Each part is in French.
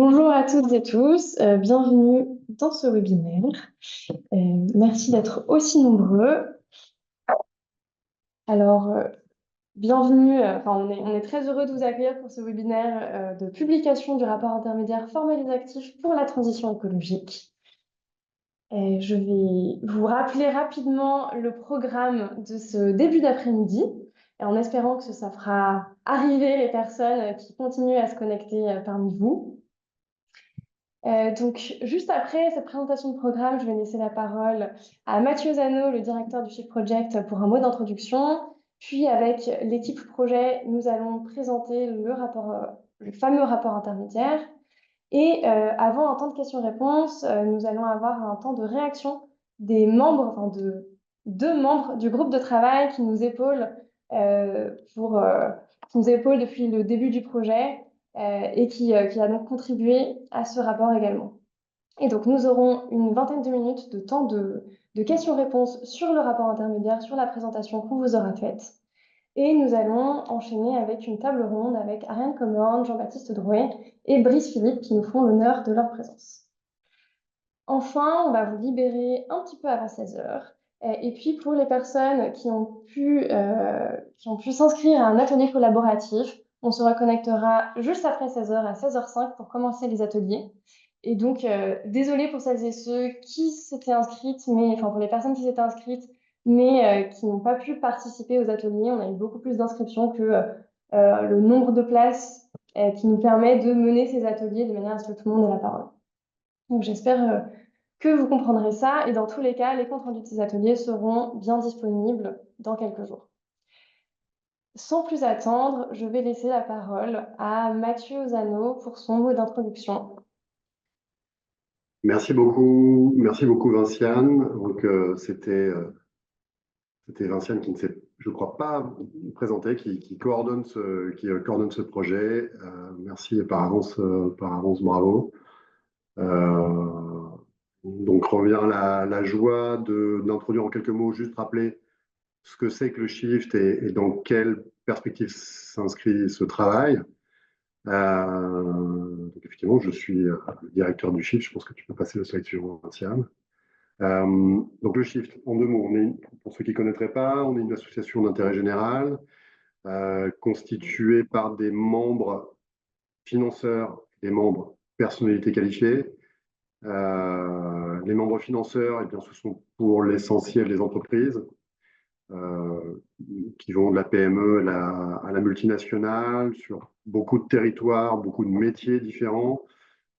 Bonjour à toutes et tous, bienvenue dans ce webinaire. Merci d'être aussi nombreux. Alors, bienvenue, on est très heureux de vous accueillir pour ce webinaire de publication du rapport intermédiaire formel et actif pour la transition écologique. Je vais vous rappeler rapidement le programme de ce début d'après-midi, en espérant que ça fera arriver les personnes qui continuent à se connecter parmi vous. Donc, juste après cette présentation de programme, je vais laisser la parole à Mathieu Zano, le directeur du Shift Project, pour un mot d'introduction. Puis, avec l'équipe projet, nous allons présenter le fameux rapport intermédiaire. Et avant un temps de questions-réponses, nous allons avoir un temps de réaction des membres, de deux membres du groupe de travail qui nous épaulent, qui nous épaulent depuis le début du projet et qui a donc contribué à ce rapport également. Et donc, nous aurons une vingtaine de minutes de temps de questions-réponses sur le rapport intermédiaire, sur la présentation qu'on vous aura faite. Et nous allons enchaîner avec une table ronde avec Ariane Comorne, Jean-Baptiste Drouet et Brice Philippe qui nous font l'honneur de leur présence. Enfin, on va vous libérer un petit peu avant 16 heures. Et puis, pour les personnes qui ont pu s'inscrire à un atelier collaboratif, on se reconnectera juste après 16 heures à 16h05 pour commencer les ateliers. Et donc, désolée pour celles et ceux qui s'étaient inscrites, pour les personnes qui s'étaient inscrites, mais qui n'ont pas pu participer aux ateliers. On a eu beaucoup plus d'inscriptions que le nombre de places qui nous permet de mener ces ateliers de manière à ce que tout le monde ait la parole. Donc, j'espère que vous comprendrez ça. Et dans tous les cas, les comptes rendus de ces ateliers seront bien disponibles dans quelques jours. Sans plus attendre, je vais laisser la parole à Mathieu Zano pour son mot d'introduction. Merci beaucoup Vinciane. Donc c'était Vinciane qui ne s'est, je crois pas présenté, qui coordonne ce projet. Merci par avance, bravo. Donc revient la joie d'introduire en quelques mots, juste rappeler ce que c'est que le Shift et dans quelle perspective s'inscrit ce travail. Donc effectivement, je suis le directeur du Shift. Je pense que tu peux passer le slide suivant, Vinciane. Donc le Shift, en deux mots, pour ceux qui ne connaîtraient pas, on est une association d'intérêt général constituée par des membres financeurs, des membres personnalités qualifiées. Les membres financeurs, eh bien, ce sont pour l'essentiel des entreprises qui vont de la PME à la multinationale, sur beaucoup de territoires, beaucoup de métiers différents.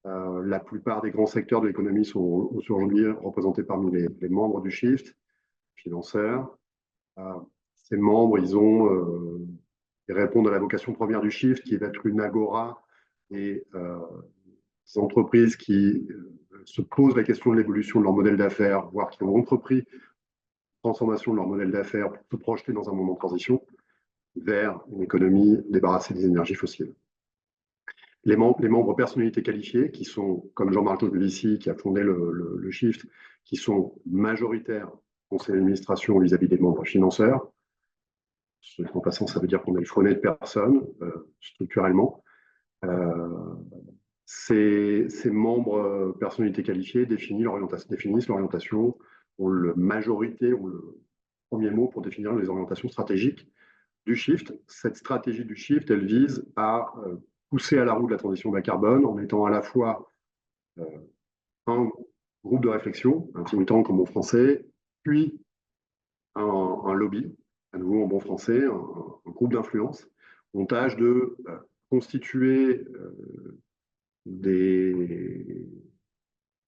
La plupart des grands secteurs de l'économie sont aujourd'hui représentés parmi les membres du Shift, financeurs. Ces membres, ils répondent à la vocation première du Shift, qui est d'être une agora et des entreprises qui se posent la question de l'évolution de leur modèle d'affaires, voire qui ont entrepris la transformation de leur modèle d'affaires pour se projeter dans un moment de transition vers une économie débarrassée des énergies fossiles. Les membres personnalités qualifiées, qui sont, comme Jean-Marc Jancovici, qui a fondé le Shift, qui sont majoritaires au conseil d'administration vis-à-vis des membres financeurs. En passant, ça veut dire qu'on est le freiné de personnes, structurellement. Ces membres personnalités qualifiées définissent l'orientation, ont le premier mot pour définir les orientations stratégiques du Shift. Cette stratégie du Shift, elle vise à pousser à la roue de la transition bas carbone en étant à la fois un groupe de réflexion, un think tank en bon français, puis un lobby, à nouveau en bon français, un groupe d'influence. On tâche de constituer de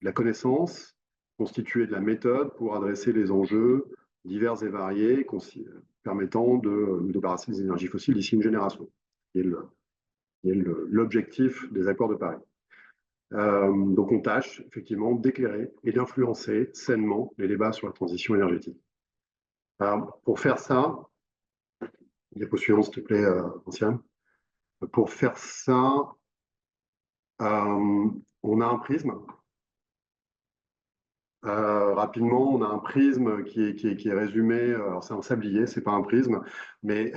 la connaissance, constituer de la méthode pour adresser les enjeux divers et variés permettant de nous débarrasser des énergies fossiles d'ici une génération. Et l'objectif des accords de Paris. Donc on tâche effectivement d'éclairer et d'influencer sainement les débats sur la transition énergétique. Pour faire ça, diapo suivante s'il te plaît, Ancienne. Pour faire ça, on a un prisme Rapidement, on a un prisme qui est résumé. Alors c'est un sablier, c'est pas un prisme, mais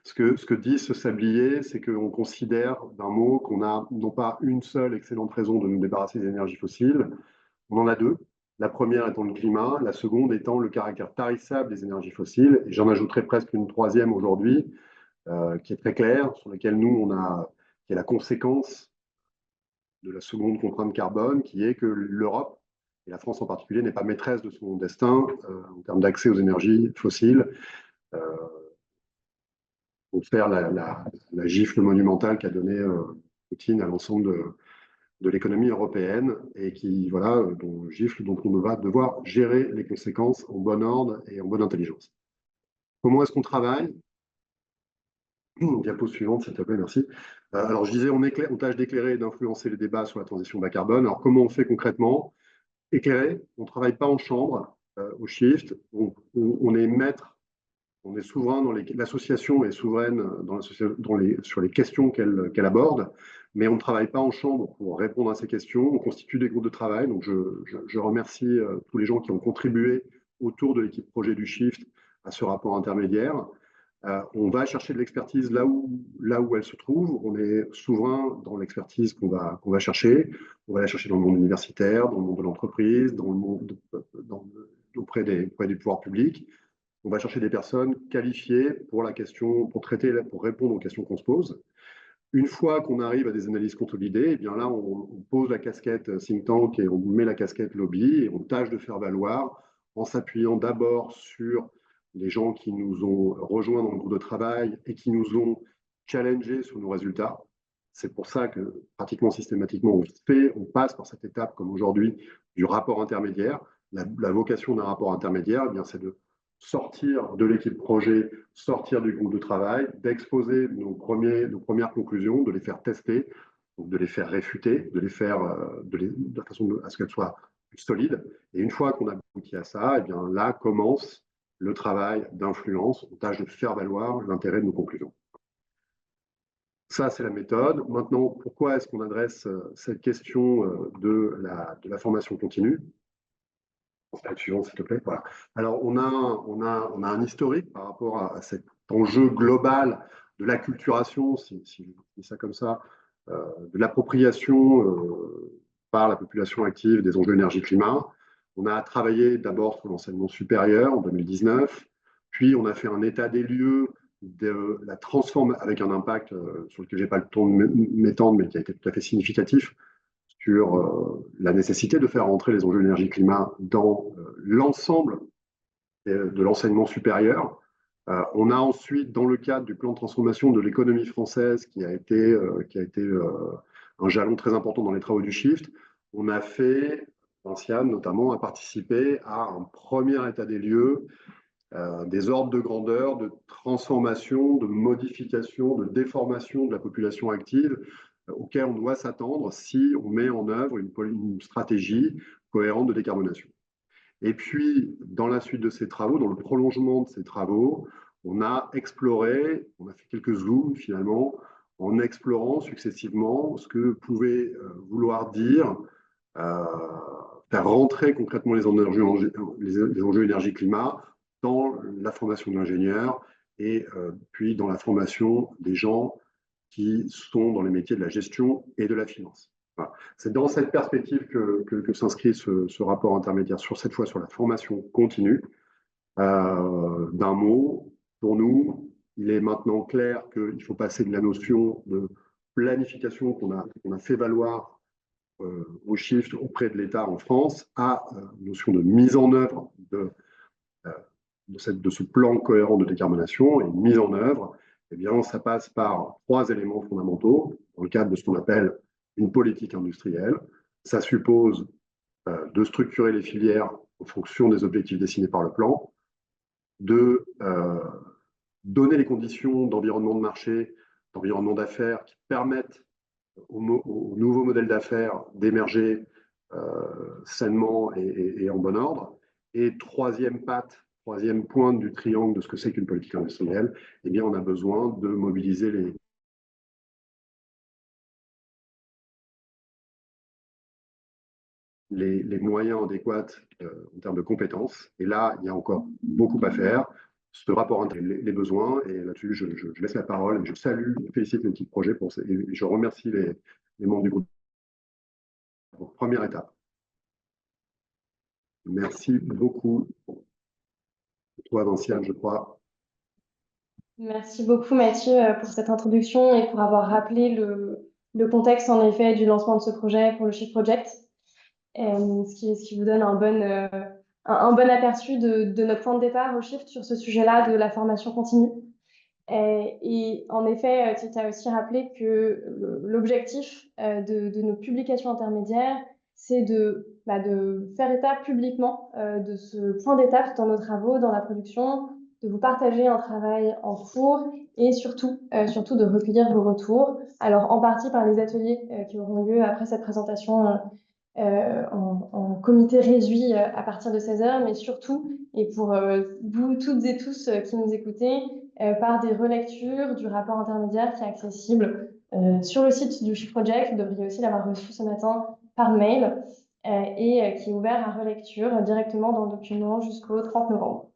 ce que dit ce sablier, c'est qu'on considère d'un mot qu'on a non pas une seule excellente raison de nous débarrasser des énergies fossiles, on en a deux. La première étant le climat, la seconde étant le caractère tarissable des énergies fossiles. Et j'en ajouterai presque une troisième aujourd'hui, qui est très claire, sur laquelle qui est la conséquence de la seconde contrainte carbone, qui est que l'Europe, et la France en particulier, n'est pas maîtresse de son destin en termes d'accès aux énergies fossiles, euh, pour faire la gifle monumentale qu'a donnée Poutine à l'ensemble de l'économie européenne et qui, voilà, dont gifle dont on va devoir gérer les conséquences en bon ordre et en bonne intelligence. Comment est-ce qu'on travaille? Diapo suivante, s'il te plaît, merci. Alors, je disais, on tâche d'éclairer et d'influencer les débats sur la transition bas carbone. Alors, comment on fait concrètement? Éclairer, on ne travaille pas en chambre au Shift, on est maître, on est souverain l'association est souveraine sur les questions qu'elle aborde, mais on ne travaille pas en chambre pour répondre à ces questions, on constitue des groupes de travail, donc je remercie tous les gens qui ont contribué autour de l'équipe projet du Shift à ce rapport intermédiaire. On va chercher de l'expertise là où elle se trouve. On est souverain dans l'expertise qu'on va chercher. On va la chercher dans le monde universitaire, dans le monde de l'entreprise, auprès des pouvoirs publics. On va chercher des personnes qualifiées pour la question, pour répondre aux questions qu'on se pose. Une fois qu'on arrive à des analyses consolidées, eh bien là, on pose la casquette think tank et on met la casquette lobby et on tâche de faire valoir en s'appuyant d'abord sur les gens qui nous ont rejoints dans le groupe de travail et qui nous ont challengés sur nos résultats. C'est pour ça que pratiquement systématiquement, on passe par cette étape, comme aujourd'hui, du rapport intermédiaire. La vocation d'un rapport intermédiaire, eh bien, c'est de sortir de l'équipe projet, sortir du groupe de travail, d'exposer nos premières conclusions, de les faire tester, de les faire réfuter, de façon à ce qu'elles soient plus solides. Et une fois qu'on a abouti à ça, et bien là commence le travail d'influence, on tâche de faire valoir l'intérêt de nos conclusions. Ça, c'est la méthode. Maintenant, pourquoi est-ce qu'on adresse cette question de la formation continue? Slide suivant, s'il te plaît. Voilà. Alors, on a un historique par rapport à cet enjeu global de l'acculturation, si je dis ça comme ça, de l'appropriation par la population active des enjeux énergie-climat. On a travaillé d'abord sur l'enseignement supérieur en 2019, puis on a fait un état des lieux de la transformation, avec un impact sur lequel je n'ai pas le temps de m'étendre, mais qui a été tout à fait significatif, sur la nécessité de faire rentrer les enjeux énergie-climat dans l'ensemble de l'enseignement supérieur. On a ensuite, dans le cadre du plan de transformation de l'économie française, qui a été un jalon très important dans les travaux du Shift, on a fait, Vinciane notamment, a participé à un premier état des lieux, des ordres de grandeur, de transformation, de modification, de déformation de la population active auquel on doit s'attendre si on met en œuvre une stratégie cohérente de décarbonation. Et puis, dans la suite de ces travaux, dans le prolongement de ces travaux, on a exploré, on a fait quelques zooms finalement, en explorant successivement ce que pouvait vouloir dire faire rentrer concrètement les enjeux énergie-climat dans la formation de l'ingénieur et puis dans la formation des gens qui sont dans les métiers de la gestion et de la finance. Voilà. C'est dans cette perspective que s'inscrit ce rapport intermédiaire, cette fois sur la formation continue. D'un mot, pour nous, il est maintenant clair qu'il faut passer de la notion de planification qu'on a fait valoir au Shift auprès de l'État en France à une notion de mise en œuvre de ce plan cohérent de décarbonation. Et une mise en œuvre, eh bien, ça passe par trois éléments fondamentaux dans le cadre de ce qu'on appelle une politique industrielle. Ça suppose de structurer les filières en fonction des objectifs dessinés par le plan, de donner les conditions d'environnement de marché, d'environnement d'affaires qui permettent au nouveau modèle d'affaires d'émerger sainement et en bon ordre. Et troisième pointe du triangle de ce que c'est qu'une politique industrielle, eh bien, on a besoin de mobiliser les les moyens adéquats en termes de compétences. Et là, il y a encore beaucoup à faire. Ce rapport intègre les besoins, et là-dessus, je laisse la parole, et je salue et félicite l'équipe projet et je remercie les membres du groupe pour première étape. Merci beaucoup. Toi, Vinciane, je crois. Merci beaucoup Mathieu pour cette introduction et pour avoir rappelé le contexte en effet du lancement de ce projet pour le Shift Project, ce qui vous donne un bon aperçu de notre point de départ au Shift sur ce sujet-là de la formation continue. Et en effet, tu as aussi rappelé que l'objectif de nos publications intermédiaires, c'est de faire état publiquement de ce point d'étape dans nos travaux, dans la production, de vous partager un travail en cours et surtout de recueillir vos retours. Alors, en partie par les ateliers qui auront lieu après cette présentation en comité réduit à partir de 16 heures, mais surtout, et pour vous toutes et tous qui nous écoutez, par des relectures du rapport intermédiaire qui est accessible sur le site du Shift Project. Vous devriez aussi l'avoir reçu ce matin par mail et qui est ouvert à relecture directement dans le document jusqu'au 30 novembre.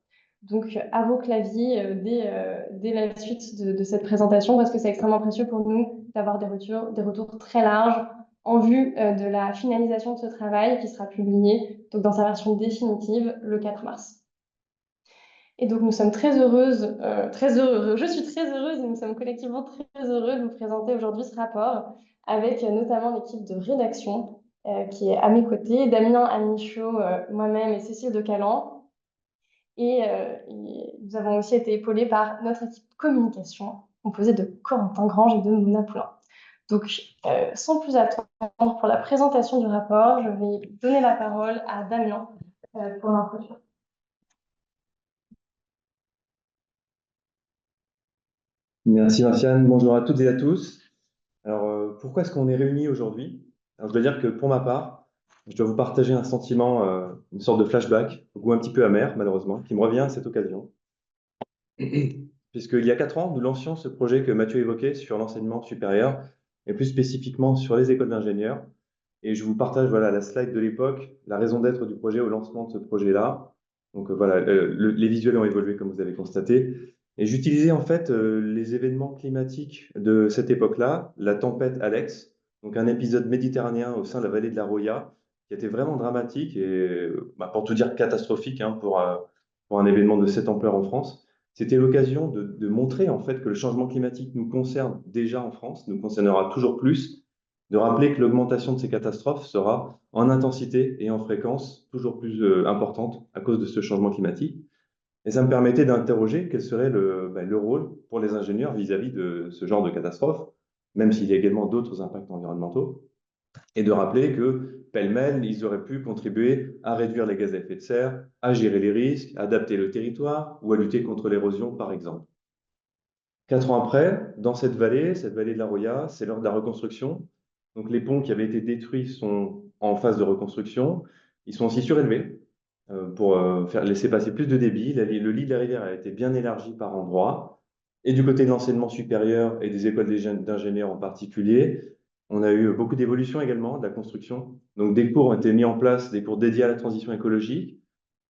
Donc, à vos claviers dès la suite de cette présentation, parce que c'est extrêmement précieux pour nous d'avoir des retours très larges en vue de la finalisation de ce travail qui sera publié donc, dans sa version définitive le 4 mars. Et donc, nous sommes très heureuses, je suis très heureuse et nous sommes collectivement très heureux de vous présenter aujourd'hui ce rapport avec notamment l'équipe de rédaction qui est à mes côtés, Damien Amichaud, moi-même et Cécile de Calan. Et nous avons aussi été épaulés par notre équipe de communication composée de Corentin Grange et de Mona Poulain. Donc, sans plus attendre pour la présentation du rapport, je vais donner la parole à Damien pour l'introduction. Merci Vinciane, bonjour à toutes et à tous. Alors, pourquoi est-ce qu'on est réunis aujourd'hui? Alors, je dois dire que pour ma part, je dois vous partager un sentiment, une sorte de flashback, au goût un petit peu amer malheureusement, qui me revient à cette occasion. Puisqu'il y a 4 ans, nous lancions ce projet que Mathieu évoquait sur l'enseignement supérieur, et plus spécifiquement sur les écoles d'ingénieurs. Et je vous partage voilà, la slide de l'époque, la raison d'être du projet au lancement de ce projet-là. Donc voilà, les visuels ont évolué comme vous avez constaté. Et j'utilisais en fait les événements climatiques de cette époque-là, la tempête Alex, donc un épisode méditerranéen au sein de la vallée de la Roya, qui était vraiment dramatique et pour tout dire catastrophique hein, pour un événement de cette ampleur en France. C'était l'occasion de montrer en fait que le changement climatique nous concerne déjà en France, nous concernera toujours plus, de rappeler que l'augmentation de ces catastrophes sera en intensité et en fréquence toujours plus importante à cause de ce changement climatique. Et ça me permettait d'interroger quel serait le rôle pour les ingénieurs vis-à-vis de ce genre de catastrophe, même s'il y a également d'autres impacts environnementaux, et de rappeler que, pêle-mêle, ils auraient pu contribuer à réduire les gaz à effet de serre, à gérer les risques, à adapter le territoire ou à lutter contre l'érosion, par exemple. 4 ans après, dans cette vallée de la Roya, c'est l'heure de la reconstruction. Donc les ponts qui avaient été détruits sont en phase de reconstruction. Ils sont aussi surélevés pour laisser passer plus de débit. Le lit de la rivière a été bien élargi par endroits. Et du côté de l'enseignement supérieur et des écoles d'ingénieurs en particulier, on a eu beaucoup d'évolutions également de la construction. Donc des cours ont été mis en place, des cours dédiés à la transition écologique.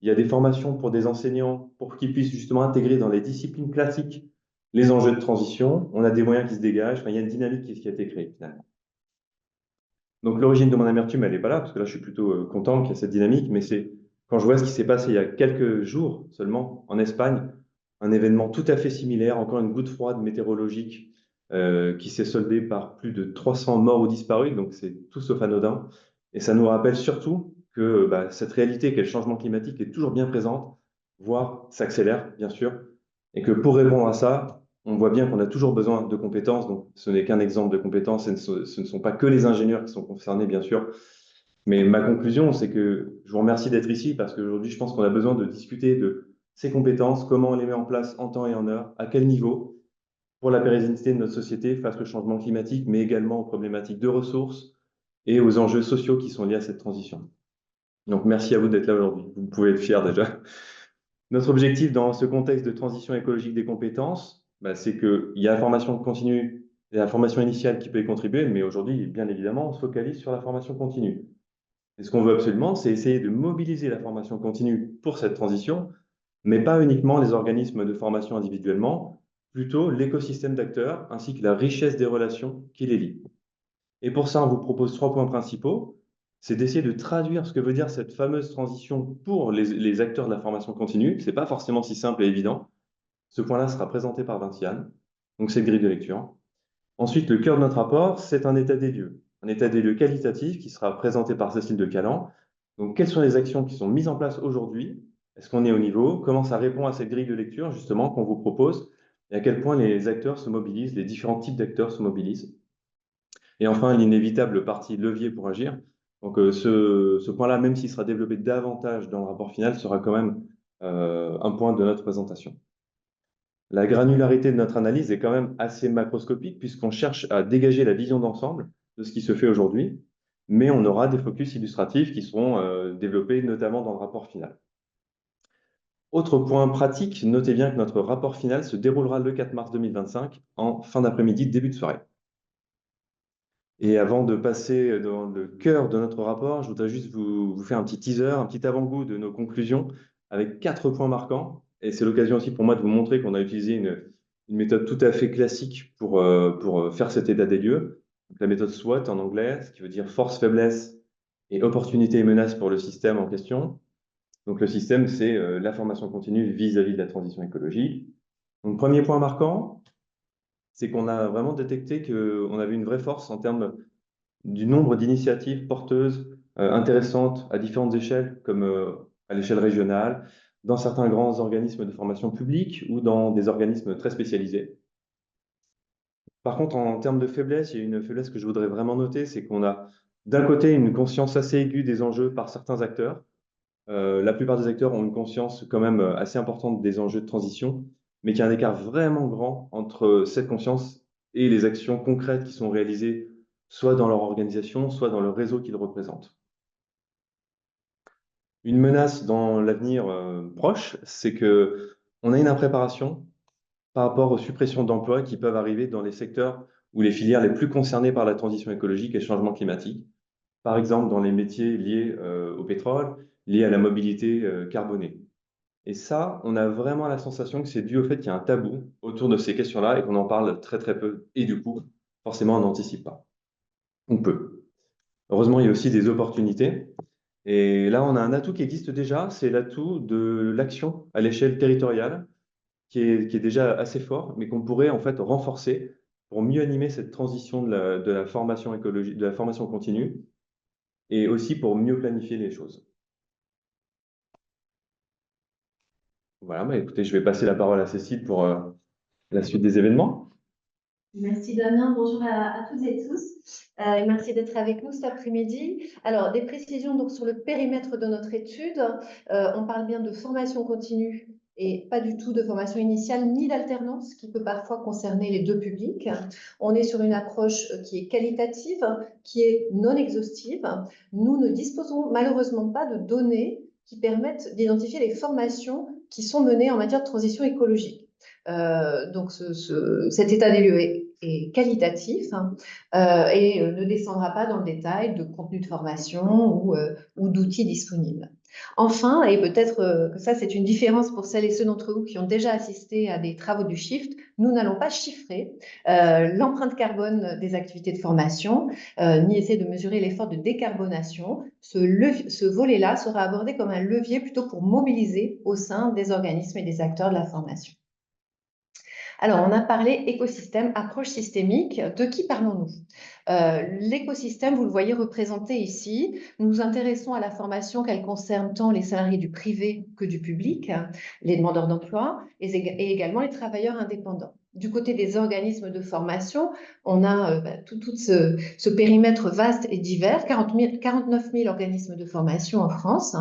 Il y a des formations pour des enseignants pour qu'ils puissent justement intégrer dans les disciplines classiques les enjeux de transition. On a des moyens qui se dégagent. Enfin, il y a une dynamique qui a été créée finalement. Donc l'origine de mon amertume, elle n'est pas là, parce que là, je suis plutôt content qu'il y ait cette dynamique, mais c'est quand je vois ce qui s'est passé il y a quelques jours seulement en Espagne, un événement tout à fait similaire, encore une goutte froide météorologique qui s'est soldée par plus de 300 morts ou disparus, donc c'est tout sauf anodin. Et ça nous rappelle surtout que cette réalité qu'est le changement climatique est toujours bien présente, voire s'accélère, bien sûr, et que pour répondre à ça, on voit bien qu'on a toujours besoin de compétences, donc ce n'est qu'un exemple de compétences, et ce ne sont pas que les ingénieurs qui sont concernés, bien sûr. Mais ma conclusion, c'est que je vous remercie d'être ici parce qu'aujourd'hui, je pense qu'on a besoin de discuter de ces compétences, comment on les met en place en temps et en heure, à quel niveau, pour la pérennité de notre société face au changement climatique, mais également aux problématiques de ressources et aux enjeux sociaux qui sont liés à cette transition. Donc, merci à vous d'être là aujourd'hui. Vous pouvez être fiers déjà. Notre objectif dans ce contexte de transition écologique des compétences, c'est qu'il y a la formation continue et la formation initiale qui peut y contribuer, mais aujourd'hui, bien évidemment, on se focalise sur la formation continue. Et ce qu'on veut absolument, c'est essayer de mobiliser la formation continue pour cette transition, mais pas uniquement les organismes de formation individuellement, plutôt l'écosystème d'acteurs ainsi que la richesse des relations qui les lient. Et pour ça, on vous propose 3 points principaux. C'est d'essayer de traduire ce que veut dire cette fameuse transition pour les acteurs de la formation continue. Ce n'est pas forcément si simple et évident. Ce point-là sera présenté par Vinciane, donc c'est le grille de lecture. Ensuite, le cœur de notre rapport, c'est un état des lieux qualitatif qui sera présenté par Cécile de Calan. Donc, quelles sont les actions qui sont mises en place aujourd'hui? Est-ce qu'on est au niveau? Comment ça répond à cette grille de lecture, justement, qu'on vous propose? Et à quel point les acteurs se mobilisent, les différents types d'acteurs se mobilisent? Et enfin, l'inévitable partie levier pour agir. Donc, ce point-là, même s'il sera développé davantage dans le rapport final, sera quand même un point de notre présentation. La granularité de notre analyse est quand même assez macroscopique puisqu'on cherche à dégager la vision d'ensemble de ce qui se fait aujourd'hui, mais on aura des focus illustratifs qui seront développés notamment dans le rapport final. Autre point pratique, notez bien que notre rapport final se déroulera le 4 mars 2025 en fin d'après-midi, début de soirée. Et avant de passer dans le cœur de notre rapport, je voudrais juste vous faire un petit teaser, un petit avant-goût de nos conclusions avec 4 points marquants. Et c'est l'occasion aussi pour moi de vous montrer qu'on a utilisé une méthode tout à fait classique pour faire cet état des lieux. Donc, la méthode SWOT en anglais, ce qui veut dire force, faiblesse et opportunité et menace pour le système en question. Donc le système, c'est la formation continue vis-à-vis de la transition écologique. Donc premier point marquant, c'est qu'on a vraiment détecté qu'on avait une vraie force en termes du nombre d'initiatives porteuses intéressantes à différentes échelles, comme à l'échelle régionale, dans certains grands organismes de formation publique ou dans des organismes très spécialisés. Par contre, en termes de faiblesse, il y a une faiblesse que je voudrais vraiment noter, c'est qu'on a d'un côté une conscience assez aiguë des enjeux par certains acteurs. La plupart des acteurs ont une conscience quand même assez importante des enjeux de transition, mais qu'il y a un écart vraiment grand entre cette conscience et les actions concrètes qui sont réalisées soit dans leur organisation, soit dans le réseau qu'ils représentent. Une menace dans l'avenir proche, c'est qu'on a une impréparation par rapport aux suppressions d'emplois qui peuvent arriver dans les secteurs ou les filières les plus concernées par la transition écologique et le changement climatique. Par exemple, dans les métiers liés au pétrole, liés à la mobilité carbonée. Et ça, on a vraiment la sensation que c'est dû au fait qu'il y a un tabou autour de ces questions-là et qu'on en parle très très peu. Et du coup, forcément, on n'anticipe pas. On peut. Heureusement, il y a aussi des opportunités. Et là, on a un atout qui existe déjà, c'est l'atout de l'action à l'échelle territoriale, qui est déjà assez fort, mais qu'on pourrait en fait renforcer pour mieux animer cette transition de la formation écologique, de la formation continue, et aussi pour mieux planifier les choses. Voilà, bah, écoutez, je vais passer la parole à Cécile pour la suite des événements. Merci Damien, bonjour à toutes et tous. Et merci d'être avec nous cet après-midi. Alors, des précisions donc sur le périmètre de notre étude. On parle bien de formation continue et pas du tout de formation initiale ni d'alternance, qui peut parfois concerner les deux publics. On est sur une approche qui est qualitative, qui est non exhaustive. Nous ne disposons malheureusement pas de données qui permettent d'identifier les formations qui sont menées en matière de transition écologique. Donc cet état des lieux est qualitatif et ne descendra pas dans le détail de contenu de formation ou d'outils disponibles. Enfin, et peut-être que ça c'est une différence pour celles et ceux d'entre vous qui ont déjà assisté à des travaux du Shift, nous n'allons pas chiffrer l'empreinte carbone des activités de formation, ni essayer de mesurer l'effort de décarbonation. Ce volet-là sera abordé comme un levier plutôt pour mobiliser au sein des organismes et des acteurs de la formation. Alors, on a parlé écosystème, approche systémique. De qui parlons-nous? L'écosystème, vous le voyez représenté ici. Nous nous intéressons à la formation qu'elle concerne tant les salariés du privé que du public, les demandeurs d'emploi et également les travailleurs indépendants. Du côté des organismes de formation, on a tout ce périmètre vaste et divers, 49 000 organismes de formation en France,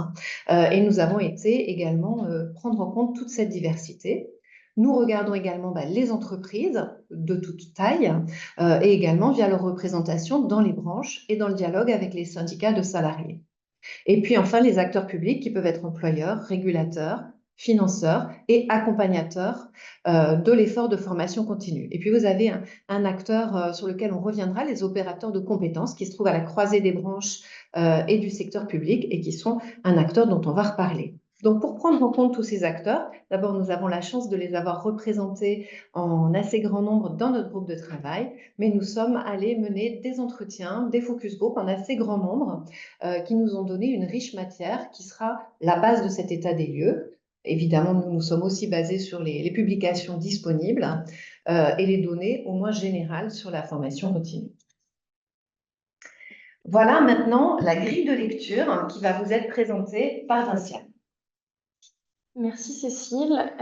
et nous avons été également prendre en compte toute cette diversité. Nous regardons également les entreprises de toute taille et également via leur représentation dans les branches et dans le dialogue avec les syndicats de salariés. Et puis enfin, les acteurs publics qui peuvent être employeurs, régulateurs, financeur et accompagnateur de l'effort de formation continue. Et puis, vous avez un acteur sur lequel on reviendra, les opérateurs de compétences qui se trouvent à la croisée des branches et du secteur public et qui sont un acteur dont on va reparler. Donc, pour prendre en compte tous ces acteurs, d'abord, nous avons la chance de les avoir représentés en assez grand nombre dans notre groupe de travail, mais nous sommes allés mener des entretiens, des focus group en assez grand nombre qui nous ont donné une riche matière qui sera la base de cet état des lieux. Évidemment, nous nous sommes aussi basés sur les publications disponibles et les données au moins générales sur la formation continue. Voilà maintenant la grille de lecture qui va vous être présentée par Vinciane. Merci Cécile.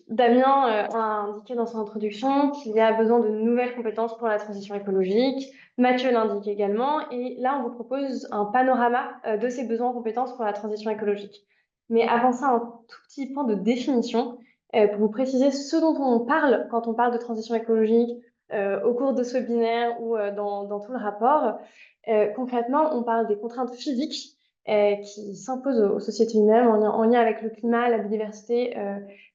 Damien a indiqué dans son introduction qu'il y a besoin de nouvelles compétences pour la transition écologique. Mathieu l'indique également. Et là, on vous propose un panorama de ces besoins en compétences pour la transition écologique. Mais avant ça, un tout petit point de définition pour vous préciser ce dont on parle quand on parle de transition écologique au cours de ce webinaire ou dans tout le rapport. Concrètement, on parle des contraintes physiques qui s'imposent aux sociétés humaines en lien avec le climat, la biodiversité,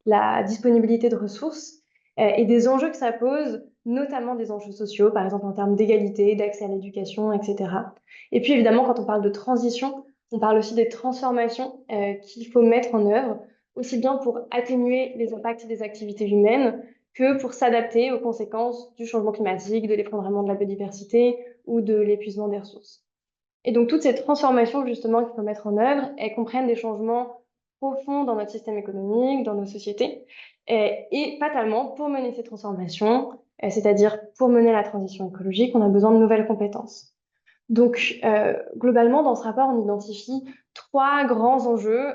la disponibilité de ressources et des enjeux que ça pose, notamment des enjeux sociaux, par exemple en termes d'égalité, d'accès à l'éducation, etc. Et puis évidemment, quand on parle de transition, on parle aussi des transformations qu'il faut mettre en œuvre, aussi bien pour atténuer les impacts des activités humaines que pour s'adapter aux conséquences du changement climatique, de l'effondrement de la biodiversité ou de l'épuisement des ressources. Et donc, toutes ces transformations, justement, qu'il faut mettre en œuvre, elles comprennent des changements profonds dans notre système économique, dans nos sociétés. Et fatalement, pour mener ces transformations, c'est-à-dire pour mener la transition écologique, on a besoin de nouvelles compétences. Donc, globalement, dans ce rapport, on identifie 3 grands enjeux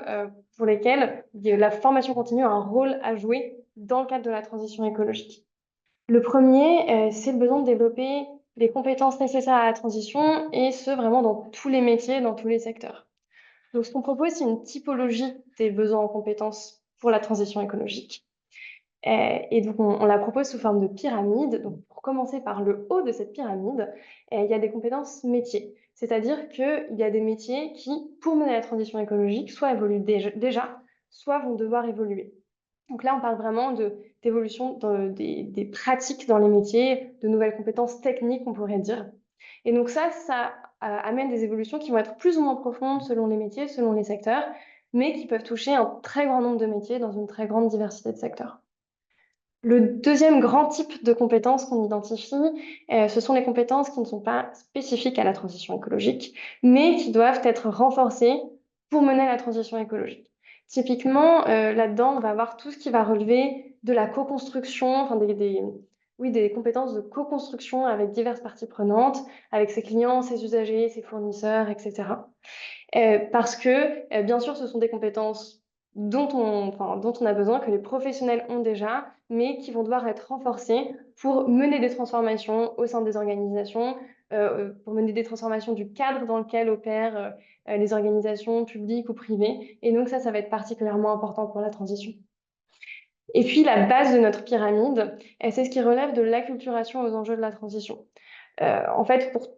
pour lesquels la formation continue a un rôle à jouer dans le cadre de la transition écologique. Le premier, c'est le besoin de développer les compétences nécessaires à la transition, et ce, vraiment dans tous les métiers, dans tous les secteurs. Donc, ce qu'on propose, c'est une typologie des besoins en compétences pour la transition écologique. Et donc, on la propose sous forme de pyramide. Donc, pour commencer par le haut de cette pyramide, il y a des compétences métiers. C'est-à-dire qu'il y a des métiers qui, pour mener la transition écologique, soit évoluent déjà, soit vont devoir évoluer. Donc là, on parle vraiment d'évolution des pratiques dans les métiers, de nouvelles compétences techniques, on pourrait dire. Et donc ça amène des évolutions qui vont être plus ou moins profondes selon les métiers, selon les secteurs, mais qui peuvent toucher un très grand nombre de métiers dans une très grande diversité de secteurs. Le deuxième grand type de compétences qu'on identifie, ce sont les compétences qui ne sont pas spécifiques à la transition écologique, mais qui doivent être renforcées pour mener la transition écologique. Typiquement, là-dedans, on va avoir tout ce qui va relever de la co-construction, enfin des compétences de co-construction avec diverses parties prenantes, avec ses clients, ses usagers, ses fournisseurs, etc. Parce que, bien sûr, ce sont des compétences dont on a besoin, que les professionnels ont déjà, mais qui vont devoir être renforcées pour mener des transformations au sein des organisations, pour mener des transformations du cadre dans lequel opèrent les organisations publiques ou privées. Et donc ça va être particulièrement important pour la transition. Et puis la base de notre pyramide, c'est ce qui relève de l'acculturation aux enjeux de la transition. En fait, pour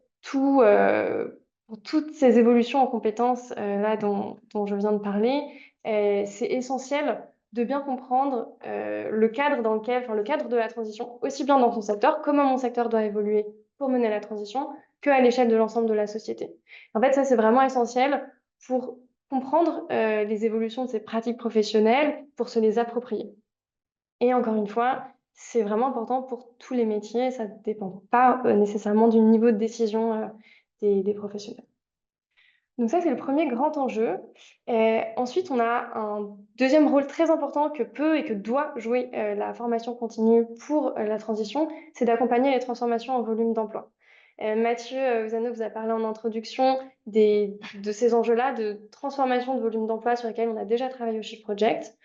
toutes ces évolutions en compétences là dont je viens de parler, c'est essentiel de bien comprendre le cadre le cadre de la transition, aussi bien dans son secteur, comment mon secteur doit évoluer pour mener la transition, qu'à l'échelle de l'ensemble de la société. En fait, ça, c'est vraiment essentiel pour comprendre les évolutions de ces pratiques professionnelles, pour se les approprier. Et encore une fois, c'est vraiment important pour tous les métiers, ça ne dépend pas nécessairement du niveau de décision des professionnels. Donc ça, c'est le premier grand enjeu. Ensuite, on a un deuxième rôle très important que peut et que doit jouer la formation continue pour la transition, c'est d'accompagner les transformations en volume d'emploi. Mathieu Uzano vous a parlé en introduction de ces enjeux-là de transformation de volume d'emploi sur lesquels on a déjà travaillé au Shift Project.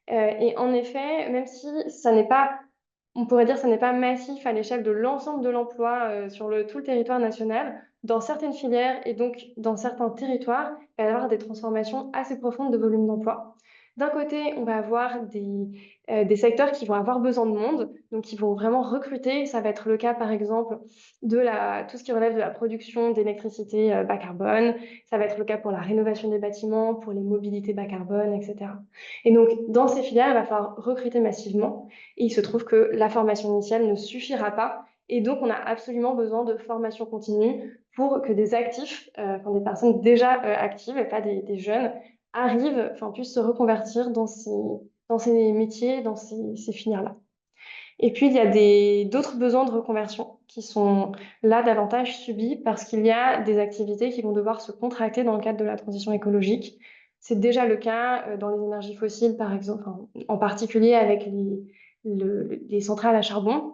Et en effet, même si ça n'est pas, on pourrait dire, ça n'est pas massif à l'échelle de l'ensemble de l'emploi sur tout le territoire national, dans certaines filières et donc dans certains territoires, il va y avoir des transformations assez profondes de volume d'emploi. d'un côté, on va avoir des secteurs qui vont avoir besoin de monde, donc qui vont vraiment recruter. Ça va être le cas, par exemple, tout ce qui relève de la production d'électricité bas carbone. Ça va être le cas pour la rénovation des bâtiments, pour les mobilités bas carbone, etc. Et donc, dans ces filières, il va falloir recruter massivement. Et il se trouve que la formation initiale ne suffira pas. Et donc, on a absolument besoin de formation continue pour que des actifs, enfin des personnes déjà actives et pas des jeunes, arrivent, enfin puissent se reconvertir dans ces métiers, dans ces filières-là. Et puis, il y a d'autres besoins de reconversion qui sont là davantage subis parce qu'il y a des activités qui vont devoir se contracter dans le cadre de la transition écologique. C'est déjà le cas dans les énergies fossiles, par exemple, enfin, en particulier avec les centrales à charbon.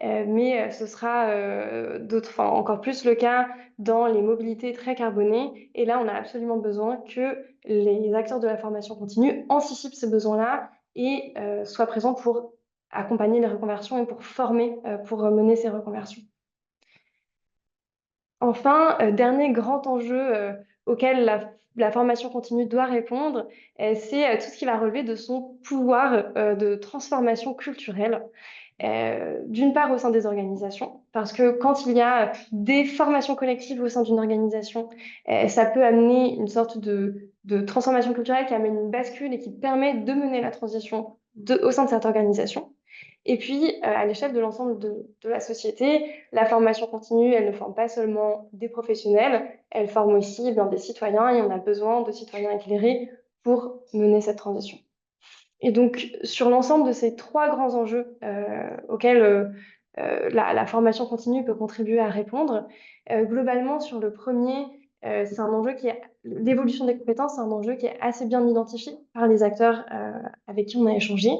Mais ce sera encore plus le cas dans les mobilités très carbonées. Et là, on a absolument besoin que les acteurs de la formation continue anticipent ces besoins-là et soient présents pour accompagner les reconversions et pour former, pour mener ces reconversions. Enfin, dernier grand enjeu auquel la formation continue doit répondre, c'est tout ce qui va relever de son pouvoir de transformation culturelle. D'une part au sein des organisations, parce que quand il y a des formations collectives au sein d'une organisation, ça peut amener une sorte de transformation culturelle qui amène une bascule et qui permet de mener la transition au sein de cette organisation. Et puis, à l'échelle de l'ensemble de la société, la formation continue, elle ne forme pas seulement des professionnels, elle forme aussi des citoyens, et on a besoin de citoyens éclairés pour mener cette transition. Et donc, sur l'ensemble de ces trois grands enjeux auxquels la formation continue peut contribuer à répondre, globalement, sur le premier, c'est un enjeu l'évolution des compétences, c'est un enjeu qui est assez bien identifié par les acteurs avec qui on a échangé,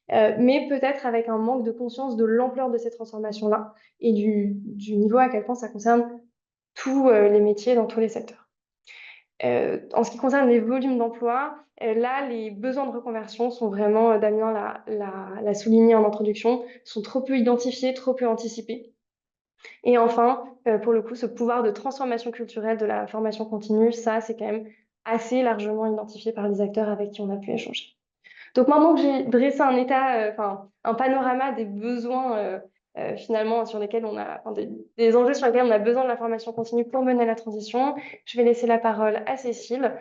mais peut-être avec un manque de conscience de l'ampleur de ces transformations-là et du niveau à quel point ça concerne tous les métiers dans tous les secteurs. En ce qui concerne les volumes d'emploi, là, les besoins de reconversion sont vraiment, Damien l'a souligné en introduction, sont trop peu identifiés, trop peu anticipés. Et enfin, pour le coup, ce pouvoir de transformation culturelle de la formation continue, ça, c'est quand même assez largement identifié par les acteurs avec qui on a pu échanger. Donc maintenant que j'ai dressé un un panorama des besoins finalement sur lesquels des enjeux sur lesquels on a besoin de la formation continue pour mener la transition, je vais laisser la parole à Cécile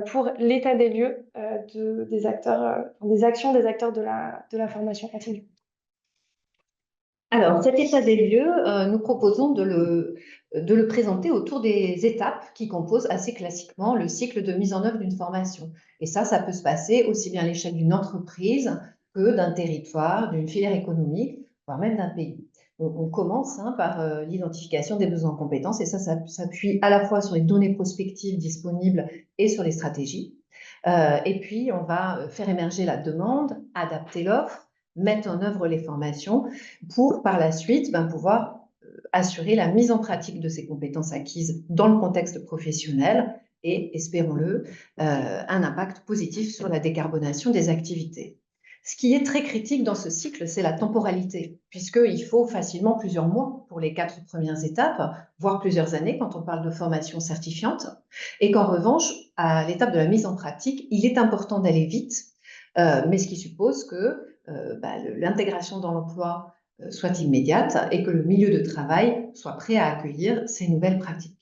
pour l'état des lieux des acteurs, des actions des acteurs de la formation continue. Alors, cet état des lieux, nous proposons de le présenter autour des étapes qui composent assez classiquement le cycle de mise en œuvre d'une formation. Et ça peut se passer aussi bien à l'échelle d'une entreprise que d'un territoire, d'une filière économique, voire même d'un pays. On commence par l'identification des besoins en compétences et ça s'appuie à la fois sur les données prospectives disponibles et sur les stratégies. Et puis, on va faire émerger la demande, adapter l'offre, mettre en œuvre les formations pour par la suite pouvoir assurer la mise en pratique de ces compétences acquises dans le contexte professionnel et, espérons-le, un impact positif sur la décarbonation des activités. Ce qui est très critique dans ce cycle, c'est la temporalité, puisqu'il faut facilement plusieurs mois pour les 4 premières étapes, voire plusieurs années quand on parle de formation certifiante, et qu'en revanche, à l'étape de la mise en pratique, il est important d'aller vite, mais ce qui suppose que l'intégration dans l'emploi soit immédiate et que le milieu de travail soit prêt à accueillir ces nouvelles pratiques.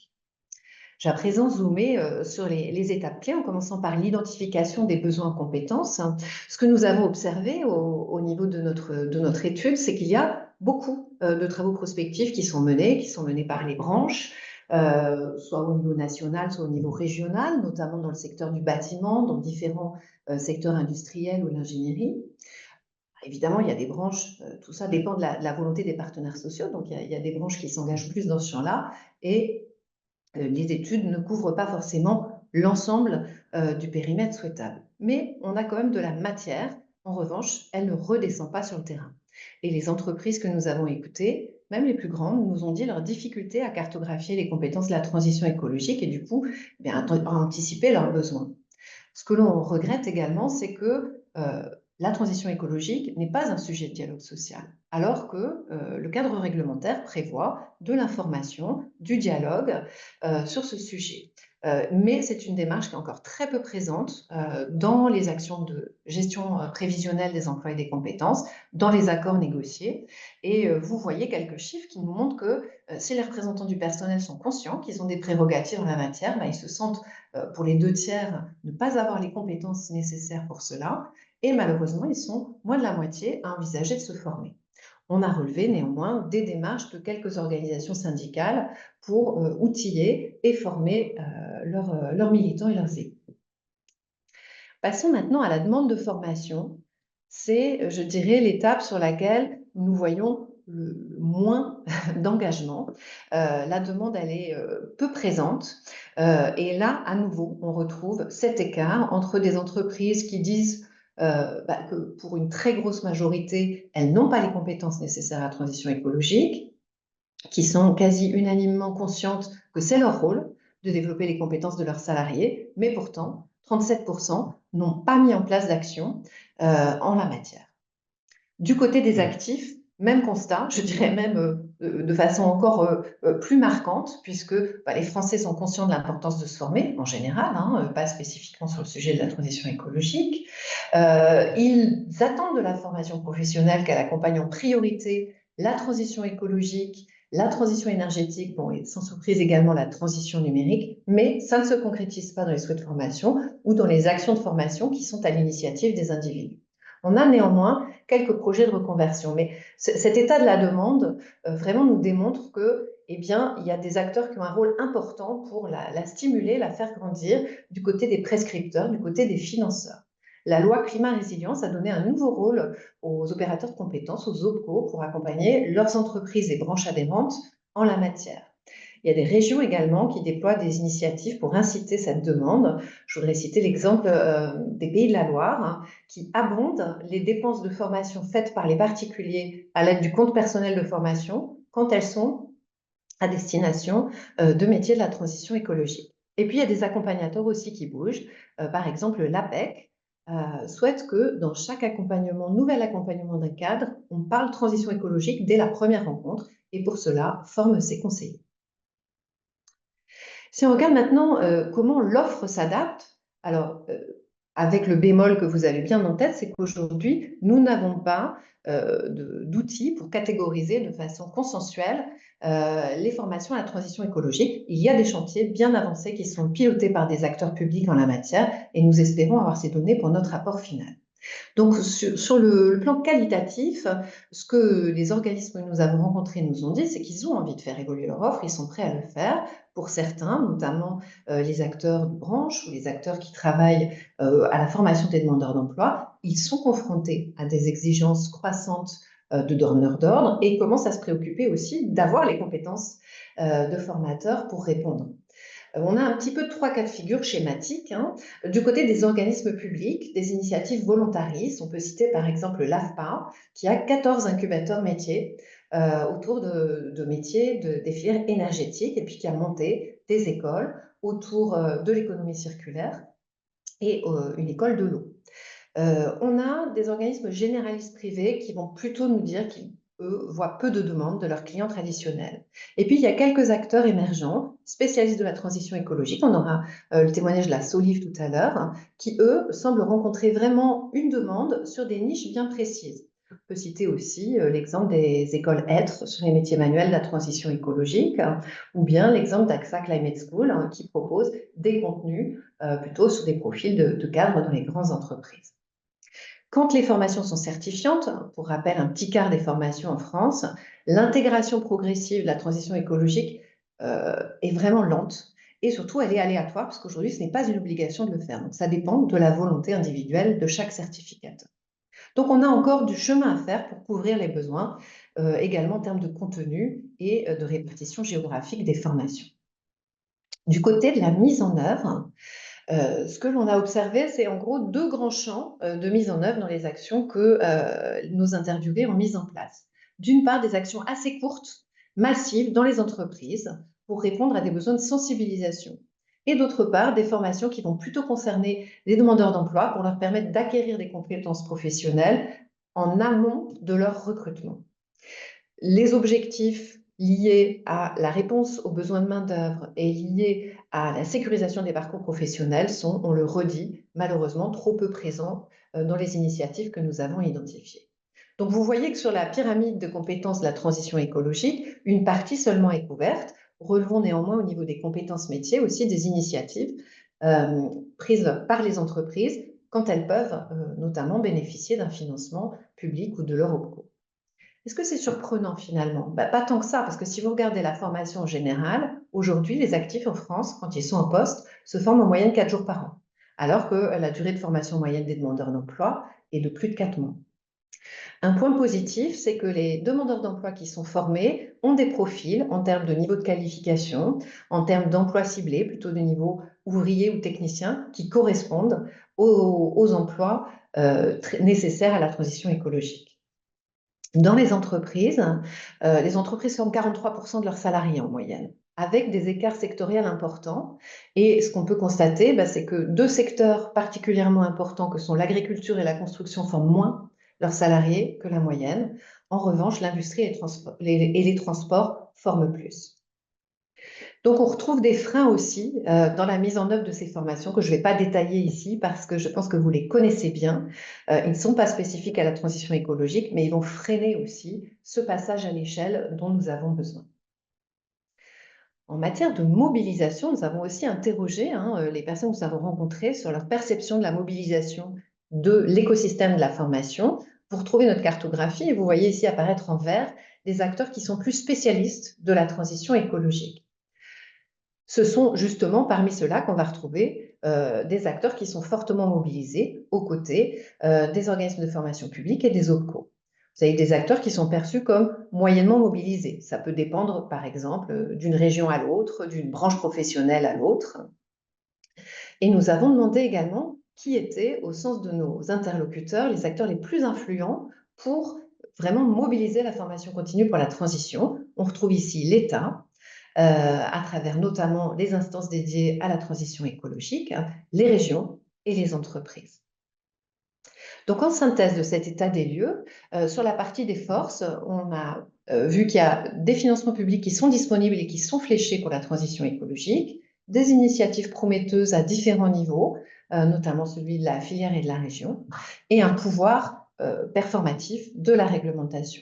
Je vais à présent zoomer sur les étapes clés en commençant par l'identification des besoins en compétences. Ce que nous avons observé au niveau de notre étude, c'est qu'il y a beaucoup de travaux prospectifs qui sont menés par les branches, soit au niveau national, soit au niveau régional, notamment dans le secteur du bâtiment, dans différents secteurs industriels ou l'ingénierie. Évidemment, il y a des branches, tout ça dépend de la volonté des partenaires sociaux, donc il y a des branches qui s'engagent plus dans ce champ-là, et les études ne couvrent pas forcément l'ensemble du périmètre souhaitable. Mais on a quand même de la matière, en revanche, elle ne redescend pas sur le terrain. Et les entreprises que nous avons écoutées, même les plus grandes, nous ont dit leur difficulté à cartographier les compétences de la transition écologique et du coup, à anticiper leurs besoins. Ce que l'on regrette également, c'est que la transition écologique n'est pas un sujet de dialogue social, alors que le cadre réglementaire prévoit de l'information, du dialogue sur ce sujet. Mais c'est une démarche qui est encore très peu présente dans les actions de gestion prévisionnelle des emplois et des compétences, dans les accords négociés. Et vous voyez quelques chiffres qui nous montrent que si les représentants du personnel sont conscients qu'ils ont des prérogatives en la matière, ils se sentent, pour les 2 tiers, ne pas avoir les compétences nécessaires pour cela. Et malheureusement, ils sont moins de la moitié à envisager de se former. On a relevé néanmoins des démarches de quelques organisations syndicales pour outiller et former leurs militants et leurs équipes. Passons maintenant à la demande de formation. C'est, je dirais, l'étape sur laquelle nous voyons le moins d'engagement. La demande, elle est peu présente. Et là, à nouveau, on retrouve cet écart entre des entreprises qui disent que pour une très grosse majorité, elles n'ont pas les compétences nécessaires à la transition écologique, qui sont quasi unanimement conscientes que c'est leur rôle de développer les compétences de leurs salariés, mais pourtant, 37% n'ont pas mis en place d'action en la matière. Du côté des actifs, même constat, je dirais même de façon encore plus marquante, puisque les Français sont conscients de l'importance de se former en général, pas spécifiquement sur le sujet de la transition écologique. Ils attendent de la formation professionnelle qu'elle accompagne en priorité la transition écologique, la transition énergétique, et sans surprise également la transition numérique, mais ça ne se concrétise pas dans les souhaits de formation ou dans les actions de formation qui sont à l'initiative des individus. On a néanmoins quelques projets de reconversion, mais cet état de la demande vraiment nous démontre que, il y a des acteurs qui ont un rôle important pour la stimuler, la faire grandir du côté des prescripteurs, du côté des financeurs. La loi climat résilience a donné un nouveau rôle aux opérateurs de compétences, aux OPCO, pour accompagner leurs entreprises et branches adhérentes en la matière. Il y a des régions également qui déploient des initiatives pour inciter cette demande. Je voudrais citer l'exemple des Pays de la Loire, qui abondent les dépenses de formation faites par les particuliers à l'aide du compte personnel de formation quand elles sont à destination de métiers de la transition écologique. Et puis, il y a des accompagnateurs aussi qui bougent. Par exemple, l'APEC souhaite que dans chaque accompagnement, nouvel accompagnement d'un cadre, on parle transition écologique dès la première rencontre et pour cela, forme ses conseillers. Si on regarde maintenant comment l'offre s'adapte, alors avec le bémol que vous avez bien en tête, c'est qu'aujourd'hui, nous n'avons pas d'outils pour catégoriser de façon consensuelle les formations à la transition écologique. Il y a des chantiers bien avancés qui sont pilotés par des acteurs publics en la matière et nous espérons avoir ces données pour notre rapport final. Donc, sur le plan qualitatif, ce que les organismes que nous avons rencontrés nous ont dit, c'est qu'ils ont envie de faire évoluer leur offre, ils sont prêts à le faire. Pour certains, notamment les acteurs de branche ou les acteurs qui travaillent à la formation des demandeurs d'emploi, ils sont confrontés à des exigences croissantes de donneurs d'ordre et commencent à se préoccuper aussi d'avoir les compétences de formateurs pour répondre. On a un petit peu 3 cas de figure schématiques. Du côté des organismes publics, des initiatives volontaristes, on peut citer par exemple l'AFPA, qui a 14 incubateurs métiers autour de métiers des filières énergétiques et puis qui a monté des écoles autour de l'économie circulaire et une école de l'eau. On a des organismes généralistes privés qui vont plutôt nous dire qu'ils voient peu de demandes de leurs clients traditionnels. Et puis, il y a quelques acteurs émergents, spécialistes de la transition écologique. On aura le témoignage de la Soliv tout à l'heure, qui, eux, semblent rencontrer vraiment une demande sur des niches bien précises. On peut citer aussi l'exemple des écoles Être sur les métiers manuels de la transition écologique, ou bien l'exemple d'AXA Climate School, qui propose des contenus plutôt sur des profils de cadres dans les grandes entreprises. Quand les formations sont certifiantes, pour rappel, un petit quart des formations en France, l'intégration progressive de la transition écologique est vraiment lente et surtout elle est aléatoire parce qu'aujourd'hui ce n'est pas une obligation de le faire. Donc ça dépend de la volonté individuelle de chaque certificateur. Donc on a encore du chemin à faire pour couvrir les besoins, également en termes de contenu et de répartition géographique des formations. Du côté de la mise en œuvre, ce que l'on a observé, c'est en gros 2 grands champs de mise en œuvre dans les actions que nos interviewés ont mises en place. D'une part, des actions assez courtes, massives dans les entreprises pour répondre à des besoins de sensibilisation. Et d'autre part, des formations qui vont plutôt concerner les demandeurs d'emploi pour leur permettre d'acquérir des compétences professionnelles en amont de leur recrutement. Les objectifs liés à la réponse aux besoins de main-d'œuvre et liés à la sécurisation des parcours professionnels sont, on le redit, malheureusement trop peu présents dans les initiatives que nous avons identifiées. Donc vous voyez que sur la pyramide de compétences de la transition écologique, une partie seulement est couverte. Relevons néanmoins au niveau des compétences métiers aussi des initiatives prises par les entreprises quand elles peuvent notamment bénéficier d'un financement public ou de leur OPCO. Est-ce que c'est surprenant finalement? Pas tant que ça, parce que si vous regardez la formation en général, aujourd'hui, les actifs en France, quand ils sont en poste, se forment en moyenne 4 jours par an, alors que la durée de formation moyenne des demandeurs d'emploi est de plus de 4 mois. Un point positif, c'est que les demandeurs d'emploi qui sont formés ont des profils en termes de niveau de qualification, en termes d'emploi ciblé, plutôt de niveau ouvrier ou technicien, qui correspondent aux emplois nécessaires à la transition écologique. Dans les entreprises forment 43% de leurs salariés en moyenne, avec des écarts sectoriels importants. Et ce qu'on peut constater, c'est que deux secteurs particulièrement importants, que sont l'agriculture et la construction, forment moins leurs salariés que la moyenne. En revanche, l'industrie et les transports forment plus. Donc, on retrouve des freins aussi dans la mise en œuvre de ces formations que je ne vais pas détailler ici parce que je pense que vous les connaissez bien. Ils ne sont pas spécifiques à la transition écologique, mais ils vont freiner aussi ce passage à l'échelle dont nous avons besoin. En matière de mobilisation, nous avons aussi interrogé les personnes que nous avons rencontrées sur leur perception de la mobilisation de l'écosystème de la formation. Pour trouver notre cartographie, et vous voyez ici apparaître en vert des acteurs qui sont plus spécialistes de la transition écologique. Ce sont justement parmi ceux-là qu'on va retrouver des acteurs qui sont fortement mobilisés aux côtés des organismes de formation publique et des OPCO. Vous avez des acteurs qui sont perçus comme moyennement mobilisés. Ça peut dépendre, par exemple, d'une région à l'autre, d'une branche professionnelle à l'autre. Et nous avons demandé également qui étaient, au sens de nos interlocuteurs, les acteurs les plus influents pour vraiment mobiliser la formation continue pour la transition. On retrouve ici l'État, à travers notamment les instances dédiées à la transition écologique, les régions et les entreprises. Donc, en synthèse de cet état des lieux, sur la partie des forces, on a vu qu'il y a des financements publics qui sont disponibles et qui sont fléchés pour la transition écologique, des initiatives prometteuses à différents niveaux, notamment celui de la filière et de la région, et un pouvoir performatif de la réglementation.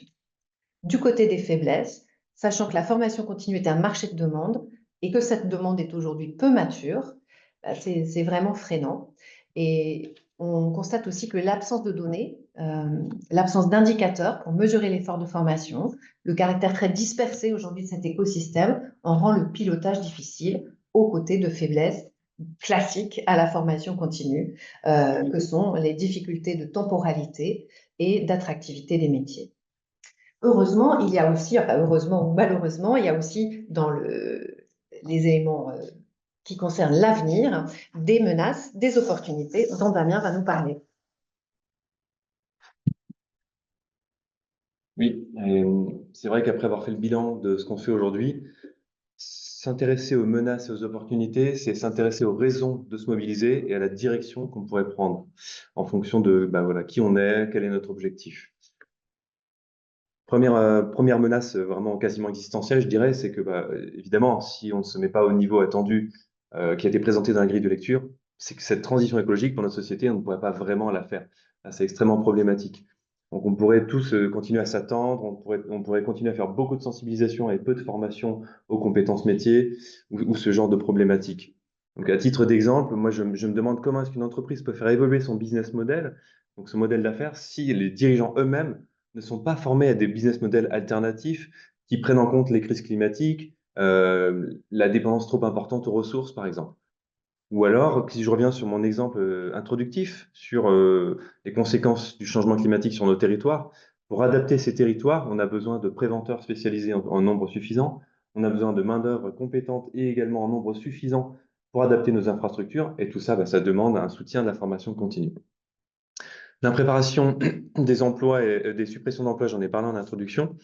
Du côté des faiblesses, sachant que la formation continue est un marché de demande et que cette demande est aujourd'hui peu mature, c'est vraiment freinant. Et on constate aussi que l'absence de données, l'absence d'indicateurs pour mesurer l'effort de formation, le caractère très dispersé aujourd'hui de cet écosystème en rend le pilotage difficile aux côtés de faiblesses classiques à la formation continue, que sont les difficultés de temporalité et d'attractivité des métiers. Heureusement, il y a aussi, enfin heureusement ou malheureusement, il y a aussi dans les éléments qui concernent l'avenir, des menaces, des opportunités dont Damien va nous parler. Oui, c'est vrai qu'après avoir fait le bilan de ce qu'on fait aujourd'hui, s'intéresser aux menaces et aux opportunités, c'est s'intéresser aux raisons de se mobiliser et à la direction qu'on pourrait prendre en fonction de qui on est, quel est notre objectif. Première menace vraiment quasiment existentielle, je dirais, c'est que évidemment, si on ne se met pas au niveau attendu qui a été présenté dans la grille de lecture, c'est que cette transition écologique pour notre société, on ne pourrait pas vraiment la faire. C'est extrêmement problématique. Donc on pourrait tous continuer à s'attendre, on pourrait continuer à faire beaucoup de sensibilisation et peu de formation aux compétences métiers ou ce genre de problématiques. Donc à titre d'exemple, moi je me demande comment est-ce qu'une entreprise peut faire évoluer son business model, donc ce modèle d'affaires, si les dirigeants eux-mêmes ne sont pas formés à des business models alternatifs qui prennent en compte les crises climatiques, la dépendance trop importante aux ressources, par exemple. Ou alors, si je reviens sur mon exemple introductif, sur les conséquences du changement climatique sur nos territoires, pour adapter ces territoires, on a besoin de préventeurs spécialisés en nombre suffisant, on a besoin de main-d'œuvre compétente et également en nombre suffisant pour adapter nos infrastructures, et tout ça, ça demande un soutien de la formation continue. L'impréparation des emplois et des suppressions d'emplois, j'en ai parlé en introduction.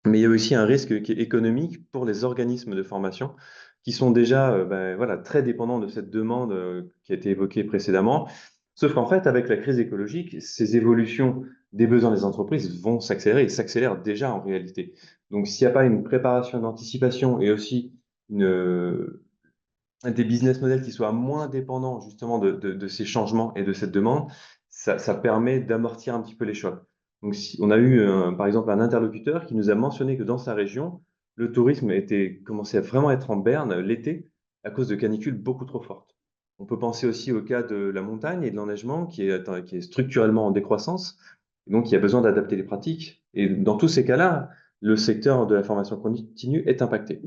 mais il y a aussi un risque qui est économique pour les organismes de formation qui sont déjà voilà, très dépendants de cette demande qui a été évoquée précédemment. Sauf qu'en fait, avec la crise écologique, ces évolutions des besoins des entreprises vont s'accélérer et s'accélèrent déjà en réalité. Donc, s'il n'y a pas une préparation d'anticipation et aussi des business models qui soient moins dépendants justement de ces changements et de cette demande, ça permet d'amortir un petit peu les chocs. Donc, si, on a eu par exemple un interlocuteur qui nous a mentionné que dans sa région, le tourisme commençait à vraiment être en berne l'été à cause de canicules beaucoup trop fortes. On peut penser aussi au cas de la montagne et de l'enneigement qui est structurellement en décroissance. Donc, il y a besoin d'adapter les pratiques. Et dans tous ces cas-là, le secteur de la formation continue est impacté.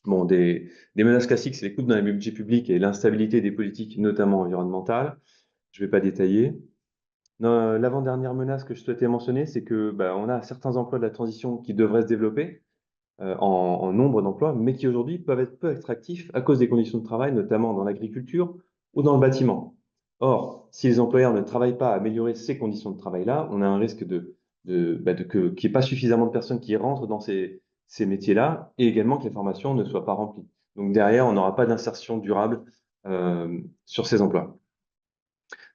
Bon, des menaces classiques, c'est les coupes dans les budgets publics et l'instabilité des politiques, notamment environnementales. Je ne vais pas détailler. L'avant-dernière menace que je souhaitais mentionner, c'est que on a certains emplois de la transition qui devraient se développer en nombre d'emplois, mais qui aujourd'hui peuvent être peu attractifs à cause des conditions de travail, notamment dans l'agriculture ou dans le bâtiment. Or, si les employeurs ne travaillent pas à améliorer ces conditions de travail-là, on a un risque qu'il n'y ait pas suffisamment de personnes qui rentrent dans ces métiers-là et également que les formations ne soient pas remplies. Donc derrière, on n'aura pas d'insertion durable sur ces emplois.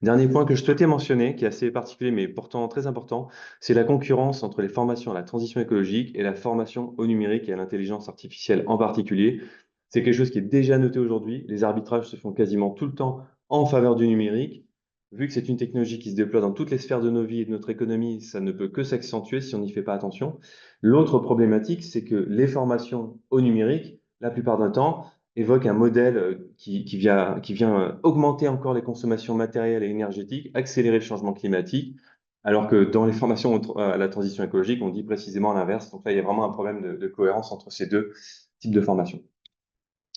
Dernier point que je souhaitais mentionner, qui est assez particulier mais pourtant très important, c'est la concurrence entre les formations à la transition écologique et la formation au numérique et à l'intelligence artificielle en particulier. C'est quelque chose qui est déjà noté aujourd'hui. Les arbitrages se font quasiment tout le temps en faveur du numérique. Vu que c'est une technologie qui se déploie dans toutes les sphères de nos vies et de notre économie, ça ne peut que s'accentuer si on n'y fait pas attention. L'autre problématique, c'est que les formations au numérique, la plupart du temps, évoque un modèle qui vient augmenter encore les consommations matérielles et énergétiques, accélérer le changement climatique, alors que dans les formations à la transition écologique, on dit précisément l'inverse. Donc là, il y a vraiment un problème de cohérence entre ces deux types de formations.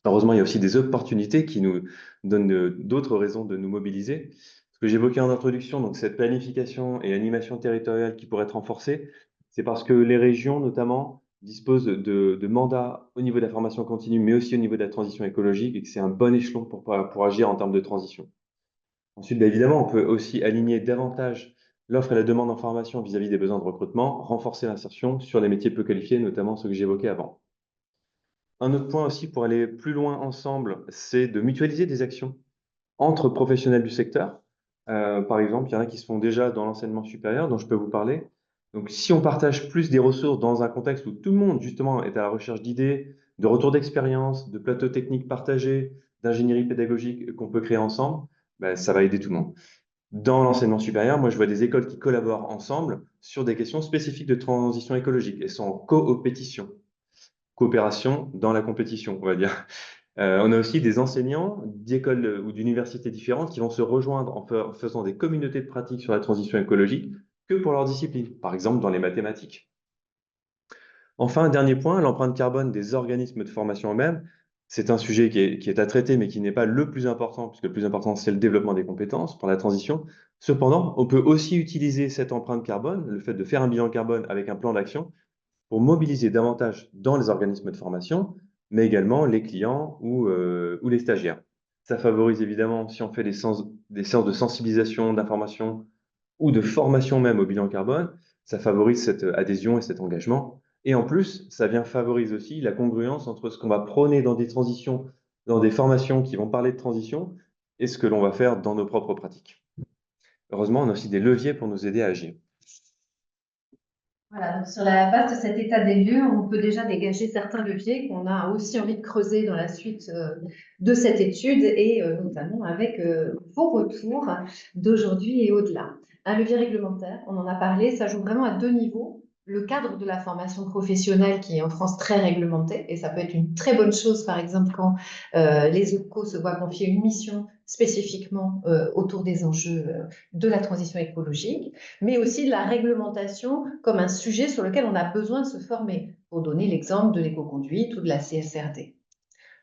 Heureusement, il y a aussi des opportunités qui nous donnent d'autres raisons de nous mobiliser. Ce que j'évoquais en introduction, donc cette planification et animation territoriale qui pourraient être renforcées, c'est parce que les régions, notamment, disposent de mandats au niveau de la formation continue, mais aussi au niveau de la transition écologique, et que c'est un bon échelon pour agir en termes de transition. Ensuite, évidemment, on peut aussi aligner davantage l'offre et la demande en formation vis-à-vis des besoins de recrutement, renforcer l'insertion sur les métiers peu qualifiés, notamment ceux que j'évoquais avant. Un autre point aussi pour aller plus loin ensemble, c'est de mutualiser des actions entre professionnels du secteur. Par exemple, il y en a qui se font déjà dans l'enseignement supérieur, dont je peux vous parler. Donc, si on partage plus des ressources dans un contexte où tout le monde, justement, est à la recherche d'idées, de retours d'expérience, de plateaux techniques partagés, d'ingénierie pédagogique qu'on peut créer ensemble, ça va aider tout le monde. Dans l'enseignement supérieur, moi, je vois des écoles qui collaborent ensemble sur des questions spécifiques de transition écologique et sont en coopération dans la compétition, on va dire. On a aussi des enseignants d'écoles ou d'universités différentes qui vont se rejoindre en faisant des communautés de pratique sur la transition écologique que pour leur discipline, par exemple dans les mathématiques. Enfin, un dernier point, l'empreinte carbone des organismes de formation eux-mêmes. C'est un sujet qui est à traiter, mais qui n'est pas le plus important, puisque le plus important, c'est le développement des compétences pour la transition. Cependant, on peut aussi utiliser cette empreinte carbone, le fait de faire un bilan carbone avec un plan d'action, pour mobiliser davantage dans les organismes de formation, mais également les clients ou les stagiaires. Ça favorise évidemment, si on fait des séances de sensibilisation, d'information ou de formation même au bilan carbone, ça favorise cette adhésion et cet engagement. Et en plus, ça vient favoriser aussi la congruence entre ce qu'on va prôner dans des transitions, dans des formations qui vont parler de transition, et ce que l'on va faire dans nos propres pratiques. Heureusement, on a aussi des leviers pour nous aider à agir. Voilà, donc sur la base de cet état des lieux, on peut déjà dégager certains leviers qu'on a aussi envie de creuser dans la suite de cette étude et notamment avec vos retours d'aujourd'hui et au-delà. Un levier réglementaire, on en a parlé, ça joue vraiment à deux niveaux. Le cadre de la formation professionnelle qui est en France très réglementé, et ça peut être une très bonne chose, par exemple, quand les OPCO se voient confier une mission spécifiquement autour des enjeux de la transition écologique, mais aussi de la réglementation comme un sujet sur lequel on a besoin de se former, pour donner l'exemple de l'éco-conduite ou de la CSRD.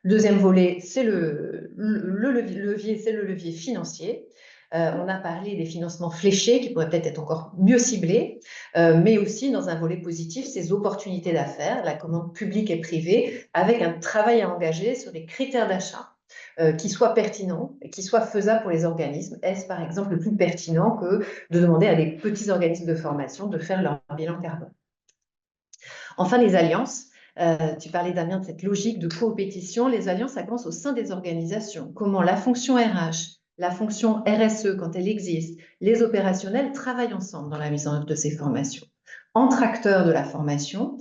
Le deuxième volet, c'est le levier financier. On a parlé des financements fléchés qui pourraient peut-être être encore mieux ciblés, mais aussi dans un volet positif, ces opportunités d'affaires, la commande publique et privée, avec un travail à engager sur les critères d'achat qui soient pertinents et qui soient faisables pour les organismes. Est-ce par exemple le plus pertinent que de demander à des petits organismes de formation de faire leur bilan carbone? Enfin, les alliances. Tu parlais, Damien, de cette logique de coopétition. Les alliances, ça commence au sein des organisations. Comment la fonction RH, la fonction RSE, quand elle existe, les opérationnels travaillent ensemble dans la mise en œuvre de ces formations. Entre acteurs de la formation,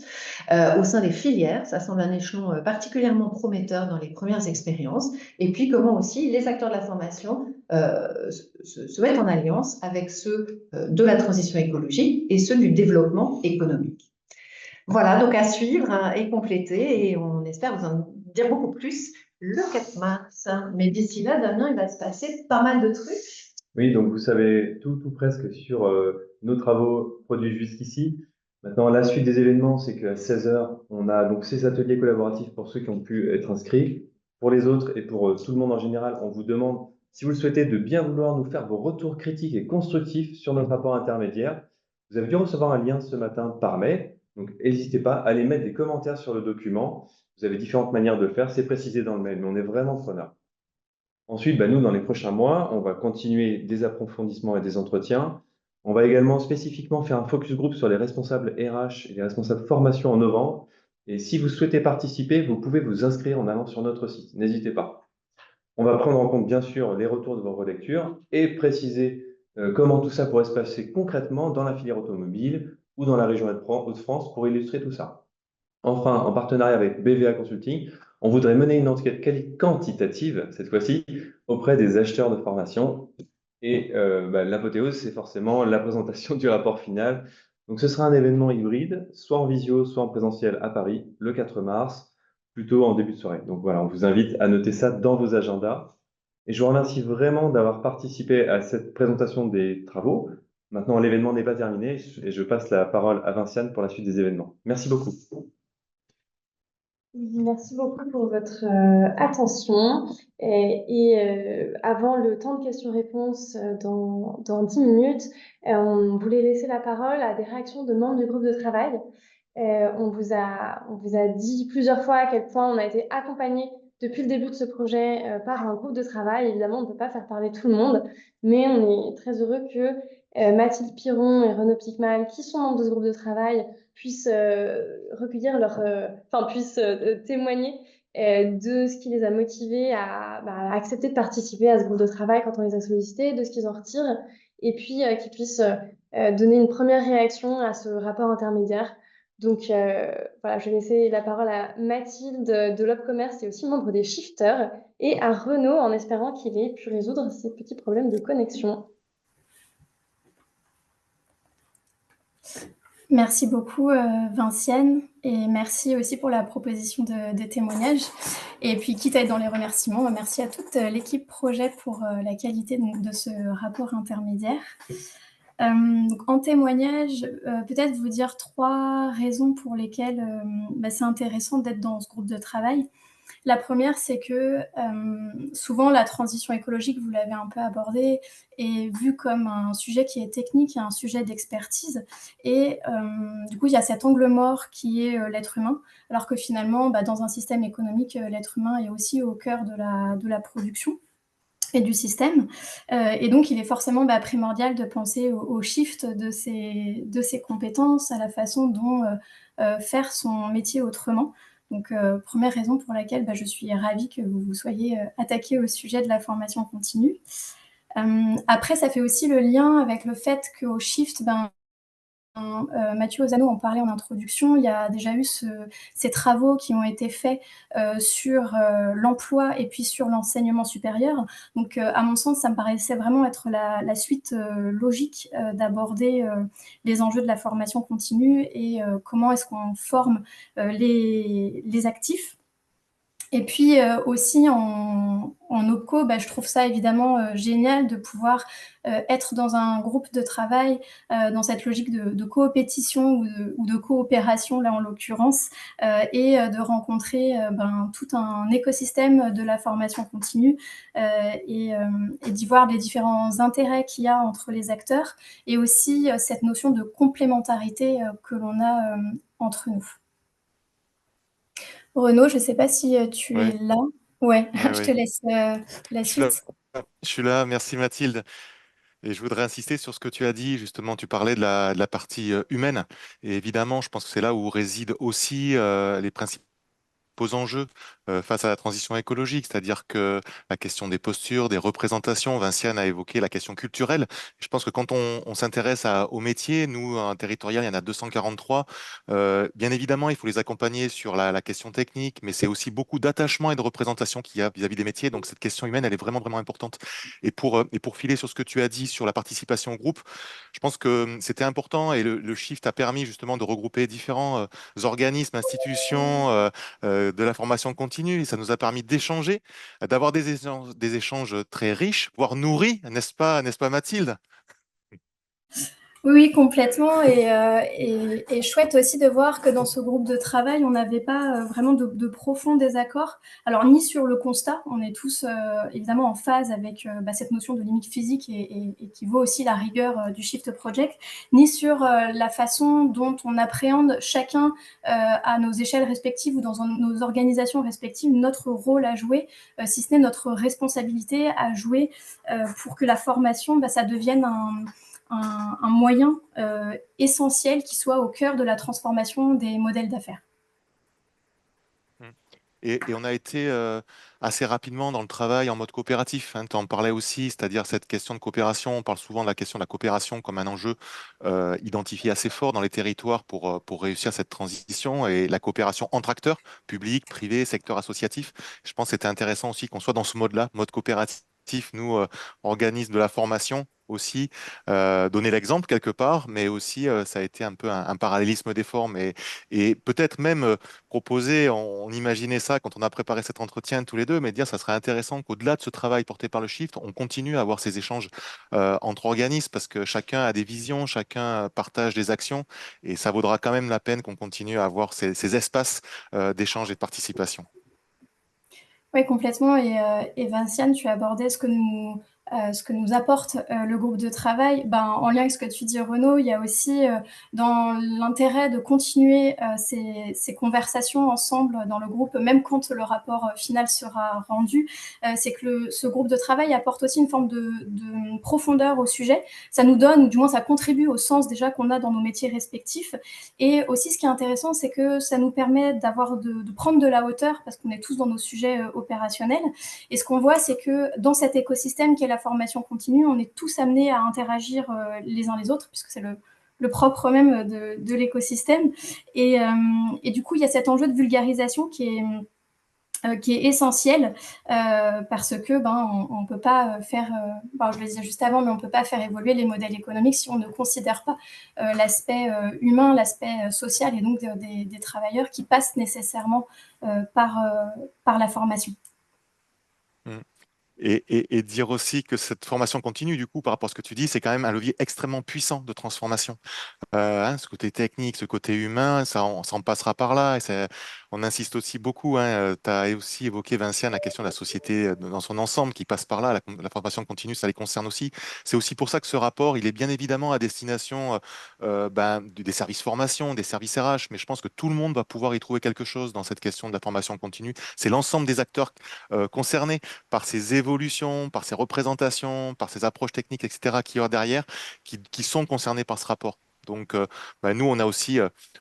au sein des filières, ça semble un échelon particulièrement prometteur dans les premières expériences. Et puis, comment aussi les acteurs de la formation se mettent en alliance avec ceux de la transition écologique et ceux du développement économique. Voilà, donc à suivre hein, et compléter, et on espère vous en dire beaucoup plus le 4 mars. Mais d'ici là, Damien, il va se passer pas mal de trucs. Oui, donc vous savez tout presque sur nos travaux produits jusqu'ici. Maintenant, la suite des événements, c'est qu'à 16 heures, on a donc ces ateliers collaboratifs pour ceux qui ont pu être inscrits. Pour les autres et pour tout le monde en général, on vous demande, si vous le souhaitez, de bien vouloir nous faire vos retours critiques et constructifs sur notre rapport intermédiaire. Vous avez dû recevoir un lien ce matin par mail, donc n'hésitez pas à aller mettre des commentaires sur le document. Vous avez différentes manières de le faire, c'est précisé dans le mail, mais on est vraiment preneurs. Ensuite, nous, dans les prochains mois, on va continuer des approfondissements et des entretiens. On va également spécifiquement faire un focus group sur les responsables RH et les responsables formation en novembre. Et si vous souhaitez participer, vous pouvez vous inscrire en allant sur notre site. N'hésitez pas. On va prendre en compte, bien sûr, les retours de vos relectures et préciser comment tout ça pourrait se passer concrètement dans la filière automobile ou dans la région Hauts-de-France pour illustrer tout ça. Enfin, en partenariat avec BVA Consulting, on voudrait mener une enquête quantitative, cette fois-ci, auprès des acheteurs de formation. Et l'apothéose, c'est forcément la présentation du rapport final. Donc, ce sera un événement hybride, soit en visio, soit en présentiel à Paris, le 4 mars, plutôt en début de soirée. Donc voilà, on vous invite à noter ça dans vos agendas. Et je vous remercie vraiment d'avoir participé à cette présentation des travaux. Maintenant, l'événement n'est pas terminé et je passe la parole à Vinciane pour la suite des événements. Merci beaucoup. Merci beaucoup pour votre attention. Avant le temps de questions-réponses dans 10 minutes, on voulait laisser la parole à des réactions de membres du groupe de travail. On vous a dit plusieurs fois à quel point on a été accompagné depuis le début de ce projet par un groupe de travail. Évidemment, on ne peut pas faire parler tout le monde, mais on est très heureux que Mathilde Piron et Renaud Picmal, qui sont membres de ce groupe de travail, puissent recueillir puissent témoigner de ce qui les a motivés à accepter de participer à ce groupe de travail quand on les a sollicités, de ce qu'ils en retirent, et puis qu'ils puissent donner une première réaction à ce rapport intermédiaire. Donc voilà, je vais laisser la parole à Mathilde de l'Opcommerce et aussi membre des Shifters, et à Renaud en espérant qu'il ait pu résoudre ces petits problèmes de connexion. Merci beaucoup Vinciane, et merci aussi pour la proposition de témoignage. Et puis quitte à être dans les remerciements, merci à toute l'équipe projet pour la qualité de ce rapport intermédiaire. Donc en témoignage, peut-être vous dire 3 raisons pour lesquelles c'est intéressant d'être dans ce groupe de travail. La première, c'est que souvent la transition écologique, vous l'avez un peu abordé, est vue comme un sujet qui est technique, un sujet d'expertise. Et du coup, il y a cet angle mort qui est l'être humain, alors que finalement, dans un système économique, l'être humain est aussi au cœur de la production et du système. Et donc, il est forcément primordial de penser au shift de ses compétences, à la façon dont faire son métier autrement. Donc, première raison pour laquelle je suis ravie que vous soyez attaqué au sujet de la formation continue. Après, ça fait aussi le lien avec le fait qu'au shift, Mathieu Ozano en parlait en introduction, il y a déjà eu ces travaux qui ont été faits sur l'emploi et puis sur l'enseignement supérieur. Donc, à mon sens, ça me paraissait vraiment être la suite logique d'aborder les enjeux de la formation continue et comment est-ce qu'on forme les actifs. Et puis aussi en OPCO, je trouve ça évidemment génial de pouvoir être dans un groupe de travail dans cette logique de coopétition ou de coopération, là en l'occurrence, et de rencontrer tout un écosystème de la formation continue et d'y voir les différents intérêts qu'il y a entre les acteurs et aussi cette notion de complémentarité que l'on a entre nous. Renaud, je ne sais pas si tu es là. Ouais, je te laisse la suite. Je suis là, merci Mathilde. Et je voudrais insister sur ce que tu as dit, justement, tu parlais de la partie humaine. Et évidemment, je pense que c'est là où résident aussi les principaux enjeux face à la transition écologique, c'est-à-dire que la question des postures, des représentations, Vinciane a évoqué la question culturelle. Je pense que quand on s'intéresse au métier, nous, en territorial, il y en a 243. Bien évidemment, il faut les accompagner sur la question technique, mais c'est aussi beaucoup d'attachement et de représentation qu'il y a vis-à-vis des métiers. Donc cette question humaine, elle est vraiment, vraiment importante. Et pour filer sur ce que tu as dit sur la participation au groupe, je pense que c'était important et le shift a permis justement de regrouper différents organismes, institutions, de la formation continue. Et ça nous a permis d'échanger, d'avoir des échanges très riches, voire nourris, n'est-ce pas Mathilde? Oui, oui, complètement. Et chouette aussi de voir que dans ce groupe de travail, on n'avait pas vraiment de profonds désaccords. Alors, ni sur le constat, on est tous évidemment en phase avec cette notion de limite physique et qui vaut aussi la rigueur du Shift Project, ni sur la façon dont on appréhende chacun à nos échelles respectives ou dans nos organisations respectives notre rôle à jouer, si ce n'est notre responsabilité à jouer pour que la formation, ça devienne un moyen essentiel qui soit au cœur de la transformation des modèles d'affaires. Mm. Et on a été assez rapidement dans le travail en mode coopératif. Hein. Tu en parlais aussi, c'est-à-dire cette question de coopération. On parle souvent de la question de la coopération comme un enjeu identifié assez fort dans les territoires pour réussir cette transition et la coopération entre acteurs, publics, privés, secteur associatif. Je pense que c'était intéressant aussi qu'on soit dans ce mode-là, mode coopératif. Nous, organismes de la formation aussi, donner l'exemple quelque part, mais aussi ça a été un peu un parallélisme des formes et peut-être même proposer, on imaginait ça quand on a préparé cet entretien tous les deux, mais dire ça serait intéressant qu'au-delà de ce travail porté par le Shift, on continue à avoir ces échanges entre organismes parce que chacun a des visions, chacun partage des actions et ça vaudra quand même la peine qu'on continue à avoir ces espaces d'échange et de participation. Oui, complètement. Et Vinciane, tu as abordé ce que nous apporte le groupe de travail. En lien avec ce que tu dis, Renaud, il y a aussi dans l'intérêt de continuer ces conversations ensemble dans le groupe, même quand le rapport final sera rendu, c'est que ce groupe de travail apporte aussi une forme de profondeur au sujet. Ça nous donne, ou du moins ça contribue au sens déjà qu'on a dans nos métiers respectifs. Et aussi, ce qui est intéressant, c'est que ça nous permet de prendre de la hauteur parce qu'on est tous dans nos sujets opérationnels. Et ce qu'on voit, c'est que dans cet écosystème qui est la formation continue, on est tous amenés à interagir les uns les autres, puisque c'est le propre même de l'écosystème. Et du coup, il y a cet enjeu de vulgarisation qui est essentiel parce que on peut pas faire, je le disais juste avant, mais on peut pas faire évoluer les modèles économiques si on ne considère pas l'aspect humain, l'aspect social et donc des travailleurs qui passent nécessairement par la formation. Mm. Et dire aussi que cette formation continue, du coup, par rapport à ce que tu dis, c'est quand même un levier extrêmement puissant de transformation. Ce côté technique, ce côté humain, ça en passera par là. Et on insiste aussi beaucoup. Tu as aussi évoqué, Vinciane, la question de la société dans son ensemble qui passe par là. La formation continue, ça les concerne aussi. C'est aussi pour ça que ce rapport, il est bien évidemment à destination des services formation, des services RH. Mais je pense que tout le monde va pouvoir y trouver quelque chose dans cette question de la formation continue. C'est l'ensemble des acteurs concernés par ces évolutions, par ces représentations, par ces approches techniques, etc., qui y a derrière, qui sont concernés par ce rapport. Donc, nous, on a aussi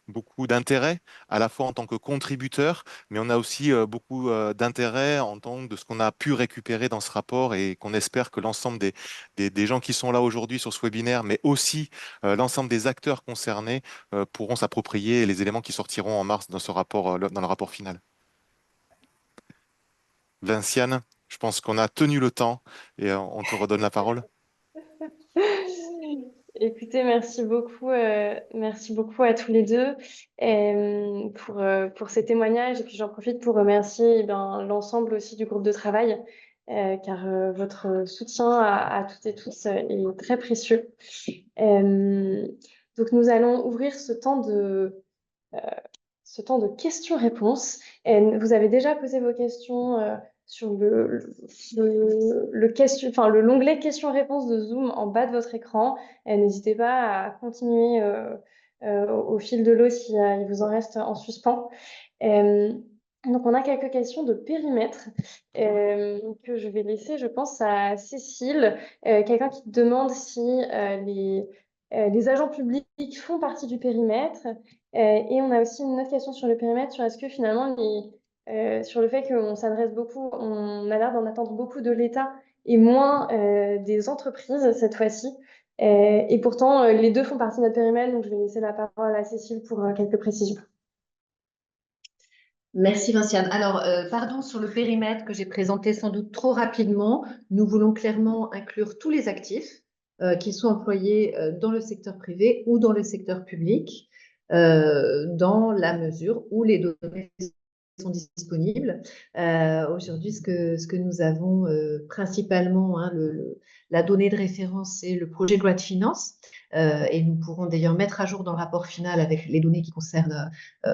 beaucoup d'intérêt, à la fois en tant que contributeur, mais on a aussi beaucoup d'intérêt en tant que de ce qu'on a pu récupérer dans ce rapport et qu'on espère que l'ensemble des gens qui sont là aujourd'hui sur ce webinaire, mais aussi l'ensemble des acteurs concernés pourront s'approprier les éléments qui sortiront en mars dans ce rapport, dans le rapport final. Vinciane, je pense qu'on a tenu le temps et on te redonne la parole. Écoutez, merci beaucoup à tous les deux pour ces témoignages. Et puis j'en profite pour remercier l'ensemble aussi du groupe de travail, car votre soutien à toutes et tous est très précieux. Donc nous allons ouvrir ce temps de questions-réponses. Vous avez déjà posé vos questions sur l'onglet questions-réponses de Zoom en bas de votre écran. N'hésitez pas à continuer au fil de l'eau si il vous en reste en suspens. Donc, on a quelques questions de périmètre que je vais laisser, je pense, à Cécile. Quelqu'un qui demande si les agents publics font partie du périmètre. Et on a aussi une autre question sur le périmètre, sur est-ce que finalement, sur le fait qu'on s'adresse beaucoup, on a l'air d'en attendre beaucoup de l'État et moins des entreprises cette fois-ci. Et pourtant, les deux font partie de notre périmètre, donc je vais laisser la parole à Cécile pour quelques précisions. Merci Vinciane. Alors, pardon sur le périmètre que j'ai présenté sans doute trop rapidement. Nous voulons clairement inclure tous les actifs, qu'ils soient employés dans le secteur privé ou dans le secteur public, dans la mesure où les données sont disponibles. Aujourd'hui, ce que nous avons principalement, hein, la donnée de référence, c'est le projet de loi de finances. Et nous pourrons d'ailleurs mettre à jour dans le rapport final avec les données qui concernent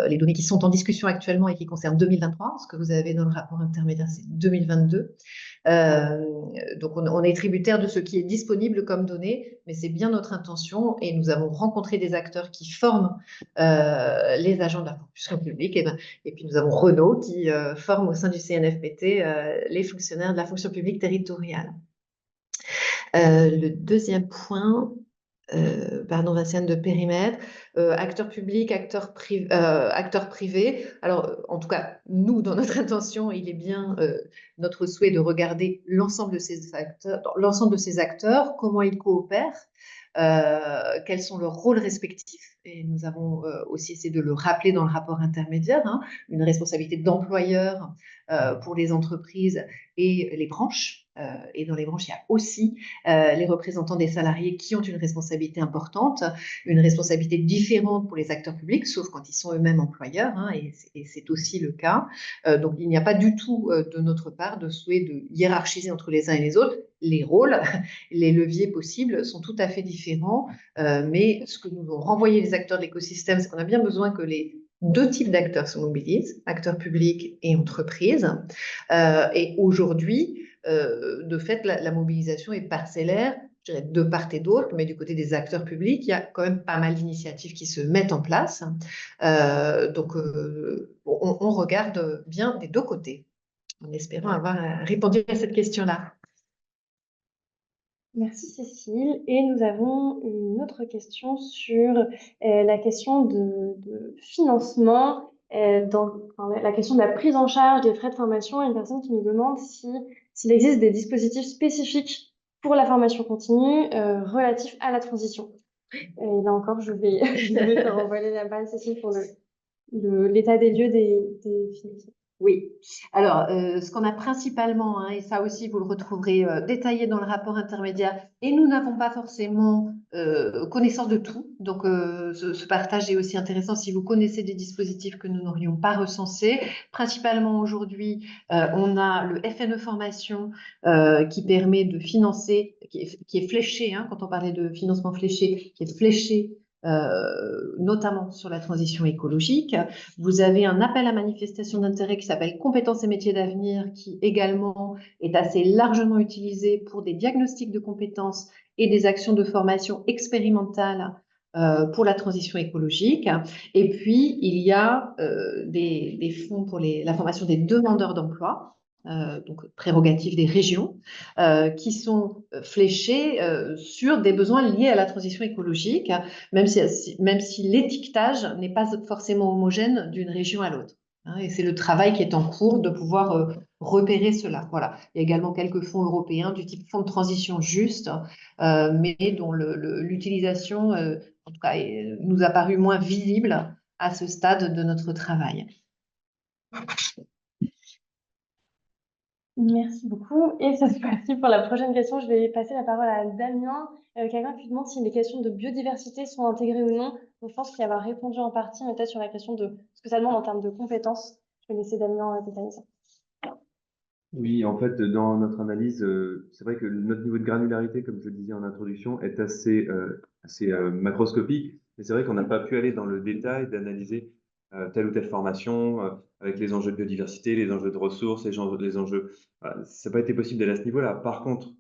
les données qui sont en discussion actuellement et qui concernent 2023. Ce que vous avez dans le rapport intermédiaire, c'est 2022. Donc, on est tributaire de ce qui est disponible comme données, mais c'est bien notre intention et nous avons rencontré des acteurs qui forment les agents de la fonction publique et puis nous avons Renault qui forme au sein du CNFPT les fonctionnaires de la fonction publique territoriale. Le deuxième point, pardon Vinciane, de périmètre, acteurs publics, acteurs privés. Alors, en tout cas, nous, dans notre intention, il est bien notre souhait de regarder l'ensemble de ces acteurs, comment ils coopèrent, quels sont leurs rôles respectifs. Et nous avons aussi essayé de le rappeler dans le rapport intermédiaire, hein, une responsabilité d'employeur pour les entreprises et les branches. Et dans les branches, il y a aussi les représentants des salariés qui ont une responsabilité importante, une responsabilité différente pour les acteurs publics, sauf quand ils sont eux-mêmes employeurs, hein, et c'est aussi le cas. Donc, il n'y a pas du tout de notre part de souhait de hiérarchiser entre les uns et les autres. Les rôles, les leviers possibles sont tout à fait différents, mais ce que nous ont renvoyé les acteurs de l'écosystème, c'est qu'on a bien besoin que les deux types d'acteurs se mobilisent, acteurs publics et entreprises. Et aujourd'hui, de fait, la mobilisation est parcellaire, je dirais de part et d'autre, mais du côté des acteurs publics, il y a quand même pas mal d'initiatives qui se mettent en place. Donc, on regarde bien des deux côtés, en espérant avoir répondu à cette question-là. Merci Cécile. Et nous avons une autre question sur la question de financement, la question de la prise en charge des frais de formation. Une personne qui nous demande s'il existe des dispositifs spécifiques pour la formation continue relatifs à la transition. Et là encore, je vais te renvoyer la balle, Cécile, pour l'état des lieux des financements. Oui, alors ce qu'on a principalement, hein, et ça aussi vous le retrouverez détaillé dans le rapport intermédiaire, et nous n'avons pas forcément connaissance de tout, donc ce partage est aussi intéressant si vous connaissez des dispositifs que nous n'aurions pas recensés. Principalement aujourd'hui, on a le FNE Formation qui permet de financer, qui est fléché, hein, quand on parlait de financement fléché, qui est fléché notamment sur la transition écologique. Vous avez un appel à manifestation d'intérêt qui s'appelle Compétences et métiers d'avenir, qui également est assez largement utilisé pour des diagnostics de compétences et des actions de formation expérimentales pour la transition écologique. Et puis, il y a des fonds pour la formation des demandeurs d'emploi, donc prérogatives des régions, qui sont fléchés sur des besoins liés à la transition écologique, même si l'étiquetage n'est pas forcément homogène d'une région à l'autre. Hein, et c'est le travail qui est en cours de pouvoir repérer cela. Voilà. Il y a également quelques fonds européens du type fonds de transition juste, mais dont l'utilisation, en tout cas, nous a paru moins visible à ce stade de notre travail. Merci beaucoup. Et ça c'est parti pour la prochaine question. Je vais passer la parole à Damien. Quelqu'un qui demande si les questions de biodiversité sont intégrées ou non. Donc, je pense qu'il va répondu en partie, mais peut-être sur la question de ce que ça demande en termes de compétences. Je vais laisser Damien détailler ça. Oui, en fait, dans notre analyse, c'est vrai que notre niveau de granularité, comme je le disais en introduction, est assez macroscopique. Mais c'est vrai qu'on n'a pas pu aller dans le détail d'analyser telle ou telle formation avec les enjeux de biodiversité, les enjeux de ressources, les enjeux. Ça n'a pas été possible d'aller à ce niveau-là. Par contre,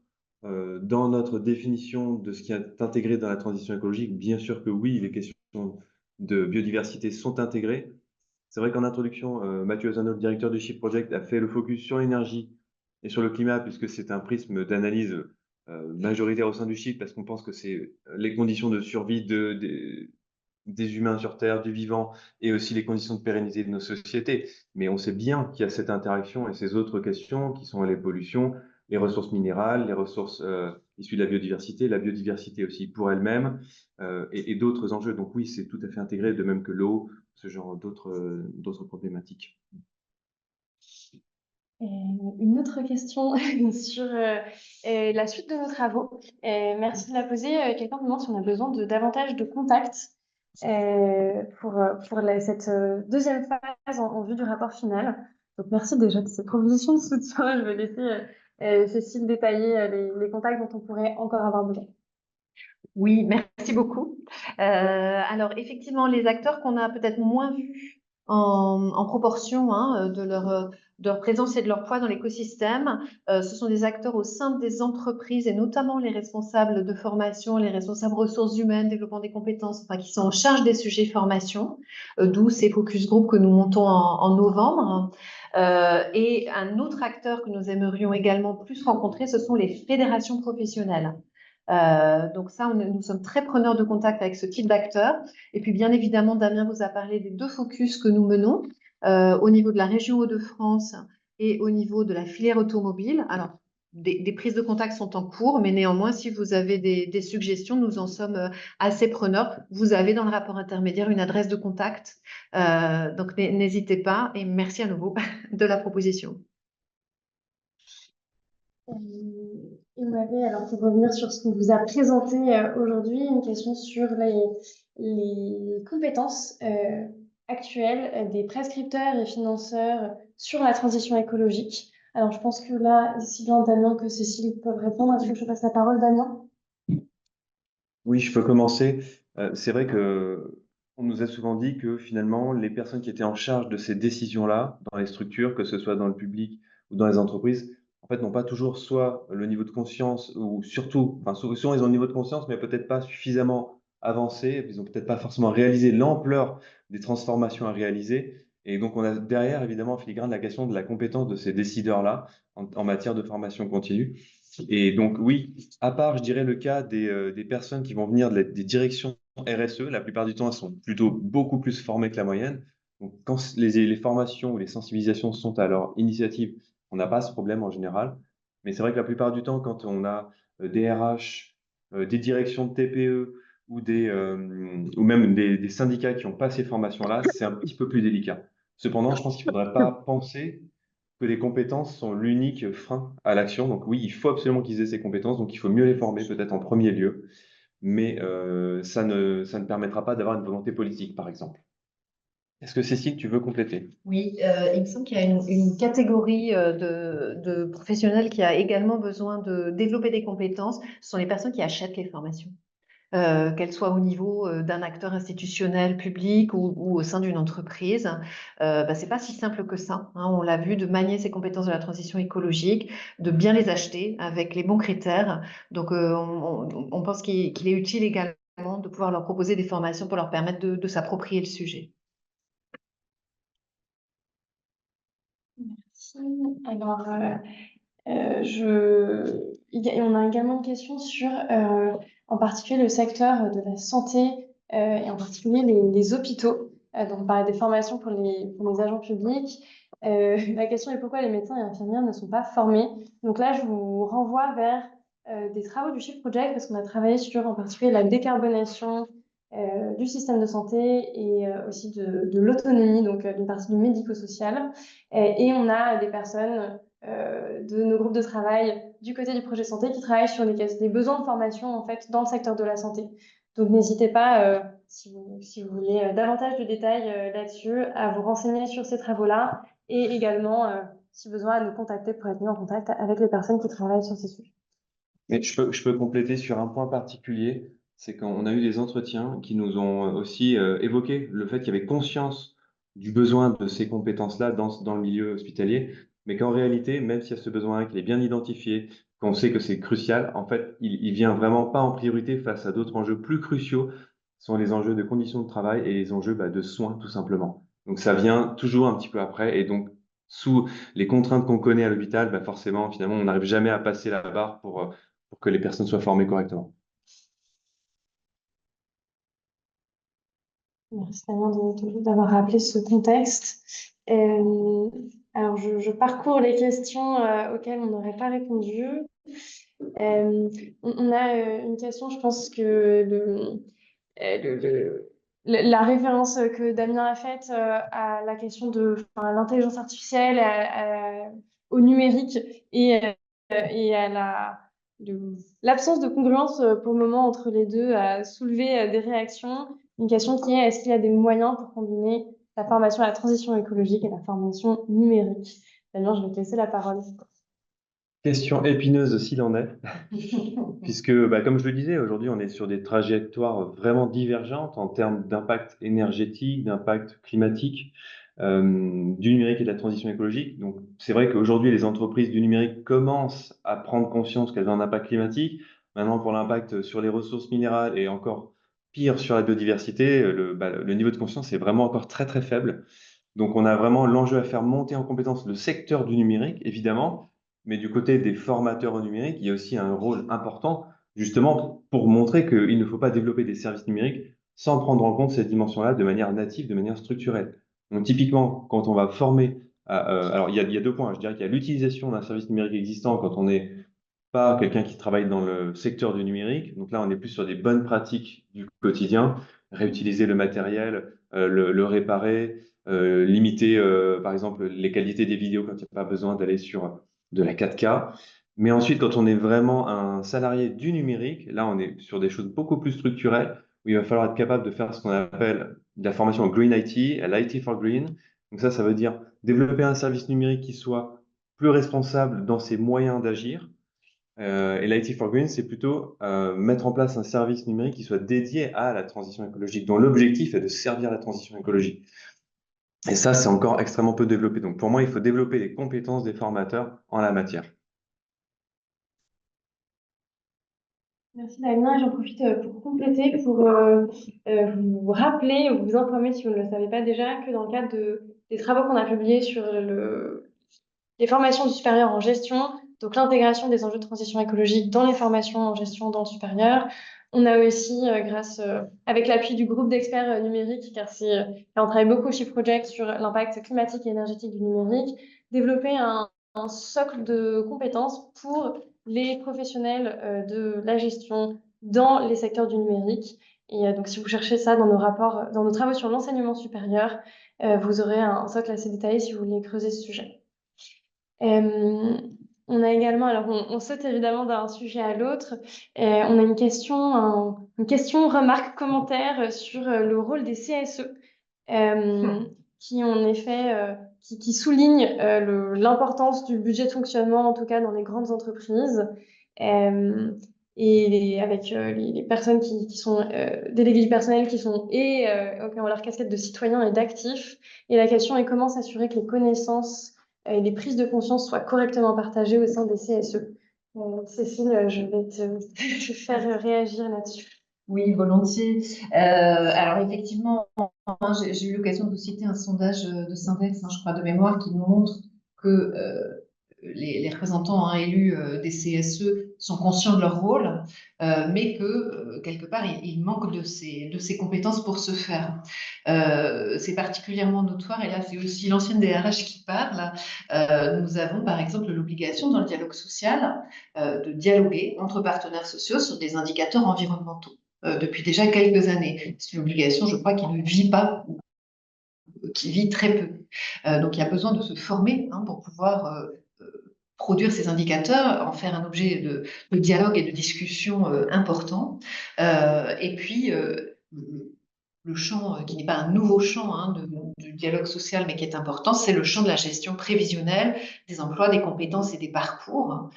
dans notre définition de ce qui est intégré dans la transition écologique, bien sûr que oui, les questions de biodiversité sont intégrées. C'est vrai qu'en introduction, Mathieu Ozano, le directeur du Shift Project, a fait le focus sur l'énergie et sur le climat, puisque c'est un prisme d'analyse majoritaire au sein du Shift, parce qu'on pense que c'est les conditions de survie des humains sur Terre, du vivant, et aussi les conditions de pérennité de nos sociétés. Mais on sait bien qu'il y a cette interaction et ces autres questions qui sont les pollutions, les ressources minérales, les ressources issues de la biodiversité aussi pour elle-même, et d'autres enjeux. Donc oui, c'est tout à fait intégré, de même que l'eau, ce genre d'autres problématiques. Une autre question sur la suite de nos travaux. Merci de la poser. Quelqu'un me demande si on a besoin de davantage de contacts pour cette deuxième phase en vue du rapport final. Donc merci déjà de cette proposition de soutien. Je vais laisser Cécile détailler les contacts dont on pourrait encore avoir besoin. Oui, merci beaucoup. Alors, effectivement, les acteurs qu'on a peut-être moins vus en proportion hein, de leur présence et de leur poids dans l'écosystème, ce sont des acteurs au sein des entreprises et notamment les responsables de formation, les responsables ressources humaines, développement des compétences, enfin, qui sont en charge des sujets formation, d'où ces focus group que nous montons en novembre. Et un autre acteur que nous aimerions également plus rencontrer, ce sont les fédérations professionnelles. Donc ça, nous sommes très preneurs de contact avec ce type d'acteurs. Et puis bien évidemment, Damien vous a parlé des 2 focus que nous menons au niveau de la région Hauts-de-France et au niveau de la filière automobile. Alors, des prises de contact sont en cours, mais néanmoins, si vous avez des suggestions, nous en sommes assez preneurs. Vous avez dans le rapport intermédiaire une adresse de contact. Donc n'hésitez pas et merci à nouveau de la proposition. Il m'avait, alors pour revenir sur ce qu'on vous a présenté aujourd'hui, une question sur les compétences actuelles des prescripteurs et financeurs sur la transition écologique. Alors je pense que là, ici bien Damien que Cécile peuvent répondre. Est-ce que je passe la parole, Damien? Oui, je peux commencer. C'est vrai que on nous a souvent dit que finalement, les personnes qui étaient en charge de ces décisions-là, dans les structures, que ce soit dans le public ou dans les entreprises, en fait, n'ont pas toujours soit le niveau de conscience ou surtout, enfin, souvent ils ont le niveau de conscience, mais peut-être pas suffisamment avancé. Ils ont peut-être pas forcément réalisé l'ampleur des transformations à réaliser. Et donc, on a derrière, évidemment, en filigrane, la question de la compétence de ces décideurs-là en matière de formation continue. Et donc, oui, à part, je dirais, le cas des personnes qui vont venir des directions RSE, la plupart du temps, elles sont plutôt beaucoup plus formées que la moyenne. Donc, quand les formations ou les sensibilisations sont à leur initiative, on n'a pas ce problème en général. Mais c'est vrai que la plupart du temps, quand on a des RH, des directions de TPE ou même des syndicats qui n'ont pas ces formations-là, c'est un petit peu plus délicat. Cependant, je pense qu'il ne faudrait pas penser que les compétences sont l'unique frein à l'action. Donc oui, il faut absolument qu'ils aient ces compétences, donc il faut mieux les former peut-être en premier lieu, mais ça ne permettra pas d'avoir une volonté politique, par exemple. Est-ce que Cécile, tu veux compléter? Oui, il me semble qu'il y a une catégorie de professionnels qui a également besoin de développer des compétences. Ce sont les personnes qui achètent les formations. Qu'elle soit au niveau d'un acteur institutionnel public ou au sein d'une entreprise. C'est pas si simple que ça, hein. On l'a vu, de manier ces compétences de la transition écologique, de bien les acheter avec les bons critères. Donc, on pense qu'il est utile également de pouvoir leur proposer des formations pour leur permettre de s'approprier le sujet. Merci. Alors, on a également une question sur, en particulier, le secteur de la santé et en particulier les hôpitaux. Donc, on parlait des formations pour les agents publics. La question est pourquoi les médecins et infirmières ne sont pas formés. Donc là, je vous renvoie vers des travaux du Shift Project parce qu'on a travaillé sur, en particulier, la décarbonation du système de santé et aussi de l'autonomie, donc d'une partie du médico-social. Et on a des personnes de nos groupes de travail du côté du projet santé qui travaillent sur les besoins de formation en fait dans le secteur de la santé. Donc n'hésitez pas, si vous voulez davantage de détails là-dessus, à vous renseigner sur ces travaux-là et également, si besoin, à nous contacter pour être mis en contact avec les personnes qui travaillent sur ces sujets. Mais je peux compléter sur un point particulier, c'est qu'on a eu des entretiens qui nous ont aussi évoqué le fait qu'il y avait conscience du besoin de ces compétences-là dans le milieu hospitalier, mais qu'en réalité, même s'il y a ce besoin, qu'il est bien identifié, qu'on sait que c'est crucial, en fait, il vient vraiment pas en priorité face à d'autres enjeux plus cruciaux, qui sont les enjeux de conditions de travail et les enjeux de soins, tout simplement. Donc, ça vient toujours un petit peu après. Et donc, sous les contraintes qu'on connaît à l'hôpital, bah forcément, finalement, on n'arrive jamais à passer la barre pour que les personnes soient formées correctement. Merci Damien d'avoir rappelé ce contexte. Euh, alors, je parcours les questions auxquelles on n'aurait pas répondu. On a une question, je pense que la référence que Damien a faite à la question de l'intelligence artificielle, au numérique et à l'absence de congruence pour le moment entre les deux a soulevé des réactions. Une question qui est, est-ce qu'il y a des moyens pour combiner la formation à la transition écologique et la formation numérique? Damien, je vais te laisser la parole. Question épineuse s'il en est, puisque, bah, comme je le disais, aujourd'hui, on est sur des trajectoires vraiment divergentes en termes d'impact énergétique, d'impact climatique, du numérique et de la transition écologique. Donc, c'est vrai qu'aujourd'hui, les entreprises du numérique commencent à prendre conscience qu'elles ont un impact climatique. Maintenant, pour l'impact sur les ressources minérales et encore pire sur la biodiversité, le niveau de conscience est vraiment encore très, très faible. Donc, on a vraiment l'enjeu à faire monter en compétence le secteur du numérique, évidemment, mais du côté des formateurs au numérique, il y a aussi un rôle important, justement, pour montrer qu'il ne faut pas développer des services numériques sans prendre en compte cette dimension-là de manière native, de manière structurelle. Donc, typiquement, quand on va former, alors il y a deux points. Je dirais qu'il y a l'utilisation d'un service numérique existant quand on n'est pas quelqu'un qui travaille dans le secteur du numérique. Donc là, on est plus sur des bonnes pratiques du quotidien, réutiliser le matériel, le réparer, limiter, par exemple, les qualités des vidéos quand il n'y a pas besoin d'aller sur de la 4K. Mais ensuite, quand on est vraiment un salarié du numérique, là, on est sur des choses beaucoup plus structurelles, où il va falloir être capable de faire ce qu'on appelle de la formation en Green IT, à l'IT for Green. Donc ça veut dire développer un service numérique qui soit plus responsable dans ses moyens d'agir. Et l'IT for Green, c'est plutôt mettre en place un service numérique qui soit dédié à la transition écologique, dont l'objectif est de servir la transition écologique. Et ça, c'est encore extrêmement peu développé. Donc pour moi, il faut développer les compétences des formateurs en la matière. Merci Damien. J'en profite pour compléter, pour vous rappeler ou vous informer, si vous ne le savez pas déjà, que dans le cadre des travaux qu'on a publiés sur les formations du supérieur en gestion, donc l'intégration des enjeux de transition écologique dans les formations en gestion dans le supérieur, on a aussi, avec l'appui du groupe d'experts numériques, car on travaille beaucoup chez Project sur l'impact climatique et énergétique du numérique, développé un socle de compétences pour les professionnels de la gestion dans les secteurs du numérique. Et donc, si vous cherchez ça dans nos rapports, dans nos travaux sur l'enseignement supérieur, vous aurez un socle assez détaillé si vous voulez creuser ce sujet. On a également, alors on saute évidemment d'un sujet à l'autre, on a une question, remarque, commentaire sur le rôle des CSE, qui en effet qui souligne l'importance du budget de fonctionnement, en tout cas dans les grandes entreprises, et avec les personnes qui sont déléguées du personnel, qui sont qui ont leur casquette de citoyens et d'actifs. Et la question est comment s'assurer que les connaissances et les prises de conscience soient correctement partagées au sein des CSE. Cécile, je vais te faire réagir là-dessus. Oui, volontiers. Alors effectivement, j'ai eu l'occasion de citer un sondage de Syndex, je crois, de mémoire, qui nous montre que les représentants élus des CSE sont conscients de leur rôle, mais que quelque part, il manque de ces compétences pour se faire. C'est particulièrement notoire, et là, c'est aussi l'ancienne DRH qui parle. Nous avons par exemple l'obligation dans le dialogue social de dialoguer entre partenaires sociaux sur des indicateurs environnementaux depuis déjà quelques années. C'est une obligation, je crois, qui ne vit pas, qui vit très peu. Donc, il y a besoin de se former pour pouvoir produire ces indicateurs, en faire un objet de dialogue et de discussion important. Et puis, le champ, qui n'est pas un nouveau champ du dialogue social, mais qui est important, c'est le champ de la gestion prévisionnelle des emplois, des compétences et des parcours,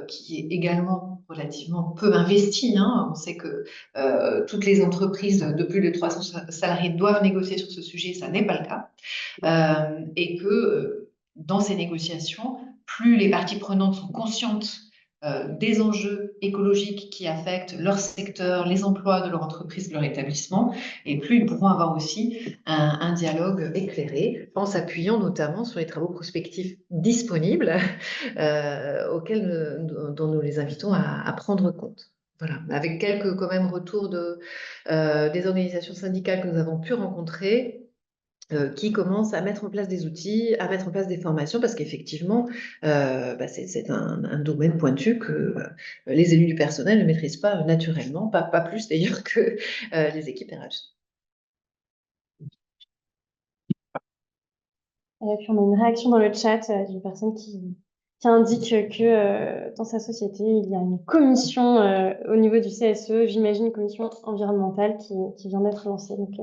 qui est également relativement peu investi. On sait que toutes les entreprises de plus de 300 salariés doivent négocier sur ce sujet, ça n'est pas le cas. Et que dans ces négociations, plus les parties prenantes sont conscientes des enjeux écologiques qui affectent leur secteur, les emplois de leur entreprise, de leur établissement, et plus ils pourront avoir aussi un dialogue éclairé en s'appuyant notamment sur les travaux prospectifs disponibles dont nous les invitons à prendre compte. Voilà, avec quelques quand même retours des organisations syndicales que nous avons pu rencontrer qui commencent à mettre en place des outils, à mettre en place des formations, parce qu'effectivement, c'est un domaine pointu que les élus du personnel ne maîtrisent pas naturellement, pas plus d'ailleurs que les équipes RH. Et puis on a une réaction dans le chat d'une personne qui indique que dans sa société, il y a une commission au niveau du CSE, j'imagine une commission environnementale qui vient d'être lancée. Donc,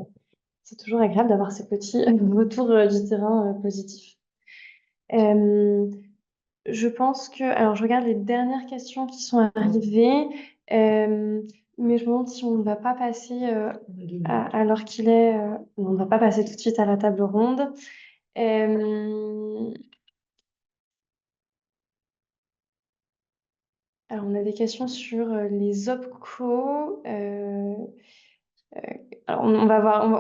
c'est toujours agréable d'avoir ces petits retours du terrain positifs. Je pense que... Alors, je regarde les dernières questions qui sont arrivées, mais je me demande si on ne va pas passer, alors qu'il est... on ne va pas passer tout de suite à la table ronde. Alors, on a des questions sur les OPCO. Alors, on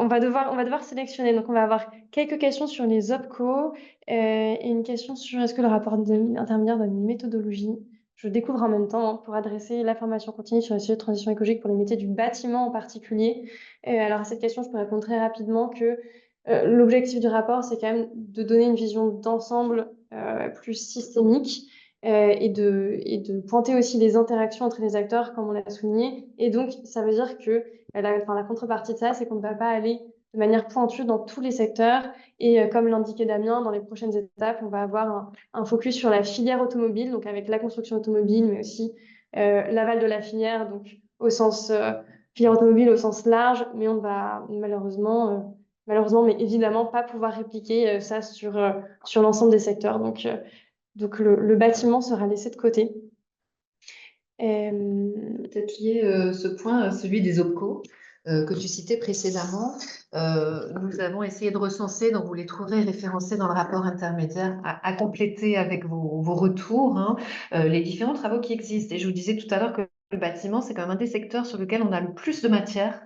va devoir sélectionner. Donc, on va avoir quelques questions sur les OPCO et une question sur est-ce que le rapport intermédiaire donne une méthodologie. Je découvre en même temps pour adresser la formation continue sur les sujets de transition écologique pour les métiers du bâtiment en particulier. Alors, à cette question, je peux répondre très rapidement que l'objectif du rapport, c'est quand même de donner une vision d'ensemble plus systémique et de pointer aussi les interactions entre les acteurs, comme on l'a souligné. Et donc, ça veut dire que la contrepartie de ça, c'est qu'on ne va pas aller de manière pointue dans tous les secteurs. Et comme l'indiquait Damien, dans les prochaines étapes, on va avoir un focus sur la filière automobile, donc avec la construction automobile, mais aussi l'aval de la filière, donc au sens filière automobile au sens large, mais on va malheureusement, mais évidemment pas pouvoir répliquer ça sur l'ensemble des secteurs. Donc le bâtiment sera laissé de côté. Peut-être lié ce point, celui des OPCO que tu citais précédemment. Nous avons essayé de recenser, donc vous les trouverez référencés dans le rapport intermédiaire à compléter avec vos retours, hein, les différents travaux qui existent. Et je vous disais tout à l'heure que le bâtiment, c'est quand même un des secteurs sur lequel on a le plus de matière.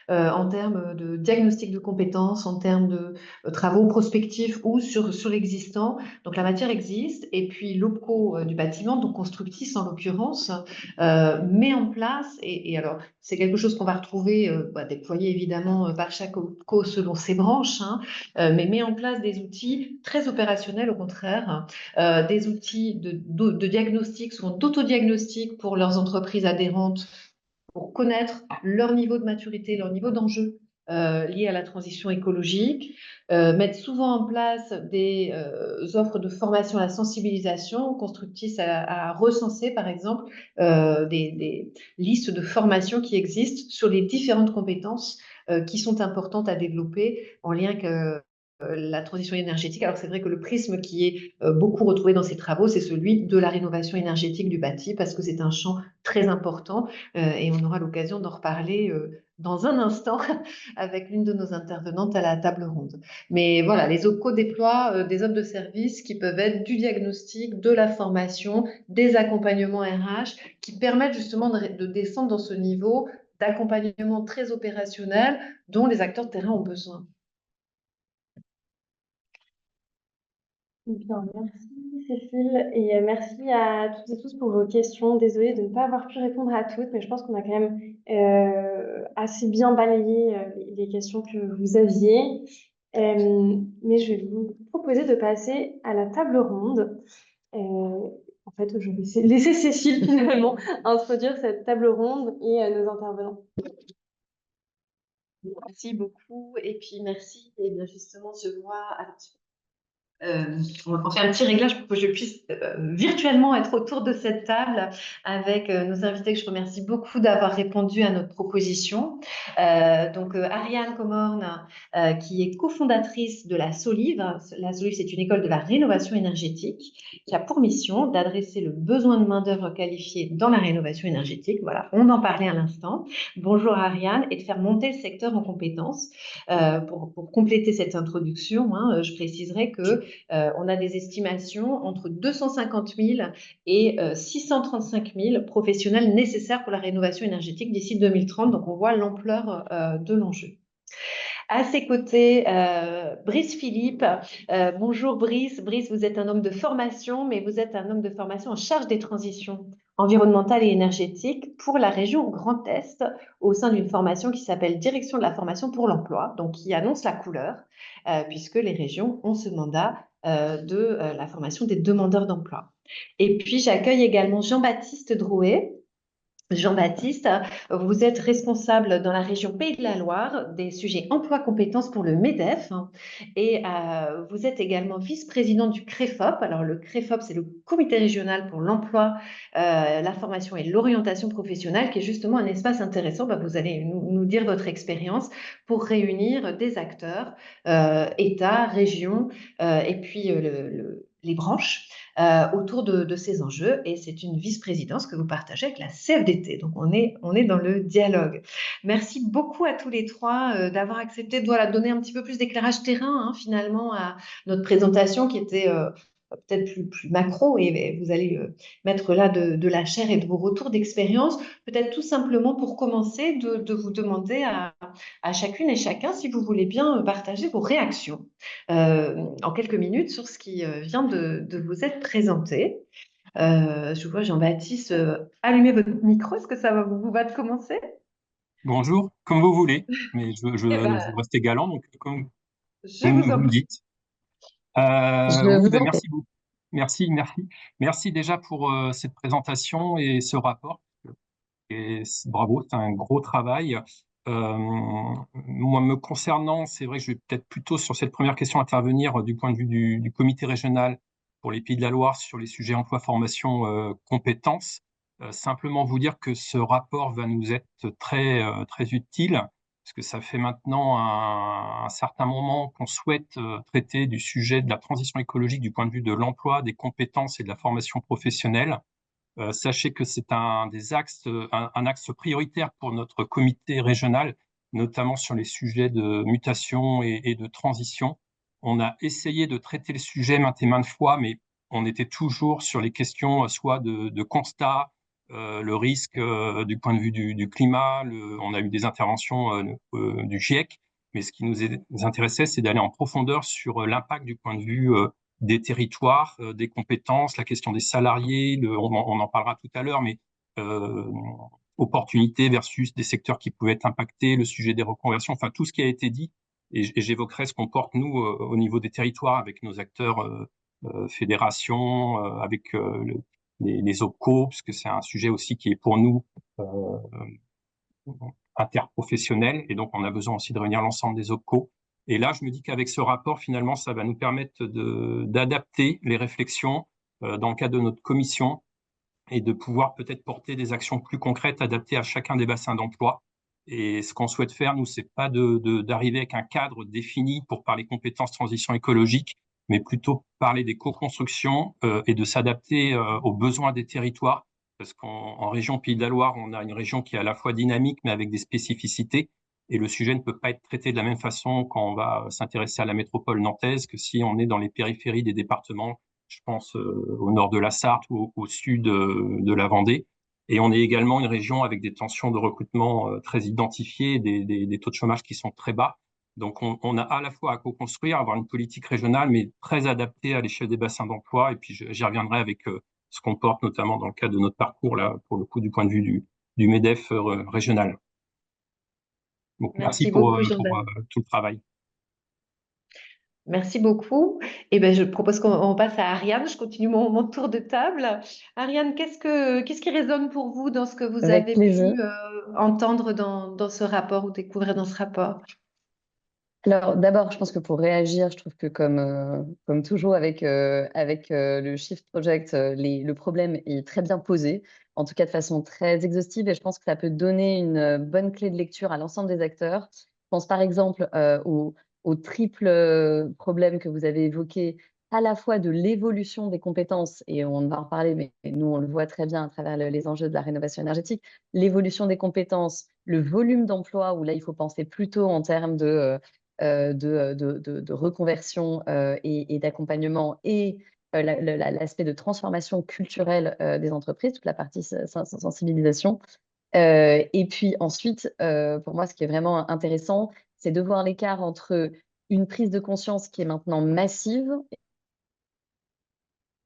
En termes de diagnostic de compétences, en termes de travaux prospectifs ou sur l'existant. Donc la matière existe et puis l'OPCO du bâtiment, donc Constructis en l'occurrence, met en place, et alors c'est quelque chose qu'on va retrouver déployé évidemment par chaque OPCO selon ses branches, hein, mais met en place des outils très opérationnels au contraire, des outils de diagnostic, souvent d'autodiagnostic pour leurs entreprises adhérentes, pour connaître leur niveau de maturité, leur niveau d'enjeu lié à la transition écologique, mettre souvent en place des offres de formation à la sensibilisation. Constructis a recensé, par exemple, des listes de formations qui existent sur les différentes compétences qui sont importantes à développer en lien avec la transition énergétique. Alors c'est vrai que le prisme qui est beaucoup retrouvé dans ces travaux, c'est celui de la rénovation énergétique du bâti, parce que c'est un champ très important et on aura l'occasion d'en reparler dans un instant avec l'une de nos intervenantes à la table ronde. Mais voilà, les OPCO déploient des offres de services qui peuvent être du diagnostic, de la formation, des accompagnements RH, qui permettent justement de descendre dans ce niveau d'accompagnement très opérationnel dont les acteurs de terrain ont besoin. Bien, merci Cécile et merci à toutes et tous pour vos questions. Désolée de ne pas avoir pu répondre à toutes, mais je pense qu'on a quand même assez bien balayé les questions que vous aviez. Mais je vais vous proposer de passer à la table ronde. En fait, je vais laisser Cécile finalement introduire cette table ronde et nos intervenants. Merci beaucoup et puis merci. Et bien justement, je vois... on fait un petit réglage pour que je puisse virtuellement être autour de cette table avec nos invités que je remercie beaucoup d'avoir répondu à notre proposition. Donc Ariane Comorne, qui est cofondatrice de la Solive. La Solive, c'est une école de la rénovation énergétique qui a pour mission d'adresser le besoin de main-d'œuvre qualifiée dans la rénovation énergétique. Voilà, on en parlait à l'instant. Bonjour Ariane, et de faire monter le secteur en compétences. Pour compléter cette introduction, hein, je préciserai que on a des estimations entre 250 000 et 635 000 professionnels nécessaires pour la rénovation énergétique d'ici 2030. Donc, on voit l'ampleur de l'enjeu. À ses côtés, Brice Philippe. Bonjour Brice. Brice, vous êtes un homme de formation, mais vous êtes un homme de formation en charge des transitions environnementales et énergétiques pour la région Grand Est, au sein d'une formation qui s'appelle Direction de la formation pour l'emploi, donc qui annonce la couleur, puisque les régions ont ce mandat de la formation des demandeurs d'emploi. Et puis, j'accueille également Jean-Baptiste Drouet. Jean-Baptiste, vous êtes responsable dans la région Pays de la Loire des sujets emploi-compétences pour le MEDEF et vous êtes également vice-président du CREFOP. Alors le CREFOP, c'est le Comité régional pour l'emploi, la formation et l'orientation professionnelle, qui est justement un espace intéressant. Vous allez nous dire votre expérience pour réunir des acteurs, État, région et puis les branches autour de ces enjeux, et c'est une vice-présidence que vous partagez avec la CFDT. Donc, on est dans le dialogue. Merci beaucoup à tous les trois d'avoir accepté de donner un petit peu plus d'éclairage terrain, finalement, à notre présentation qui était peut-être plus macro, et vous allez mettre là de la chair et de vos retours d'expérience. Peut-être tout simplement pour commencer de vous demander à chacune et chacun si vous voulez bien partager vos réactions en quelques minutes sur ce qui vient de vous être présenté. Je vois Jean-Baptiste allumer votre micro. Est-ce que ça vous va de commencer? Bonjour, comme vous voulez, mais je Eh veux ben, rester galant, donc comme je vous en vous le prie. dites. Je Oui, vous en prie. merci beaucoup. Merci déjà pour cette présentation et ce rapport. Et bravo, c'est un gros travail. Moi, me concernant, c'est vrai que je vais peut-être plutôt sur cette première question intervenir du point de vue du comité régional pour les Pays de la Loire sur les sujets emploi, formation, compétences. Simplement vous dire que ce rapport va nous être très utile, parce que ça fait maintenant un certain moment qu'on souhaite traiter du sujet de la transition écologique du point de vue de l'emploi, des compétences et de la formation professionnelle. Sachez que c'est un axe prioritaire pour notre comité régional, notamment sur les sujets de mutation et de transition. On a essayé de traiter le sujet maintes et maintes fois, mais on était toujours sur les questions soit de constat, le risque du point de vue du climat. On a eu des interventions du GIEC, mais ce qui nous intéressait, c'est d'aller en profondeur sur l'impact du point de vue des territoires, des compétences, la question des salariés, on en parlera tout à l'heure, mais opportunités versus des secteurs qui pouvaient être impactés, le sujet des reconversions, enfin tout ce qui a été dit, et j'évoquerai ce qu'on porte nous au niveau des territoires avec nos acteurs fédérations, avec les OPCO, puisque c'est un sujet aussi qui est pour nous interprofessionnel, et donc on a besoin aussi de réunir l'ensemble des OPCO. Et là, je me dis qu'avec ce rapport, finalement, ça va nous permettre d'adapter les réflexions dans le cadre de notre commission et de pouvoir peut-être porter des actions plus concrètes adaptées à chacun des bassins d'emploi. Et ce qu'on souhaite faire, nous, c'est pas d'arriver avec un cadre défini pour parler compétences transition écologique, mais plutôt parler des co-constructions et de s'adapter aux besoins des territoires. Parce qu'en région Pays de la Loire, on a une région qui est à la fois dynamique, mais avec des spécificités. Et le sujet ne peut pas être traité de la même façon quand on va s'intéresser à la métropole nantaise que si on est dans les périphéries des départements, je pense au nord de la Sarthe ou au sud de la Vendée. Et on est également une région avec des tensions de recrutement très identifiées, des taux de chômage qui sont très bas. Donc on a à la fois à co-construire, avoir une politique régionale, mais très adaptée à l'échelle des bassins d'emploi. Et puis j'y reviendrai avec ce qu'on porte notamment dans le cadre de notre parcours, là, pour le coup, du point de vue du MEDEF régional. Donc merci pour tout le travail. Merci beaucoup. Et ben, je propose qu'on passe à Ariane. Je continue mon tour de table. Ariane, qu'est-ce qui résonne pour vous dans ce que vous Avec avez plaisir. pu entendre dans ce rapport ou découvrir dans ce rapport? Alors, d'abord, je pense que pour réagir, je trouve que comme toujours avec le Shift Project, le problème est très bien posé, en tout cas de façon très exhaustive, et je pense que ça peut donner une bonne clé de lecture à l'ensemble des acteurs. Je pense par exemple au triple problème que vous avez évoqué, à la fois de l'évolution des compétences, et on va en reparler, mais nous, on le voit très bien à travers les enjeux de la rénovation énergétique, l'évolution des compétences, le volume d'emploi, où là, il faut penser plutôt en termes de de reconversion et d'accompagnement et l'aspect de transformation culturelle des entreprises, toute la partie sensibilisation. Et puis ensuite, pour moi, ce qui est vraiment intéressant, c'est de voir l'écart entre une prise de conscience qui est maintenant massive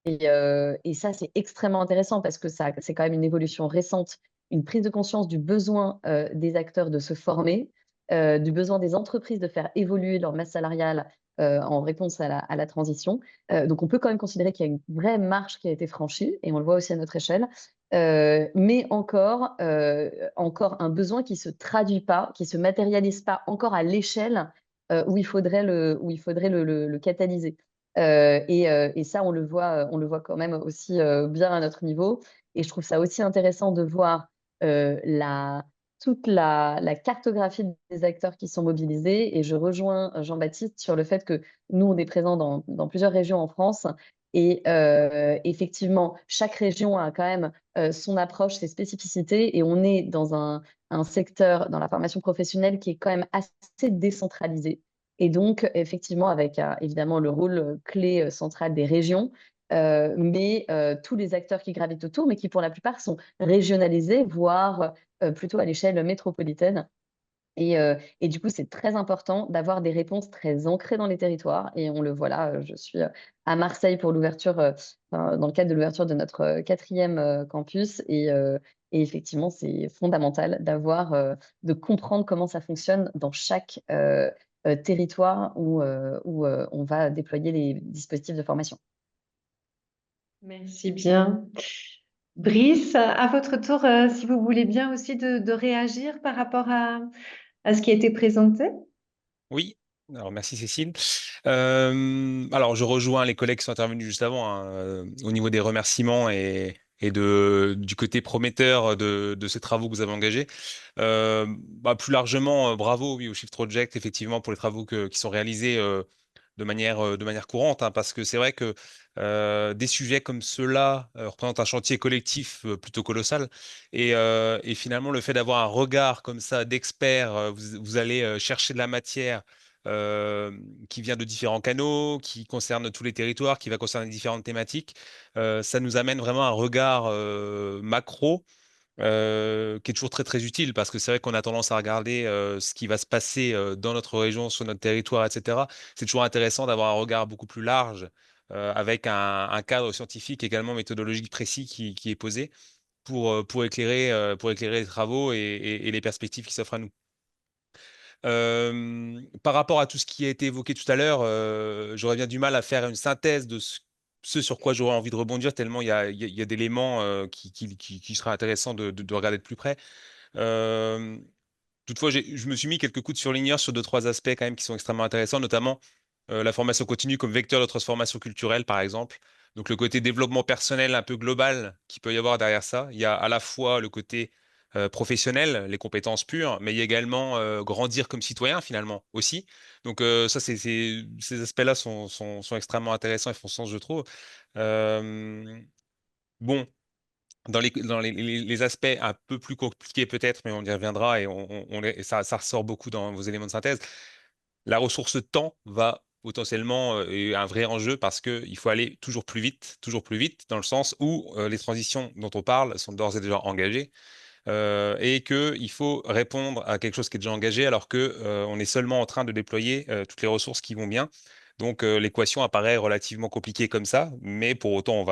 et ça, c'est extrêmement intéressant parce que c'est quand même une évolution récente, une prise de conscience du besoin, des acteurs de se former, du besoin des entreprises de faire évoluer leur masse salariale, en réponse à la transition. Donc on peut quand même considérer qu'il y a une vraie marche qui a été franchie et on le voit aussi à notre échelle. Mais encore un besoin qui se traduit pas, qui se matérialise pas encore à l'échelle, où il faudrait le catalyser. Et ça, on le voit quand même aussi, bien à notre niveau et je trouve ça aussi intéressant de voir, toute la cartographie des acteurs qui sont mobilisés et je rejoins Jean-Baptiste sur le fait que nous, on est présents dans plusieurs régions en France et effectivement, chaque région a quand même, son approche, ses spécificités et on est dans un secteur, dans la formation professionnelle qui est quand même assez décentralisé. Et donc, effectivement, avec évidemment le rôle clé central des régions, mais tous les acteurs qui gravitent autour, mais qui pour la plupart sont régionalisés, voire plutôt à l'échelle métropolitaine. Et du coup, c'est très important d'avoir des réponses très ancrées dans les territoires. Et on le voit là, je suis à Marseille pour l'ouverture, dans le cadre de l'ouverture de notre 4e campus. Et effectivement, c'est fondamental de comprendre comment ça fonctionne dans chaque territoire où on va déployer les dispositifs de formation. Merci bien. Brice, à votre tour, si vous voulez bien aussi de réagir par rapport à ce qui a été présenté. Oui, alors merci Cécile. Alors je rejoins les collègues qui sont intervenus juste avant hein, au niveau des remerciements et du côté prometteur de ces travaux que vous avez engagés. Plus largement, bravo oui, au Shift Project, effectivement, pour les travaux qui sont réalisés de manière courante, hein, parce que c'est vrai que des sujets comme ceux-là représentent un chantier collectif plutôt colossal. Et finalement, le fait d'avoir un regard comme ça d'expert, vous allez chercher de la matière qui vient de différents canaux, qui concerne tous les territoires, qui va concerner différentes thématiques. Ça nous amène vraiment un regard macro qui est toujours très très utile parce que c'est vrai qu'on a tendance à regarder ce qui va se passer dans notre région, sur notre territoire, etc. C'est toujours intéressant d'avoir un regard beaucoup plus large avec un cadre scientifique également méthodologique précis qui est posé pour éclairer les travaux et les perspectives qui s'offrent à nous. Par rapport à tout ce qui a été évoqué tout à l'heure, j'aurais bien du mal à faire une synthèse de ce sur quoi j'aurais envie de rebondir, tellement il y a d'éléments qui seraient intéressants de regarder de plus près. Toutefois, je me suis mis quelques coups de surligneur sur 2-3 aspects quand même qui sont extrêmement intéressants, notamment la formation continue comme vecteur de transformation culturelle, par exemple. Donc le côté développement personnel un peu global qu'il peut y avoir derrière ça. Il y a à la fois le côté professionnel, les compétences pures, mais il y a également grandir comme citoyen finalement aussi. Donc ces aspects-là sont extrêmement intéressants et font sens, je trouve. Bon, dans les aspects un peu plus compliqués peut-être, mais on y reviendra et ça ressort beaucoup dans vos éléments de synthèse. La ressource temps va potentiellement est un vrai enjeu parce qu'il faut aller toujours plus vite, dans le sens où les transitions dont on parle sont d'ores et déjà engagées et qu'il faut répondre à quelque chose qui est déjà engagé alors que on est seulement en train de déployer toutes les ressources qui vont bien. Donc l'équation apparaît relativement compliquée comme ça, mais pour autant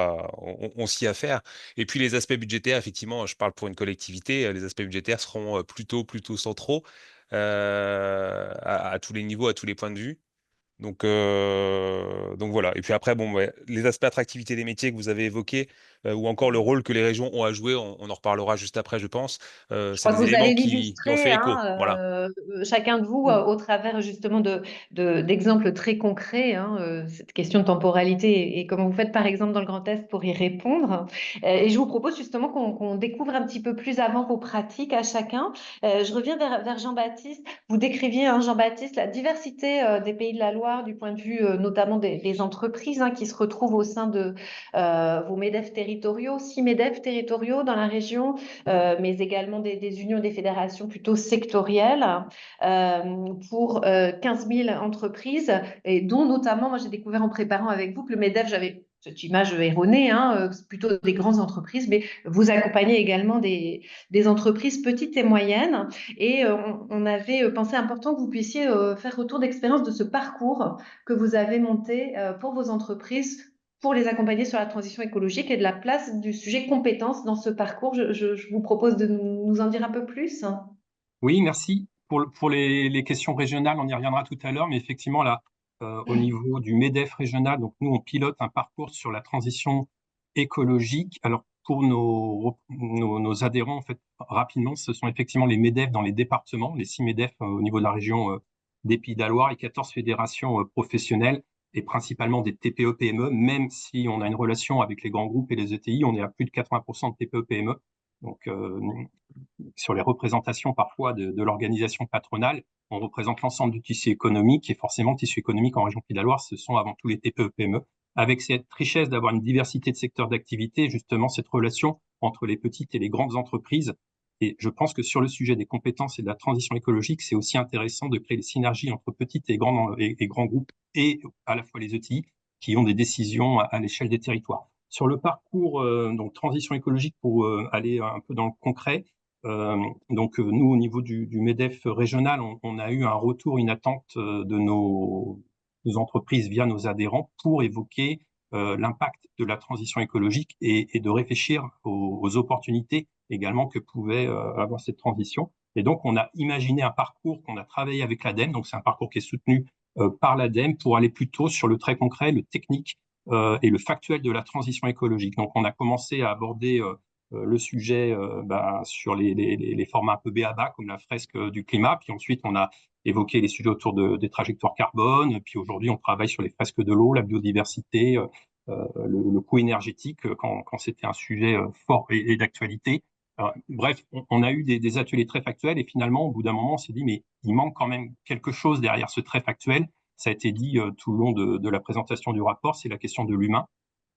on s'y affaire. Et puis les aspects budgétaires, effectivement, je parle pour une collectivité, les aspects budgétaires seront plutôt centraux à tous les niveaux, à tous les points de vue. Donc voilà. Et puis après, bon, ouais, les aspects attractivité des métiers que vous avez évoqués, ou encore le rôle que les régions ont à jouer, on en reparlera juste après, je pense. Je C'est crois que des vous éléments allez qui ont l'illustrer, fait écho. hein, Voilà. chacun de vous, au travers justement d'exemples très concrets, hein, cette question de temporalité et comment vous faites par exemple dans le Grand Est pour y répondre. Et je vous propose justement qu'on découvre un petit peu plus avant vos pratiques à chacun. Je reviens vers Jean-Baptiste. Vous décriviez, hein, Jean-Baptiste, la diversité des pays de la Loire Loire, du point de vue notamment des entreprises qui se retrouvent au sein de vos MEDEF territoriaux, 6 MEDEF territoriaux dans la région, mais également des unions, des fédérations plutôt sectorielles pour 15 000 entreprises, et dont notamment, moi j'ai découvert en préparant avec vous que le MEDEF, j'avais cette image erronée, plutôt des grandes entreprises, mais vous accompagnez également des entreprises petites et moyennes. Et on avait pensé important que vous puissiez faire retour d'expérience de ce parcours que vous avez monté pour vos entreprises, pour les accompagner sur la transition écologique, et de la place du sujet compétences dans ce parcours. Je vous propose de nous en dire un peu plus. Oui, merci. Pour les questions régionales, on y reviendra tout à l'heure, mais effectivement, là, au niveau du MEDEF régional, donc nous, on pilote un parcours sur la transition écologique. Alors, pour nos adhérents, en fait, rapidement, ce sont effectivement les MEDEF dans les départements, les 6 MEDEF au niveau de la région des Pays de la Loire et 14 fédérations professionnelles, et principalement des TPE-PME, même si on a une relation avec les grands groupes et les ETI, on est à plus de 80% de TPE-PME. Donc, sur les représentations parfois de l'organisation patronale, on représente l'ensemble du tissu économique, et forcément, le tissu économique en région Pays de la Loire, ce sont avant tout les TPE-PME, avec cette richesse d'avoir une diversité de secteurs d'activité, justement cette relation entre les petites et les grandes entreprises. Et je pense que sur le sujet des compétences et de la transition écologique, c'est aussi intéressant de créer des synergies entre petites et grands groupes, et à la fois les ETI, qui ont des décisions à l'échelle des territoires. Sur le parcours donc transition écologique, pour aller un peu dans le concret, nous, au niveau du MEDEF régional, on a eu un retour, une attente de nos entreprises via nos adhérents pour évoquer l'impact de la transition écologique et de réfléchir aux opportunités également que pouvait avoir cette transition. Et donc, on a imaginé un parcours qu'on a travaillé avec l'ADEME. Donc, c'est un parcours qui est soutenu par l'ADEME pour aller plutôt sur le très concret, le technique et le factuel de la transition écologique. Donc, on a commencé à aborder le sujet sur les formats un peu B.A.B.A. comme la fresque du climat. Puis ensuite, on a évoqué les sujets autour des trajectoires carbone. Puis aujourd'hui, on travaille sur les fresques de l'eau, la biodiversité, le coût énergétique quand c'était un sujet fort et d'actualité. Bref, on a eu des ateliers très factuels, et finalement, au bout d'un moment, on s'est dit, mais il manque quand même quelque chose derrière ce très factuel. Ça a été dit tout le long de la présentation du rapport, c'est la question de l'humain,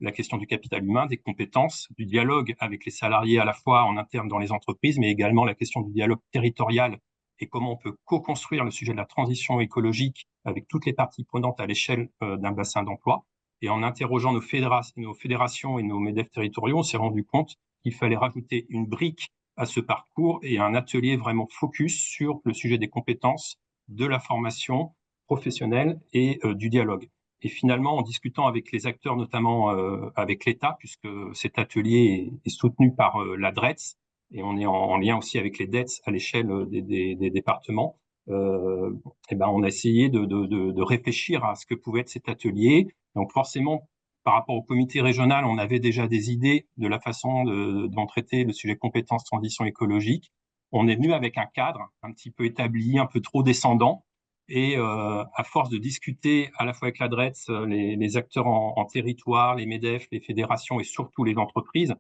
la question du capital humain, des compétences, du dialogue avec les salariés à la fois en interne dans les entreprises, mais également la question du dialogue territorial et comment on peut co-construire le sujet de la transition écologique avec toutes les parties prenantes à l'échelle d'un bassin d'emploi. Et en interrogeant nos fédérations et nos MEDEF territoriaux, on s'est rendu compte qu'il fallait rajouter une brique à ce parcours et un atelier vraiment focus sur le sujet des compétences, de la formation professionnelle et du dialogue. Et finalement, en discutant avec les acteurs, notamment avec l'État, puisque cet atelier est soutenu par la DRETS, et on est en lien aussi avec les DETS à l'échelle des départements, on a essayé de réfléchir à ce que pouvait être cet atelier. Donc forcément, par rapport au comité régional, on avait déjà des idées de la façon dont traiter le sujet compétences transition écologique. On est venu avec un cadre un petit peu établi, un peu trop descendant. Et à force de discuter à la fois avec la DRETS, les acteurs en territoire, les MEDEF, les fédérations et surtout les entreprises,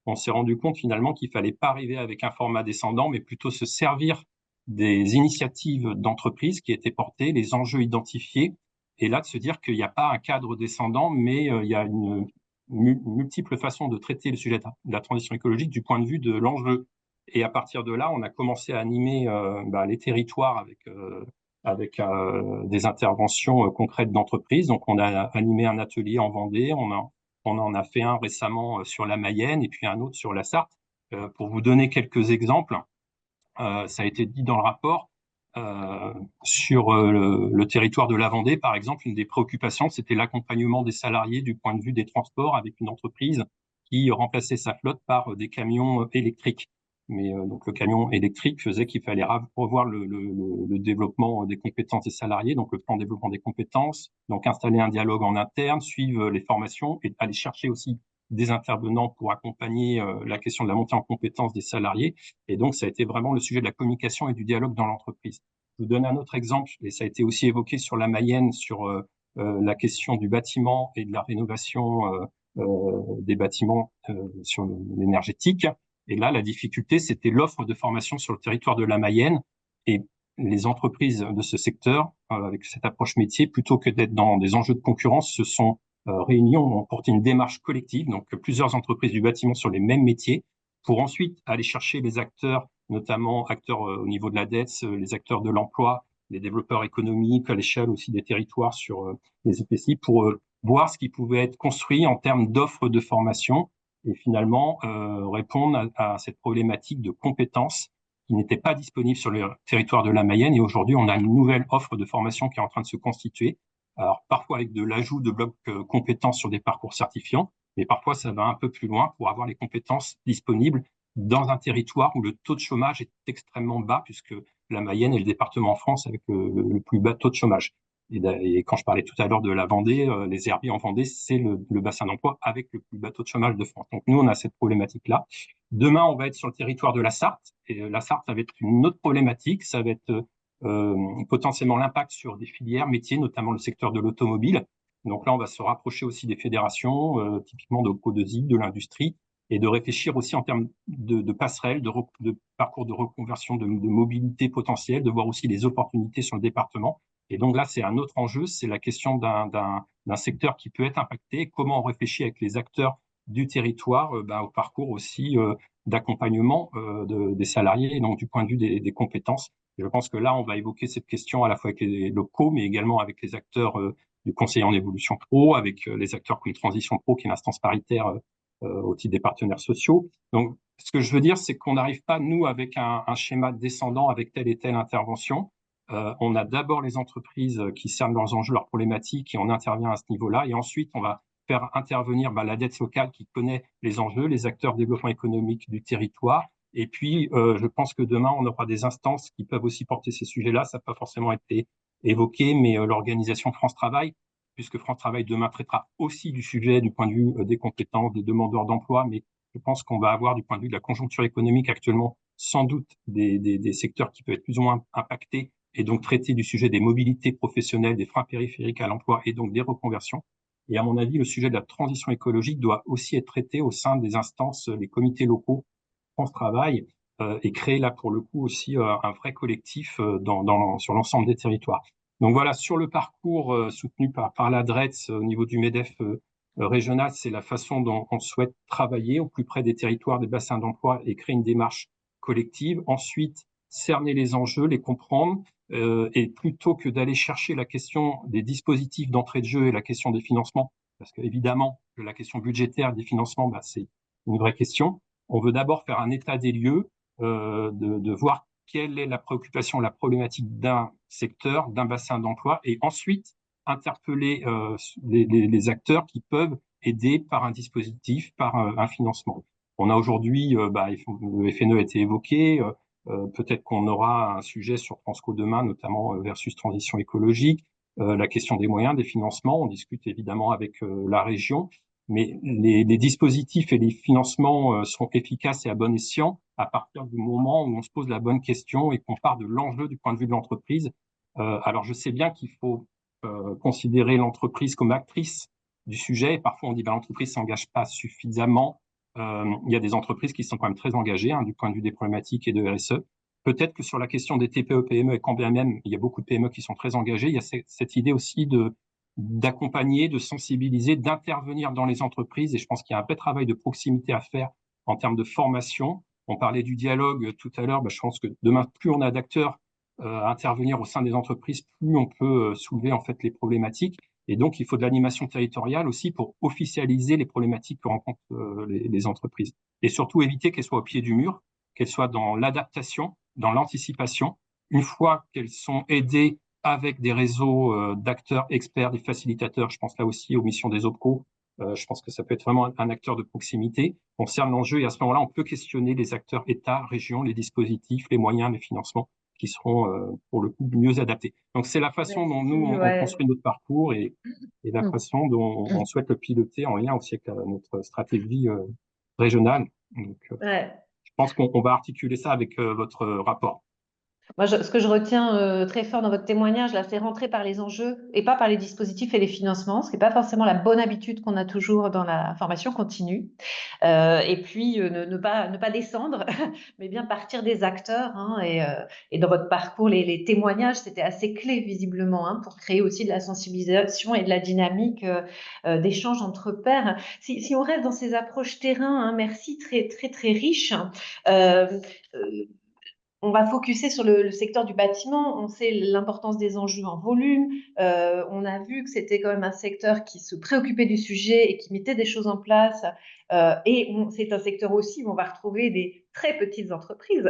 on s'est rendu compte finalement qu'il ne fallait pas arriver avec un format descendant, mais plutôt se servir des initiatives d'entreprises qui étaient portées, les enjeux identifiés, et là de se dire qu'il n'y a pas un cadre descendant, mais il y a une multiple façon de traiter le sujet de la transition écologique du point de vue de l'enjeu. Et à partir de là, on a commencé à animer les territoires avec des interventions concrètes d'entreprises. Donc, on a animé un atelier en Vendée, on en a fait un récemment sur la Mayenne et puis un autre sur la Sarthe. Pour vous donner quelques exemples, ça a été dit dans le rapport, sur le territoire de la Vendée, par exemple, une des préoccupations, c'était l'accompagnement des salariés du point de vue des transports avec une entreprise qui remplaçait sa flotte par des camions électriques. Mais donc le camion électrique faisait qu'il fallait revoir le développement des compétences des salariés, donc le plan de développement des compétences, donc installer un dialogue en interne, suivre les formations et aller chercher aussi des intervenants pour accompagner la question de la montée en compétences des salariés. Et donc, ça a été vraiment le sujet de la communication et du dialogue dans l'entreprise. Je vous donne un autre exemple, et ça a été aussi évoqué sur la Mayenne, sur la question du bâtiment et de la rénovation des bâtiments sur l'énergétique. Et là, la difficulté, c'était l'offre de formation sur le territoire de la Mayenne. Et les entreprises de ce secteur, avec cette approche métier, plutôt que d'être dans des enjeux de concurrence, se sont réunis, ont porté une démarche collective, donc plusieurs entreprises du bâtiment sur les mêmes métiers, pour ensuite aller chercher les acteurs, notamment acteurs au niveau de la dette, les acteurs de l'emploi, les développeurs économiques, à l'échelle aussi des territoires sur les EPCI, pour voir ce qui pouvait être construit en termes d'offres de formation et finalement répondre à cette problématique de compétences qui n'était pas disponible sur le territoire de la Mayenne. Et aujourd'hui, on a une nouvelle offre de formation qui est en train de se constituer. Alors, parfois avec de l'ajout de blocs compétences sur des parcours certifiants, mais parfois ça va un peu plus loin pour avoir les compétences disponibles dans un territoire où le taux de chômage est extrêmement bas, puisque la Mayenne est le département en France avec le plus bas taux de chômage. Et quand je parlais tout à l'heure de la Vendée, les herbiers en Vendée, c'est le bassin d'emploi avec le plus bas taux de chômage de France. Donc nous, on a cette problématique-là. Demain, on va être sur le territoire de la Sarthe. Et la Sarthe, ça va être une autre problématique. Ça va être potentiellement l'impact sur des filières métiers, notamment le secteur de l'automobile. Donc là, on va se rapprocher aussi des fédérations, typiquement de CODESI, de l'industrie, et de réfléchir aussi en termes de passerelles, de parcours de reconversion, de mobilité potentielle, de voir aussi les opportunités sur le département. Et donc là, c'est un autre enjeu, c'est la question d'un secteur qui peut être impacté. Comment on réfléchit avec les acteurs du territoire au parcours aussi d'accompagnement des salariés, et donc du point de vue des compétences. Et je pense que là, on va évoquer cette question à la fois avec les locaux, mais également avec les acteurs du conseil en évolution pro, avec les acteurs comme Transition Pro, qui est l'instance paritaire au titre des partenaires sociaux. Donc, ce que je veux dire, c'est qu'on n'arrive pas, nous, avec un schéma descendant, avec telle et telle intervention. On a d'abord les entreprises qui cernent leurs enjeux, leurs problématiques, et on intervient à ce niveau-là. Et ensuite, on va faire intervenir la dette locale qui connaît les enjeux, les acteurs de développement économique du territoire. Et puis, je pense que demain, on aura des instances qui peuvent aussi porter ces sujets-là. Ça n'a pas forcément été évoqué, mais l'organisation France Travail, puisque France Travail demain traitera aussi du sujet du point de vue des compétences, des demandeurs d'emploi, mais je pense qu'on va avoir du point de vue de la conjoncture économique actuellement sans doute des secteurs qui peuvent être plus ou moins impactés et donc traiter du sujet des mobilités professionnelles, des freins périphériques à l'emploi et donc des reconversions. Et à mon avis, le sujet de la transition écologique doit aussi être traité au sein des instances, les comités locaux France Travail, et créer là pour le coup aussi un vrai collectif sur l'ensemble des territoires. Donc voilà, sur le parcours soutenu par la DRETS au niveau du MEDEF régional, c'est la façon dont on souhaite travailler au plus près des territoires, des bassins d'emploi et créer une démarche collective. Ensuite, cerner les enjeux, les comprendre, et plutôt que d'aller chercher la question des dispositifs d'entrée de jeu et la question des financements, parce qu'évidemment, la question budgétaire des financements, c'est une vraie question. On veut d'abord faire un état des lieux, de voir quelle est la préoccupation, la problématique d'un secteur, d'un bassin d'emploi, et ensuite interpeller les acteurs qui peuvent aider par un dispositif, par un financement. On a aujourd'hui, le FNE a été évoqué, peut-être qu'on aura un sujet sur Transco demain, notamment versus transition écologique, la question des moyens, des financements. On discute évidemment avec la région, mais les dispositifs et les financements seront efficaces et à bon escient à partir du moment où on se pose la bonne question et qu'on part de l'enjeu du point de vue de l'entreprise. Alors, je sais bien qu'il faut considérer l'entreprise comme actrice du sujet. Parfois, on dit que l'entreprise ne s'engage pas suffisamment. Il y a des entreprises qui sont quand même très engagées du point de vue des problématiques et de RSE. Peut-être que sur la question des TPE, PME, et quand bien même il y a beaucoup de PME qui sont très engagées, il y a cette idée aussi d'accompagner, de sensibiliser, d'intervenir dans les entreprises. Et je pense qu'il y a un vrai travail de proximité à faire en termes de formation. On parlait du dialogue tout à l'heure. Je pense que demain, plus on a d'acteurs à intervenir au sein des entreprises, plus on peut soulever en fait les problématiques. Et donc, il faut de l'animation territoriale aussi pour officialiser les problématiques que rencontrent les entreprises. Et surtout, éviter qu'elles soient au pied du mur, qu'elles soient dans l'adaptation, dans l'anticipation. Une fois qu'elles sont aidées avec des réseaux d'acteurs experts, des facilitateurs, je pense là aussi aux missions des OPCO, je pense que ça peut être vraiment un acteur de proximité. On cerne l'enjeu et à ce moment-là, on peut questionner les acteurs État, région, les dispositifs, les moyens, les financements qui seront pour le coup mieux adaptés. Donc c'est la façon dont nous, on construit notre parcours et la façon dont on souhaite le piloter en lien aussi avec notre stratégie régionale. Donc, je pense qu'on va articuler ça avec votre rapport. Moi, ce que je retiens très fort dans votre témoignage, là, c'est rentrer par les enjeux et pas par les dispositifs et les financements, ce qui n'est pas forcément la bonne habitude qu'on a toujours dans la formation continue. Et puis, ne pas descendre, mais bien partir des acteurs. Hein, et dans votre parcours, les témoignages, c'était assez clé, visiblement, hein, pour créer aussi de la sensibilisation et de la dynamique d'échange entre pairs. Si on reste dans ces approches terrain, hein, merci, très, très, très riche. Euh, euh, on va focuser sur le secteur du bâtiment. On sait l'importance des enjeux en volume. On a vu que c'était quand même un secteur qui se préoccupait du sujet et qui mettait des choses en place. C'est un secteur aussi où on va retrouver des très petites entreprises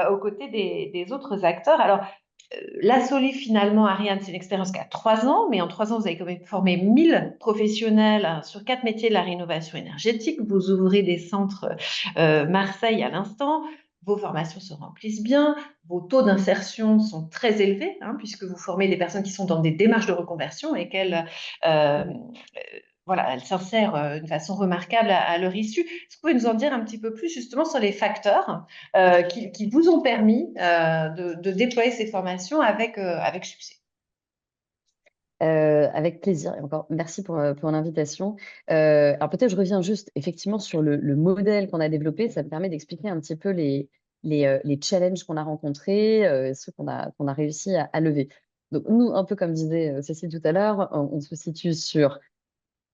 aux côtés des autres acteurs. Alors, la Soli, finalement, Ariane, c'est une expérience qui a 3 ans, mais en 3 ans, vous avez quand même formé 1000 professionnels sur 4 métiers de la rénovation énergétique. Vous ouvrez des centres Marseille à l'instant. Vos formations se remplissent bien, vos taux d'insertion sont très élevés, hein, puisque vous formez des personnes qui sont dans des démarches de reconversion et qu'elles voilà, elles s'insèrent d'une façon remarquable à leur issue. Est-ce que vous pouvez nous en dire un petit peu plus justement sur les facteurs qui vous ont permis de déployer ces formations avec succès? Avec plaisir. Et encore, merci pour l'invitation. Alors peut-être je reviens juste effectivement sur le modèle qu'on a développé. Ça me permet d'expliquer un petit peu les challenges qu'on a rencontrés, ceux qu'on a réussi à lever. Donc nous, un peu comme disait Cécile tout à l'heure, on se situe sur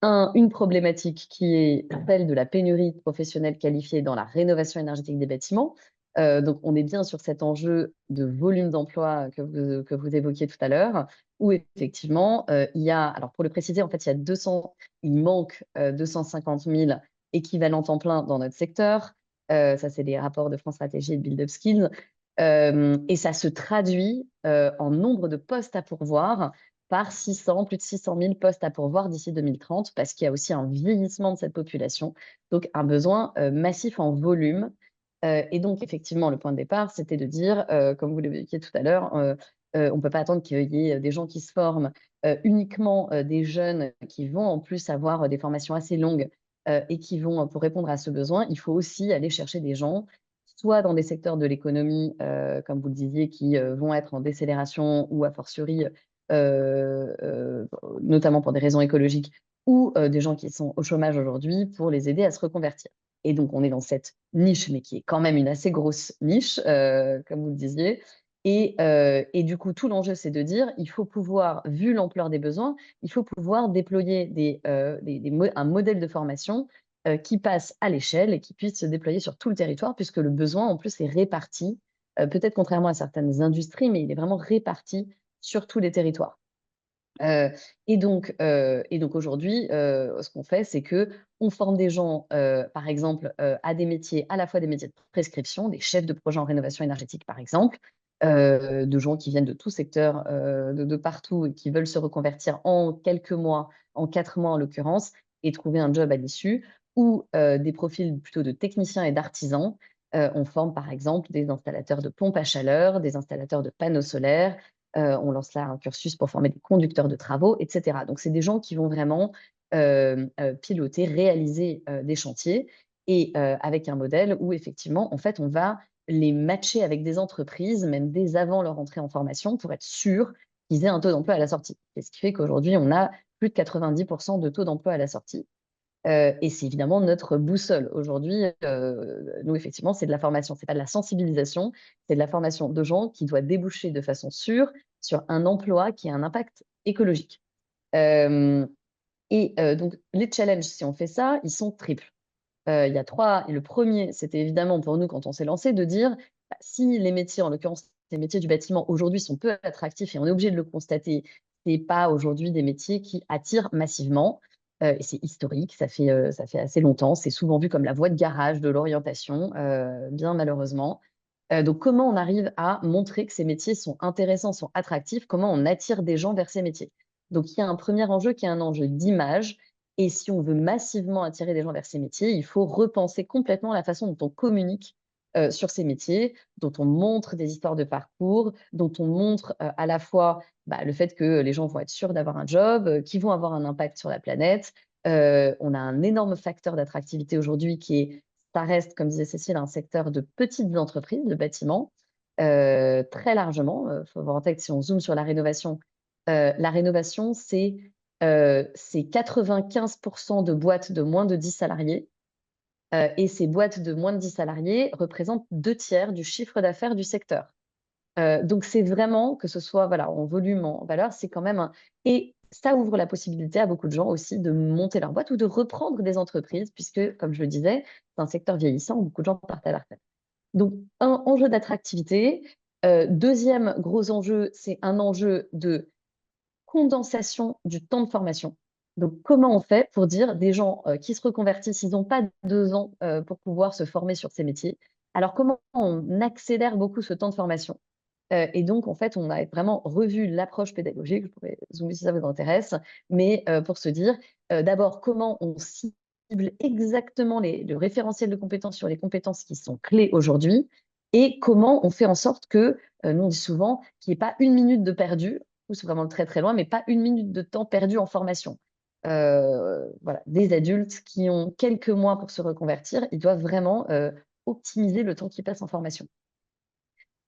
une problématique qui est celle de la pénurie de professionnels qualifiés dans la rénovation énergétique des bâtiments. Donc, on est bien sur cet enjeu de volume d'emploi que vous évoquiez tout à l'heure, où effectivement, il y a, alors pour le préciser, en fait, il manque 250 000 équivalents temps plein dans notre secteur. Ça, c'est des rapports de France Stratégie et de Build Up Skills. Et ça se traduit en nombre de postes à pourvoir par plus de 600 000 postes à pourvoir d'ici 2030, parce qu'il y a aussi un vieillissement de cette population, donc un besoin massif en volume. Et donc, effectivement, le point de départ, c'était de dire, comme vous l'évoquiez tout à l'heure, on ne peut pas attendre qu'il y ait des gens qui se forment, uniquement des jeunes qui vont en plus avoir des formations assez longues et qui vont, pour répondre à ce besoin, il faut aussi aller chercher des gens soit dans des secteurs de l'économie, comme vous le disiez, qui vont être en décélération ou a fortiori notamment pour des raisons écologiques, ou des gens qui sont au chômage aujourd'hui pour les aider à se reconvertir. Et donc, on est dans cette niche, mais qui est quand même une assez grosse niche, comme vous le disiez. Et du coup, tout l'enjeu, c'est de dire, il faut pouvoir, vu l'ampleur des besoins, il faut pouvoir déployer un modèle de formation qui passe à l'échelle et qui puisse se déployer sur tout le territoire, puisque le besoin, en plus, est réparti, peut-être contrairement à certaines industries, mais il est vraiment réparti sur tous les territoires. Et donc aujourd'hui, ce qu'on fait, c'est qu'on forme des gens, par exemple, à des métiers, à la fois des métiers de prescription, des chefs de projet en rénovation énergétique, par exemple, de gens qui viennent de tout secteur, de partout et qui veulent se reconvertir en quelques mois, en 4 mois en l'occurrence, et trouver un job à l'issue, ou des profils plutôt de techniciens et d'artisans. On forme, par exemple, des installateurs de pompes à chaleur, des installateurs de panneaux solaires, on lance là un cursus pour former des conducteurs de travaux, etc. Donc, c'est des gens qui vont vraiment piloter, réaliser des chantiers et avec un modèle où effectivement, en fait, on va les matcher avec des entreprises, même dès avant leur entrée en formation, pour être sûr qu'ils aient un taux d'emploi à la sortie. Et ce qui fait qu'aujourd'hui, on a plus de 90% de taux d'emploi à la sortie. Et c'est évidemment notre boussole. Aujourd'hui, nous, effectivement, c'est de la formation. Ce n'est pas de la sensibilisation, c'est de la formation de gens qui doit déboucher de façon sûre sur un emploi qui a un impact écologique. Donc, les challenges, si on fait ça, ils sont triples. Il y a 3. Et le premier, c'était évidemment pour nous, quand on s'est lancé, de dire bah, si les métiers, en l'occurrence les métiers du bâtiment, aujourd'hui sont peu attractifs et on est obligé de le constater, ce n'est pas aujourd'hui des métiers qui attirent massivement. Et c'est historique, ça fait assez longtemps. C'est souvent vu comme la voie de garage de l'orientation, bien malheureusement. Donc, comment on arrive à montrer que ces métiers sont intéressants, sont attractifs? Comment on attire des gens vers ces métiers? Donc, il y a un premier enjeu qui est un enjeu d'image. Et si on veut massivement attirer des gens vers ces métiers, il faut repenser complètement la façon dont on communique sur ces métiers, dont on montre des histoires de parcours, dont on montre à la fois le fait que les gens vont être sûrs d'avoir un job, qu'ils vont avoir un impact sur la planète. On a un énorme facteur d'attractivité aujourd'hui ça reste, comme disait Cécile, un secteur de petites entreprises, de bâtiments. très largement. Il faut avoir en tête, si on zoome sur la rénovation, c'est 95% de boîtes de moins de 10 salariés. Et ces boîtes de moins de 10 salariés représentent 2/3 du chiffre d'affaires du secteur. Donc c'est vraiment, que ce soit voilà, en volume, en valeur, c'est quand même et ça ouvre la possibilité à beaucoup de gens aussi de monter leur boîte ou de reprendre des entreprises puisque, comme je le disais, c'est un secteur vieillissant où beaucoup de gens partent à la retraite. Donc un enjeu d'attractivité. Deuxième gros enjeu, c'est un enjeu de condensation du temps de formation. Donc, comment on fait pour dire des gens qui se reconvertissent, ils n'ont pas 2 ans pour pouvoir se former sur ces métiers. Alors, comment on accélère beaucoup ce temps de formation? Et donc, en fait, on a vraiment revu l'approche pédagogique. Je pourrais zoomer si ça vous intéresse, mais pour se dire, d'abord, comment on cible exactement le référentiel de compétences sur les compétences qui sont clés aujourd'hui et comment on fait en sorte que, nous on dit souvent, qu'il n'y ait pas 1 minute de perdu, c'est vraiment très très loin, mais pas 1 minute de temps perdu en formation. Voilà, des adultes qui ont quelques mois pour se reconvertir, ils doivent vraiment optimiser le temps qu'ils passent en formation.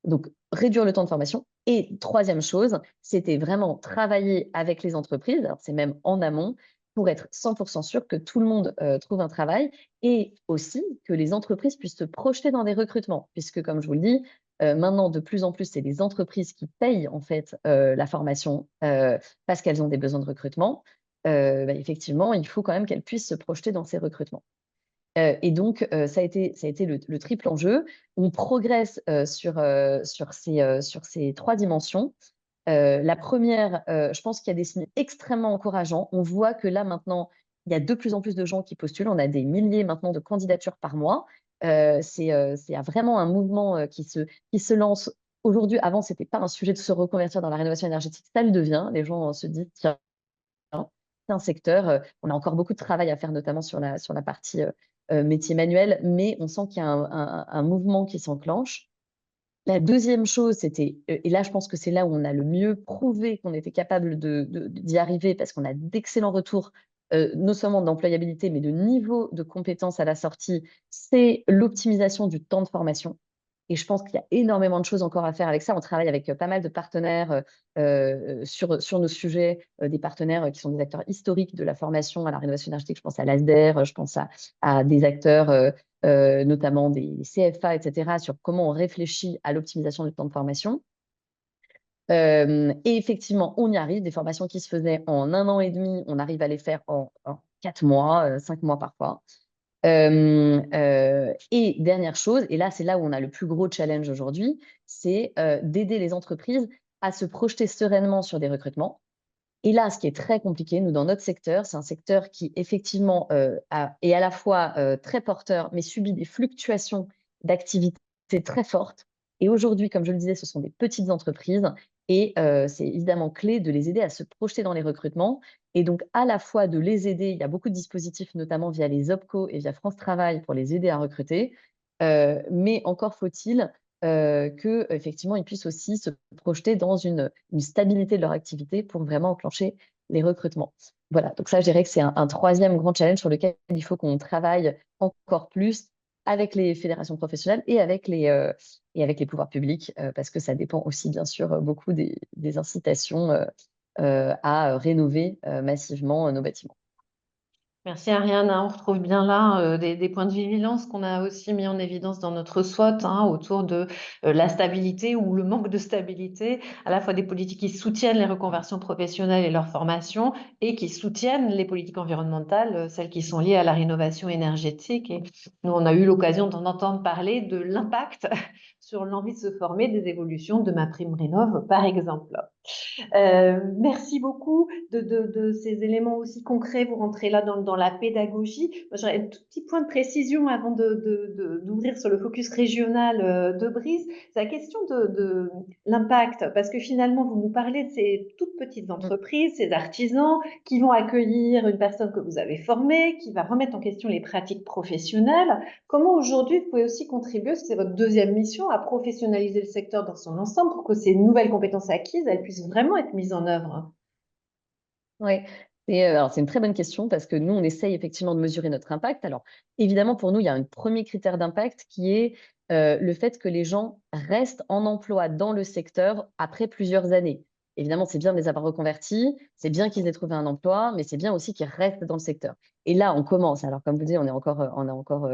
Donc, réduire le temps de formation. Et troisième chose, c'était vraiment travailler avec les entreprises, alors c'est même en amont, pour être 100% sûr que tout le monde trouve un travail et aussi que les entreprises puissent se projeter dans des recrutements. Puisque, comme je vous le dis, maintenant, de plus en plus, c'est les entreprises qui payent en fait la formation parce qu'elles ont des besoins de recrutement. Effectivement, il faut quand même qu'elles puissent se projeter dans ces recrutements. Et donc, ça a été le triple enjeu. On progresse sur ces 3 dimensions. La première, je pense qu'il y a des signes extrêmement encourageants. On voit que là, maintenant, il y a de plus en plus de gens qui postulent. On a des milliers maintenant de candidatures par mois. C'est vraiment un mouvement qui se lance aujourd'hui. Avant, ce n'était pas un sujet de se reconvertir dans la rénovation énergétique. Ça le devient. Les gens se disent, tiens, c'est un secteur, on a encore beaucoup de travail à faire, notamment sur la partie métier manuel, mais on sent qu'il y a un mouvement qui s'enclenche. La deuxième chose, c'était, et là, je pense que c'est là où on a le mieux prouvé qu'on était capable d'y arriver parce qu'on a d'excellents retours, non seulement d'employabilité, mais de niveau de compétences à la sortie, c'est l'optimisation du temps de formation. Et je pense qu'il y a énormément de choses encore à faire avec ça. On travaille avec pas mal de partenaires sur nos sujets, des partenaires qui sont des acteurs historiques de la formation à la rénovation énergétique. Je pense à l'ASDER, je pense à des acteurs, notamment des CFA, etc., sur comment on réfléchit à l'optimisation du temps de formation. Et effectivement, on y arrive. Des formations qui se faisaient en 1 an et demi, on arrive à les faire en 4 mois, 5 mois parfois. Et dernière chose, et là, c'est là où on a le plus gros challenge aujourd'hui, c'est d'aider les entreprises à se projeter sereinement sur des recrutements. Et là, ce qui est très compliqué, nous, dans notre secteur, c'est un secteur qui, effectivement, est à la fois très porteur, mais subit des fluctuations d'activité très fortes. Et aujourd'hui, comme je le disais, ce sont des petites entreprises et c'est évidemment clé de les aider à se projeter dans les recrutements. Et donc, à la fois de les aider, il y a beaucoup de dispositifs, notamment via les OPCO et via France Travail, pour les aider à recruter. Mais encore faut-il qu'effectivement, ils puissent aussi se projeter dans une stabilité de leur activité pour vraiment enclencher les recrutements. Voilà, donc ça, je dirais que c'est un troisième grand challenge sur lequel il faut qu'on travaille encore plus avec les fédérations professionnelles et avec les pouvoirs publics, parce que ça dépend aussi, bien sûr, beaucoup des incitations à rénover massivement nos bâtiments. Merci Ariane, on retrouve bien là des points de vigilance qu'on a aussi mis en évidence dans notre SWOT autour de la stabilité ou le manque de stabilité, à la fois des politiques qui soutiennent les reconversions professionnelles et leur formation et qui soutiennent les politiques environnementales, celles qui sont liées à la rénovation énergétique. Et nous, on a eu l'occasion d'en entendre parler de l'impact sur l'envie de se former des évolutions de MaPrimeRénov', par exemple. Merci beaucoup de ces éléments aussi concrets. Vous rentrez là dans la pédagogie. J'aurais un tout petit point de précision avant d'ouvrir sur le focus régional de Brice. C'est la question de l'impact, parce que finalement, vous nous parlez de ces toutes petites entreprises, ces artisans qui vont accueillir une personne que vous avez formée, qui va remettre en question les pratiques professionnelles. Comment aujourd'hui vous pouvez aussi contribuer, parce que c'est votre deuxième mission, à professionnaliser le secteur dans son ensemble pour que ces nouvelles compétences acquises, elles puissent vraiment être mises en œuvre? Oui, alors c'est une très bonne question parce que nous, on essaye effectivement de mesurer notre impact. Alors, évidemment, pour nous, il y a un premier critère d'impact qui est le fait que les gens restent en emploi dans le secteur après plusieurs années. Évidemment, c'est bien de les avoir reconvertis, c'est bien qu'ils aient trouvé un emploi, mais c'est bien aussi qu'ils restent dans le secteur. Et là, on commence. Alors, comme vous dites, on est encore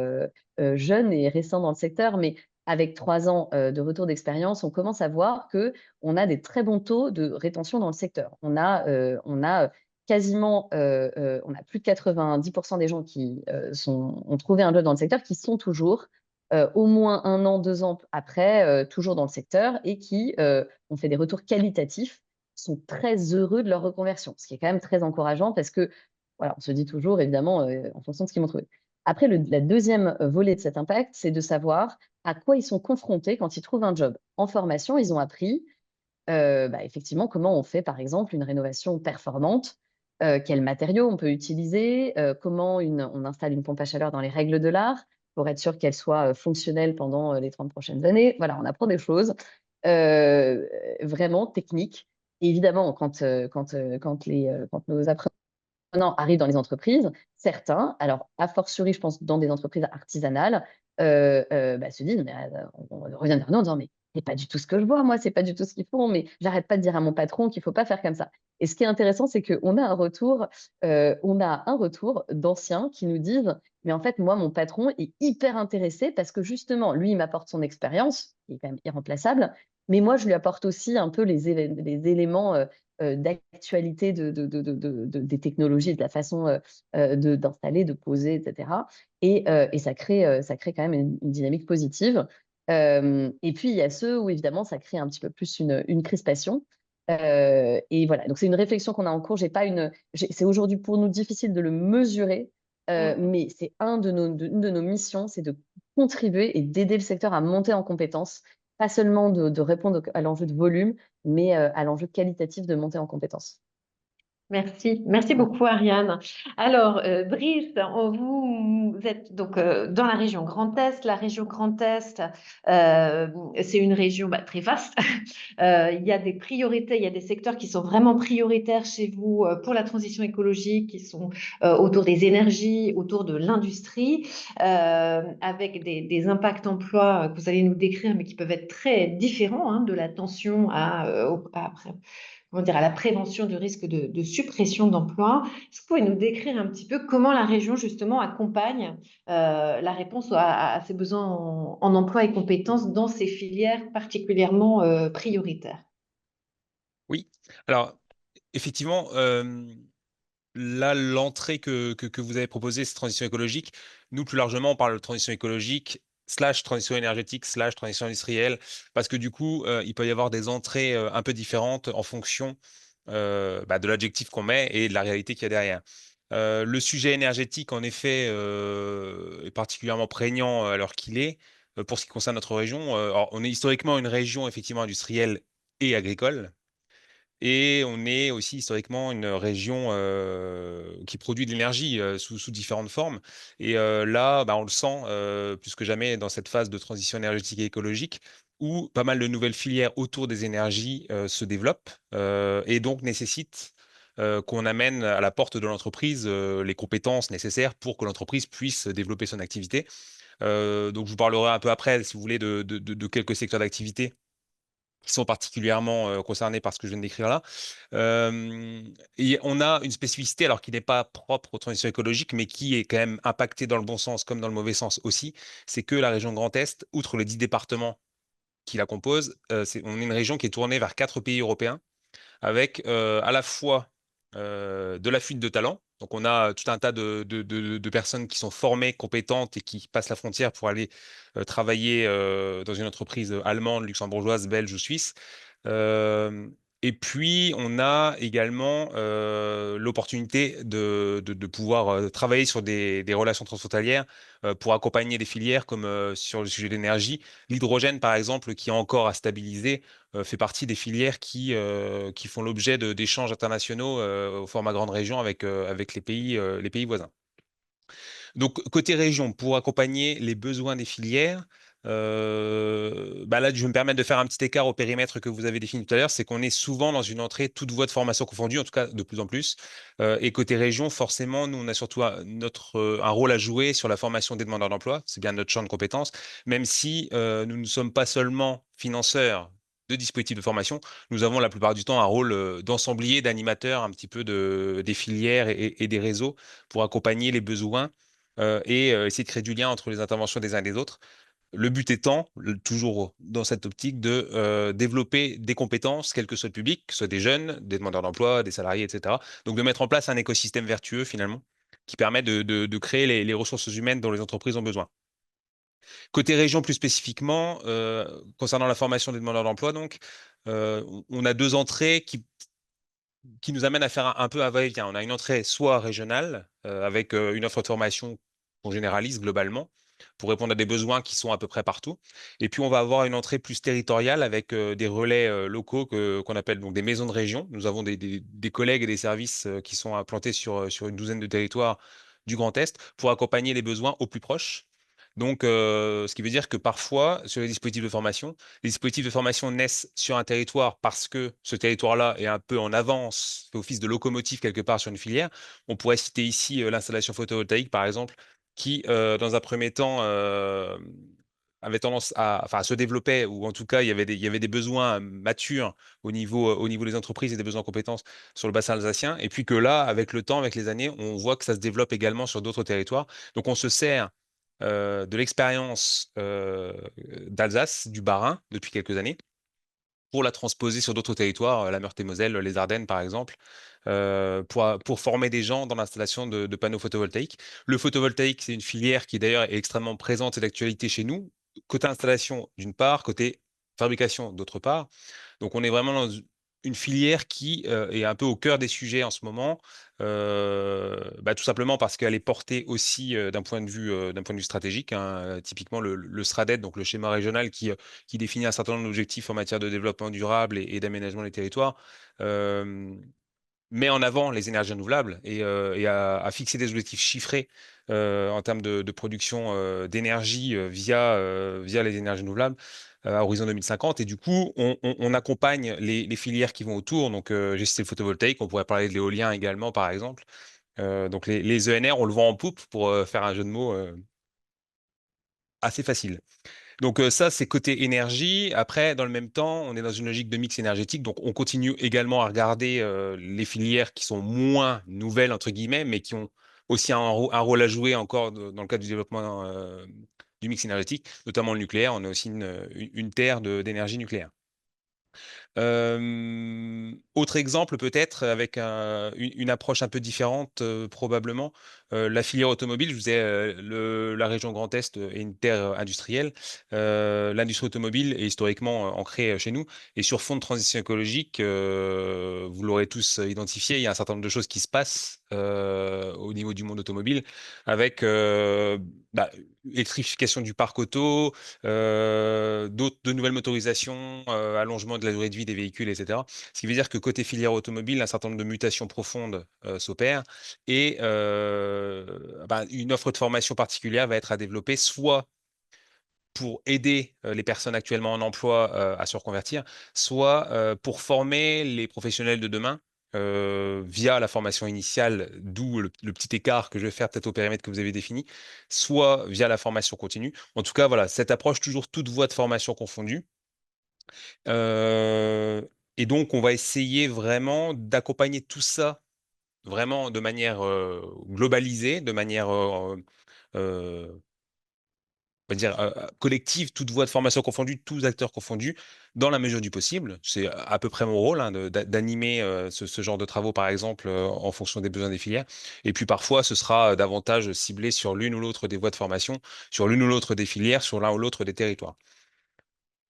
jeune et récent dans le secteur, mais avec 3 ans de retour d'expérience, on commence à voir qu'on a des très bons taux de rétention dans le secteur. On a quasiment, on a plus de 90% des gens qui ont trouvé un job dans le secteur qui sont toujours au moins 1 an, 2 ans après, toujours dans le secteur et qui ont fait des retours qualitatifs, sont très heureux de leur reconversion, ce qui est quand même très encourageant parce que, voilà, on se dit toujours évidemment en fonction de ce qu'ils vont trouver. Après, la deuxième volet de cet impact, c'est de savoir à quoi ils sont confrontés quand ils trouvent un job. En formation, ils ont appris effectivement comment on fait par exemple une rénovation performante, quels matériaux on peut utiliser, comment on installe une pompe à chaleur dans les règles de l'art pour être sûr qu'elle soit fonctionnelle pendant les 30 prochaines années. Voilà, on apprend des choses vraiment techniques. Et évidemment, quand nos apprenants arrivent dans les entreprises, certains, alors a fortiori, je pense, dans des entreprises artisanales, se disent, mais on revient vers nous en disant, mais c'est pas du tout ce que je vois, moi, c'est pas du tout ce qu'ils font, mais j'arrête pas de dire à mon patron qu'il faut pas faire comme ça. Et ce qui est intéressant, c'est qu'on a un retour d'anciens qui nous disent, mais en fait, moi, mon patron est hyper intéressé parce que justement, lui, il m'apporte son expérience, qui est quand même irremplaçable, mais moi, je lui apporte aussi un peu les éléments d'actualité des technologies, de la façon d'installer, de poser, etc. Et ça crée quand même une dynamique positive. Et puis, il y a ceux où, évidemment, ça crée un petit peu plus une crispation. Et voilà, donc c'est une réflexion qu'on a en cours. C'est aujourd'hui pour nous difficile de le mesurer, mais c'est une de nos missions, c'est de contribuer et d'aider le secteur à monter en compétences, pas seulement de répondre à l'enjeu de volume, mais à l'enjeu qualitatif de monter en compétences. Merci beaucoup Ariane. Alors Brice, vous êtes donc dans la région Grand Est. La région Grand Est, c'est une région très vaste. Il y a des priorités, il y a des secteurs qui sont vraiment prioritaires chez vous pour la transition écologique, qui sont autour des énergies, autour de l'industrie, avec des impacts emploi que vous allez nous décrire, mais qui peuvent être très différents, de l'attention à la prévention du risque de suppression d'emplois. Est-ce que vous pouvez nous décrire un petit peu comment la région, justement, accompagne la réponse à ces besoins en emploi et compétences dans ces filières particulièrement prioritaires? Oui, alors effectivement, là, l'entrée que vous avez proposée, c'est transition écologique. Nous, plus largement, on parle de transition écologique / transition énergétique / transition industrielle, parce que du coup, il peut y avoir des entrées un peu différentes en fonction de l'adjectif qu'on met et de la réalité qu'il y a derrière. Le sujet énergétique, en effet, est particulièrement prégnant à l'heure qu'il est. Pour ce qui concerne notre région, alors, on est historiquement une région effectivement industrielle et agricole. Et on est aussi historiquement une région qui produit de l'énergie sous différentes formes. Et là, on le sent plus que jamais dans cette phase de transition énergétique et écologique où pas mal de nouvelles filières autour des énergies se développent et donc nécessitent qu'on amène à la porte de l'entreprise les compétences nécessaires pour que l'entreprise puisse développer son activité. Donc, je vous parlerai un peu après, si vous voulez, de quelques secteurs d'activité qui sont particulièrement concernés par ce que je viens de décrire là. Et on a une spécificité, alors qui n'est pas propre aux transitions écologiques, mais qui est quand même impactée dans le bon sens comme dans le mauvais sens aussi, c'est que la région Grand Est, outre les 10 départements qui la composent, on est une région qui est tournée vers 4 pays européens, avec à la fois de la fuite de talents. Donc, on a tout un tas de personnes qui sont formées, compétentes et qui passent la frontière pour aller travailler dans une entreprise allemande, luxembourgeoise, belge ou suisse. Et puis, on a également l'opportunité de pouvoir travailler sur des relations transfrontalières pour accompagner des filières comme sur le sujet de l'énergie. L'hydrogène, par exemple, qui est encore à stabiliser, fait partie des filières qui font l'objet d'échanges internationaux au format grande région avec les pays voisins. Donc, côté région, pour accompagner les besoins des filières, Là, je vais me permettre de faire un petit écart au périmètre que vous avez défini tout à l'heure, c'est qu'on est souvent dans une entrée toute voie de formation confondue, en tout cas de plus en plus. Et côté région, forcément, nous, on a surtout un rôle à jouer sur la formation des demandeurs d'emploi. C'est bien notre champ de compétences, même si nous ne sommes pas seulement financeurs de dispositifs de formation, nous avons la plupart du temps un rôle d'ensemblier, d'animateur un petit peu des filières et des réseaux pour accompagner les besoins et essayer de créer du lien entre les interventions des uns et des autres. Le but étant, toujours dans cette optique, de développer des compétences, quel que soit le public, que ce soit des jeunes, des demandeurs d'emploi, des salariés, etc. Donc de mettre en place un écosystème vertueux finalement, qui permet de créer les ressources humaines dont les entreprises ont besoin. Côté région plus spécifiquement, concernant la formation des demandeurs d'emploi, donc, on a deux entrées qui nous amènent à faire un peu un va-et-vient. On a une entrée soit régionale, avec une offre de formation qu'on généralise globalement, pour répondre à des besoins qui sont à peu près partout. Et puis, on va avoir une entrée plus territoriale avec des relais locaux qu'on appelle donc des maisons de région. Nous avons des collègues et des services qui sont implantés sur une douzaine de territoires du Grand Est pour accompagner les besoins au plus proche. Donc, ce qui veut dire que parfois, sur les dispositifs de formation naissent sur un territoire parce que ce territoire-là est un peu en avance, fait office de locomotive quelque part sur une filière. On pourrait citer ici l'installation photovoltaïque, par exemple, qui, dans un premier temps, avait tendance à se développer, ou en tout cas, il y avait des besoins matures au niveau des entreprises et des besoins en compétences sur le bassin alsacien. Et puis que là, avec le temps, avec les années, on voit que ça se développe également sur d'autres territoires. Donc, on se sert de l'expérience d'Alsace, du Bas-Rhin, depuis quelques années, pour la transposer sur d'autres territoires, la Meurthe-et-Moselle, les Ardennes par exemple, pour former des gens dans l'installation de panneaux photovoltaïques. Le photovoltaïque, c'est une filière qui d'ailleurs est extrêmement présente et d'actualité chez nous, côté installation d'une part, côté fabrication d'autre part. Donc on est vraiment dans une filière qui est un peu au cœur des sujets en ce moment, tout simplement parce qu'elle est portée aussi d'un point de vue stratégique, hein. Typiquement le SRADET, donc le schéma régional qui définit un certain nombre d'objectifs en matière de développement durable et d'aménagement des territoires, met en avant les énergies renouvelables et a fixé des objectifs chiffrés en termes de production d'énergie via les énergies renouvelables à horizon 2050. Et du coup, on accompagne les filières qui vont autour. Donc, j'ai cité le photovoltaïque, on pourrait parler de l'éolien également, par exemple. Donc, les ENR, on le vend en poupe pour faire un jeu de mots assez facile. Donc ça, c'est côté énergie. Après, dans le même temps, on est dans une logique de mix énergétique. Donc on continue également à regarder les filières qui sont moins nouvelles, entre guillemets, mais qui ont aussi un rôle à jouer encore dans le cadre du développement du mix énergétique, notamment le nucléaire. On a aussi une terre d'énergie nucléaire. Autre exemple peut-être avec une approche un peu différente probablement, la filière automobile. Je vous disais, la région Grand Est est une terre industrielle. L'industrie automobile est historiquement ancrée chez nous. Et sur fond de transition écologique, vous l'aurez tous identifié, il y a un certain nombre de choses qui se passent au niveau du monde automobile avec électrification du parc auto, de nouvelles motorisations, allongement de la durée de vie des véhicules, etc. Ce qui veut dire que côté filière automobile, un certain nombre de mutations profondes s'opèrent et une offre de formation particulière va être à développer, soit pour aider les personnes actuellement en emploi à se reconvertir, soit pour former les professionnels de demain via la formation initiale, d'où le petit écart que je vais faire peut-être au périmètre que vous avez défini, soit via la formation continue. En tout cas, voilà, cette approche, toujours toute voie de formation confondue. Et donc, on va essayer vraiment d'accompagner tout ça vraiment de manière globalisée, de manière on va dire, collective, toute voie de formation confondue, tous acteurs confondus, dans la mesure du possible. C'est à peu près mon rôle, hein, d'animer ce genre de travaux, par exemple, en fonction des besoins des filières. Et puis parfois, ce sera davantage ciblé sur l'une ou l'autre des voies de formation, sur l'une ou l'autre des filières, sur l'un ou l'autre des territoires.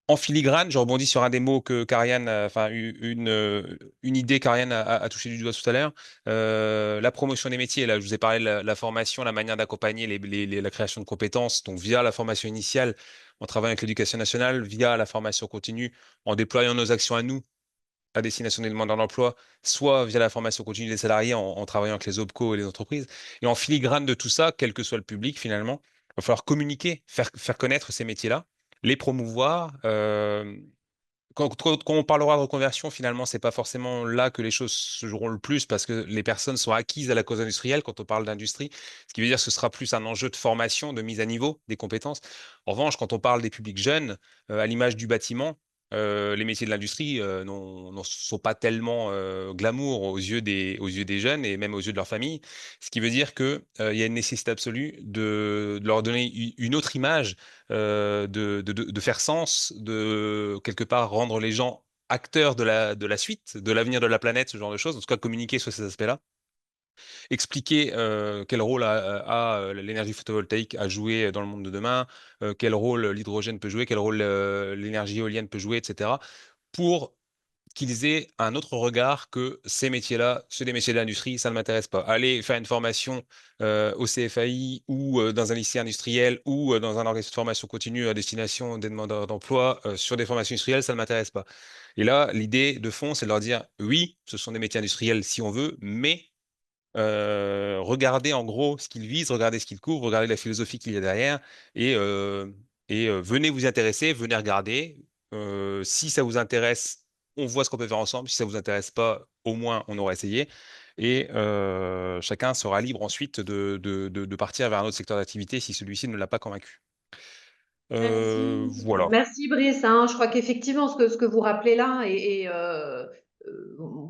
En filigrane, je rebondis sur un des mots que Karianne, une idée qu'Ariane a touché du doigt tout à l'heure, la promotion des métiers. Là, je vous ai parlé de la formation, la manière d'accompagner la création de compétences, donc via la formation initiale, en travaillant avec l'éducation nationale, via la formation continue, en déployant nos actions à nous, à destination des demandeurs d'emploi, soit via la formation continue des salariés, en travaillant avec les OPCO et les entreprises. Et en filigrane de tout ça, quel que soit le public, finalement, il va falloir communiquer, faire connaître ces métiers-là. les promouvoir. Quand on parlera de reconversion, finalement, c'est pas forcément là que les choses se joueront le plus parce que les personnes sont acquises à la cause industrielle quand on parle d'industrie, ce qui veut dire que ce sera plus un enjeu de formation, de mise à niveau des compétences. En revanche, quand on parle des publics jeunes, à l'image du bâtiment, les métiers de l'industrie n'en sont pas tellement glamour aux yeux des jeunes et même aux yeux de leur famille, ce qui veut dire qu'il y a une nécessité absolue de leur donner une autre image, de faire sens, de quelque part rendre les gens acteurs de la suite, de l'avenir de la planète, ce genre de choses, en tout cas communiquer sur ces aspects-là, expliquer quel rôle a l'énergie photovoltaïque à jouer dans le monde de demain, quel rôle l'hydrogène peut jouer, quel rôle l'énergie éolienne peut jouer, etc., pour qu'ils aient un autre regard que ces métiers-là, ceux des métiers de l'industrie, ça ne m'intéresse pas. Aller faire une formation au CFAI ou dans un lycée industriel ou dans un organisme de formation continue à destination des demandeurs d'emploi sur des formations industrielles, ça ne m'intéresse pas. Et là, l'idée de fond, c'est de leur dire, oui, ce sont des métiers industriels si on veut, mais regardez en gros ce qu'ils visent, regardez ce qu'ils couvrent, regardez la philosophie qu'il y a derrière et, venez vous y intéresser, venez regarder. Si ça vous intéresse, on voit ce qu'on peut faire ensemble. Si ça vous intéresse pas, au moins on aura essayé. Et chacun sera libre ensuite de partir vers un autre secteur d'activité si celui-ci ne l'a pas convaincu. Voilà. Merci Brice, hein. Je crois qu'effectivement ce que vous rappelez là est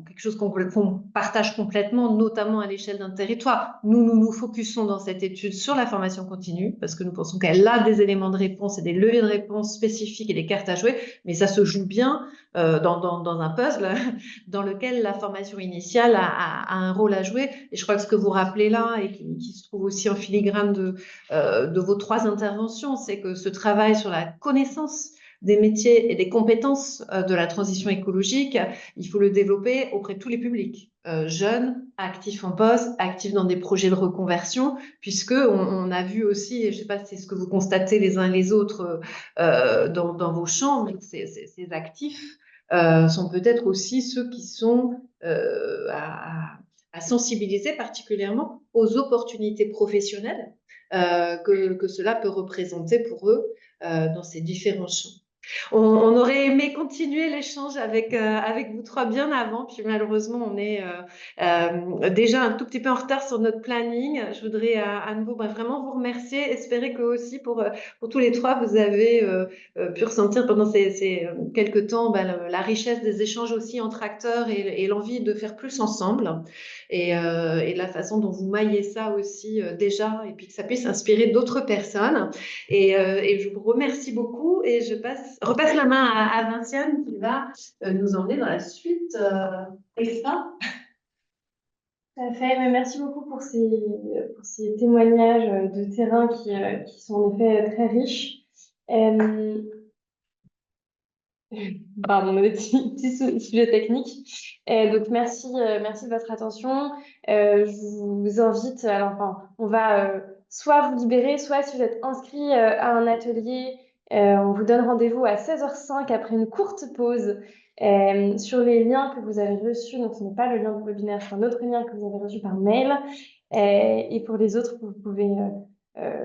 quelque chose qu'on partage complètement, notamment à l'échelle d'un territoire. Nous focusons dans cette étude sur la formation continue parce que nous pensons qu'elle a des éléments de réponse et des leviers de réponse spécifiques et des cartes à jouer, mais ça se joue bien dans un puzzle dans lequel la formation initiale a un rôle à jouer. Et je crois que ce que vous rappelez là et qui se trouve aussi en filigrane de vos 3 interventions, c'est que ce travail sur la connaissance des métiers et des compétences de la transition écologique, il faut le développer auprès de tous les publics, jeunes, actifs en poste, actifs dans des projets de reconversion, puisque on a vu aussi, et je ne sais pas si c'est ce que vous constatez les uns les autres dans vos champs, mais ces actifs sont peut-être aussi ceux qui sont à sensibiliser particulièrement aux opportunités professionnelles que cela peut représenter pour eux dans ces différents champs. On aurait aimé continuer l'échange avec vous 3 bien avant, puis malheureusement on est déjà un tout petit peu en retard sur notre planning. Je voudrais à nouveau vraiment vous remercier, espérer que aussi pour tous les 3 vous avez pu ressentir pendant ces quelques temps la richesse des échanges aussi entre acteurs et l'envie de faire plus ensemble et la façon dont vous maillez ça aussi déjà et puis que ça puisse inspirer d'autres personnes. Et je vous remercie beaucoup et je repasse la main à Vinciane qui va nous emmener dans la suite et ça. Tout à fait, mais merci beaucoup pour ces témoignages de terrain qui sont en effet très riches. Pardon, des petits sujets techniques. Donc merci de votre attention. Je vous invite, alors enfin, on va soit vous libérer, soit si vous êtes inscrit à un atelier, on vous donne rendez-vous à 16h05 après une courte pause sur les liens que vous avez reçus. Donc ce n'est pas le lien du webinaire, c'est un autre lien que vous avez reçu par mail. Et pour les autres, vous pouvez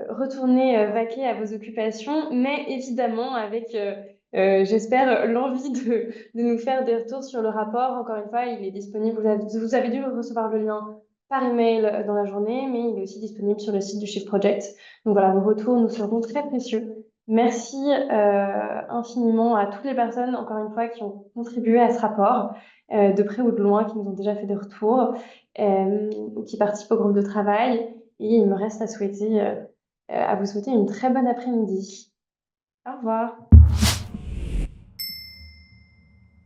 retourner vaquer à vos occupations, mais évidemment avec j'espère l'envie de nous faire des retours sur le rapport. Encore une fois, il est disponible. Vous avez dû recevoir le lien par email dans la journée, mais il est aussi disponible sur le site du Shift Project. Donc voilà, vos retours nous seront très précieux. Merci infiniment à toutes les personnes, encore une fois, qui ont contribué à ce rapport, de près ou de loin, qui nous ont déjà fait des retours, qui participent au groupe de travail. Et il me reste à vous souhaiter une très bonne après-midi. Au revoir.